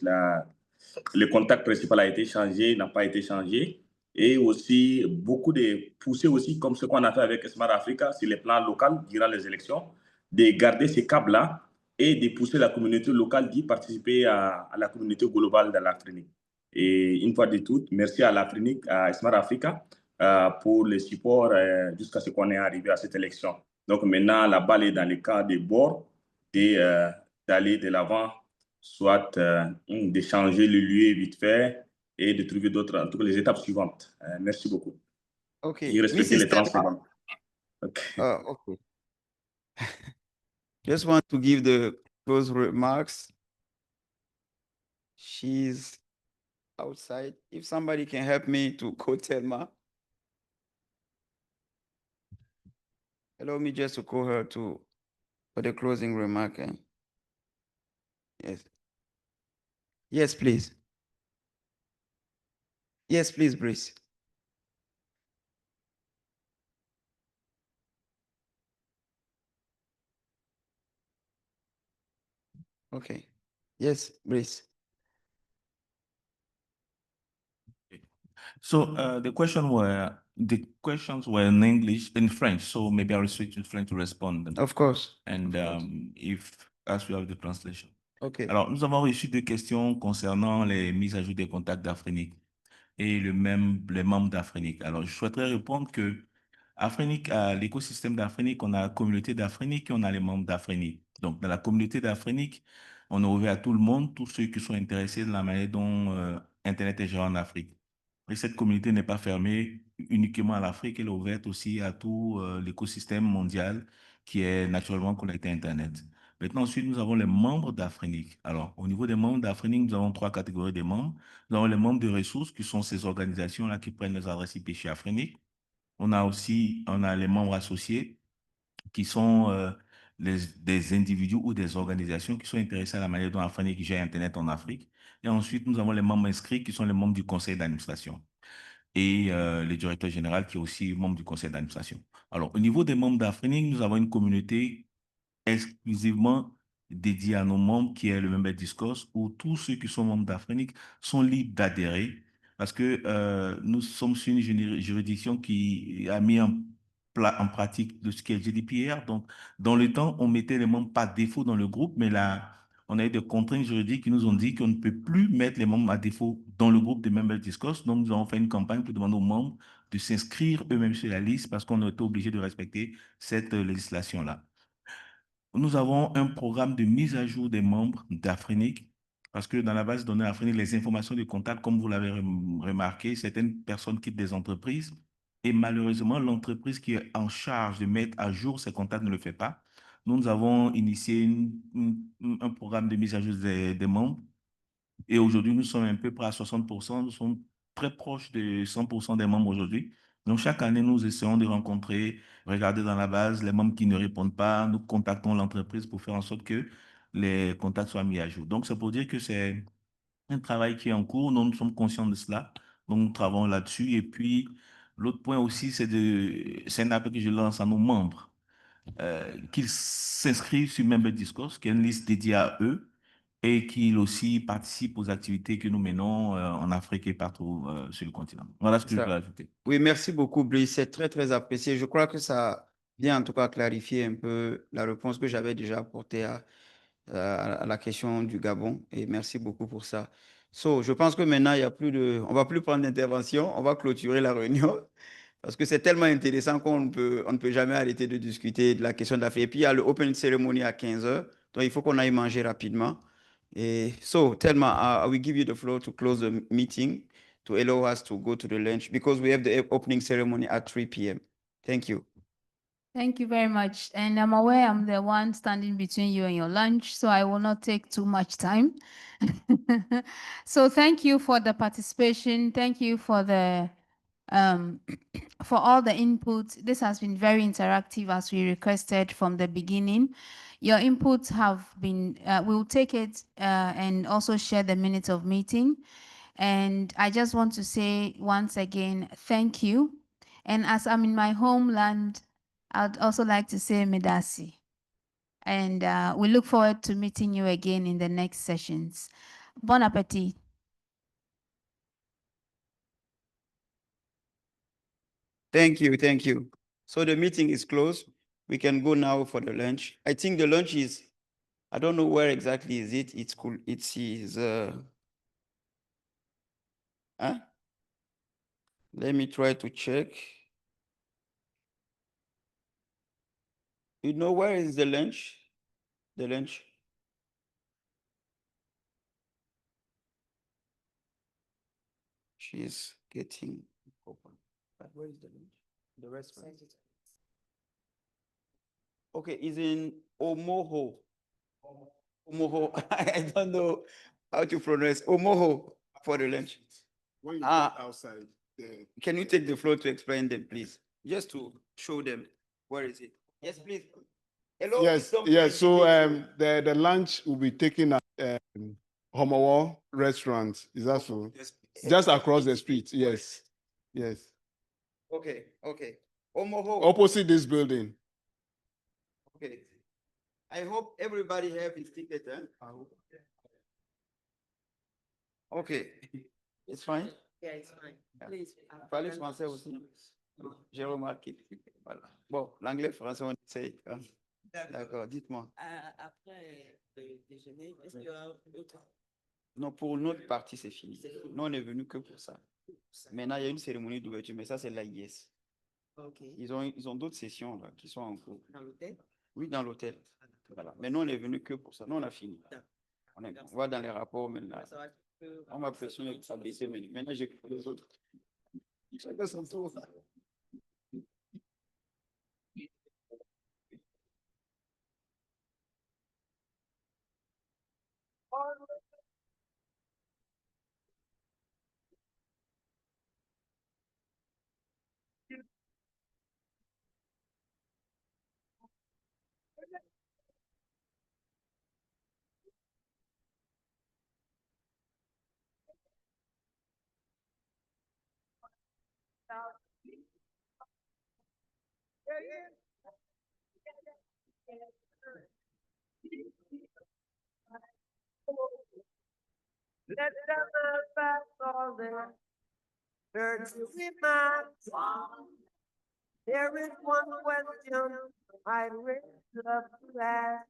le contact principal a été changé, n'a pas été changé? Et aussi, beaucoup de pousser aussi, comme ce qu'on a fait avec SMARTAFRICA sur les plans locaux durant les élections, de garder ces câbles-là et de pousser la communauté locale d'y participer à la communauté globale de l'AFRINIC. Et une fois de toutes, merci à l'AFRINIC, à SMARTAFRICA, pour le support jusqu'à ce qu'on est arrivé à cette élection. Donc maintenant, la balle est dans le camp des bords d'aller de l'avant, soit de changer le lieu vite fait et de trouver d'autres, en tout cas les étapes suivantes. Merci beaucoup. OK. Et respecter les 30 secondes. Okay. Okay. Just want to give the close remarks. She's outside. If somebody can help me to call Thelma. Allow me just to call her for the closing remark. Yes. Yes, please. Yes, please, Brice. Okay. Yes, Brice. So the questions were in English, in French. So maybe I'll switch to French to respond. Of course. And as we have the translation. Okay. Alors, nous avons reçu deux questions concernant les mises à jour des contacts d'AFRINIC et les membres d'AFRINIC. Alors, je souhaiterais répondre que AFRINIC, l'écosystème d'AFRINIC, on a la communauté d'AFRINIC et on a les membres d'AFRINIC. Donc, dans la communauté d'AFRINIC, on est ouvert à tout le monde, tous ceux qui sont intéressés de la manière dont Internet est géré en Afrique. Et cette communauté n'est pas fermée uniquement à l'Afrique, elle est ouverte aussi à tout l'écosystème mondial qui est naturellement connecté à Internet. Maintenant, ensuite, nous avons les membres d'AFRINIC. Alors, au niveau des membres d'AFRINIC, nous avons 3 catégories de membres. Nous avons les membres de ressources, qui sont ces organisations-là qui prennent les adresses IP chez AFRINIC. On a les membres associés, qui sont des individus ou des organisations qui sont intéressés à la manière dont AFRINIC gère Internet en Afrique. Et ensuite, nous avons les membres inscrits, qui sont les membres du conseil d'administration. Et le directeur général, qui est aussi membre du conseil d'administration. Alors, au niveau des membres d'AFRINIC, nous avons une communauté exclusivement dédié à nos membres, qui est le Member Discourse, où tous ceux qui sont membres d'AFRINIC sont libres d'adhérer, parce que nous sommes sur une juridiction qui a mis en pratique de ce qui est GDPR. Donc, dans le temps, on mettait les membres par défaut dans le groupe, mais là, on a eu des contraintes juridiques qui nous ont dit qu'on ne peut plus mettre les membres à défaut dans le groupe des Member Discourse. Donc, nous avons fait une campagne pour demander aux membres de s'inscrire eux-mêmes sur la liste, parce qu'on a été obligé de respecter cette législation-là. Nous avons un programme de mise à jour des membres d'AFRINIC, parce que dans la base de données AFRINIC, les informations de contact, comme vous l'avez remarqué, certaines personnes quittent des entreprises et malheureusement, l'entreprise qui est en charge de mettre à jour ces contacts ne le fait pas. Nous avons initié un programme de mise à jour des membres et aujourd'hui, nous sommes à peu près à 60%, nous sommes très proches de 100% des membres aujourd'hui. Donc, chaque année, nous essayons de rencontrer, regarder dans la base les membres qui ne répondent pas. Nous contactons l'entreprise pour faire en sorte que les contacts soient mis à jour. Donc, c'est pour dire que c'est un travail qui est en cours. Nous sommes conscients de cela. Donc, nous travaillons là-dessus. Et puis, l'autre point aussi, c'est un appel que je lance à nos membres, qu'ils s'inscrivent sur Member Discourse, qui est une liste dédiée à eux, et qu'ils aussi participent aux activités que nous menons en Afrique et partout sur le continent. Voilà ce que je peux ajouter. Oui, merci beaucoup, Brice. C'est très, très apprécié. Je crois que ça vient en tout cas clarifier un peu la réponse que j'avais déjà apportée à la question du Gabon. Et merci beaucoup pour ça. Je pense que maintenant, on ne va plus prendre d'intervention. On va clôturer la réunion parce que c'est tellement intéressant qu'on ne peut jamais arrêter de discuter de la question de l'Afrique. Et puis, il y a le Open Ceremony à 15h. Donc, il faut qu'on aille manger rapidement. Et Thelma, I will give you the floor to close the meeting, to allow us to go to the lunch, because we have the opening ceremony at 3 p.m. Thank you. Thank you very much. And I'm aware I'm the one standing between you and your lunch, so I will not take too much time. So thank you for the participation. Thank you for the for all the inputs. This has been very interactive as we requested from the beginning. Your inputs have been, we'll take it and also share the minutes of meeting. And I just want to say once again, thank you. And as I'm in my homeland, I'd also like to say Medasi. And we look forward to meeting you again in the next sessions. Bon appetit. Thank you, thank you. So the meeting is closed. We can go now for the lunch. I think the lunch is, I don't know where exactly is it. It's cool. It's huh? Let me try to check. You know where is the lunch? The lunch. She's getting open. But where is the lunch? The restaurant. Okay, is in Omoho. Omoho. I don't know how to pronounce Omoho for the lunch. When you get outside, Can you take the floor to explain them, please? Just to show them where is it? Yes, please. Hello. Yes, yes. So the lunch will be taken at Homowo restaurant. Is that so? Just across the street. Yes, yes. Okay, okay. Omoho. Opposite this building. Okay. I hope everybody have his ticket, huh? Okay. It's fine? Yeah, it's fine. Please. Parlez français aussi. J'ai remarqué. Voilà. Bon, l'anglais, français, on essaye. Hein? D'accord, dites-moi. Après le déjeuner, est-ce qu'il y aura d'autres? Non, pour notre partie, c'est fini. Nous, on est venu que pour ça. Maintenant, il y a une cérémonie d'ouverture, mais ça, c'est l'AIS. Okay. Ils ont d'autres sessions là, qui sont en cours. Dans l'hôtel? Oui, dans l'hôtel. Voilà. Mais nous, on est venu que pour ça. Nous, on a fini. On va dans les rapports maintenant. On m'a pressionné pour ça baisser, mais maintenant, j'ai les autres. Chacun son tour. Let them back all there. Birds with my song. There is one question I'd really love to ask.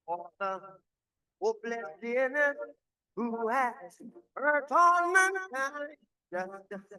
For the hopeless sinner who has hurt all mankind. Just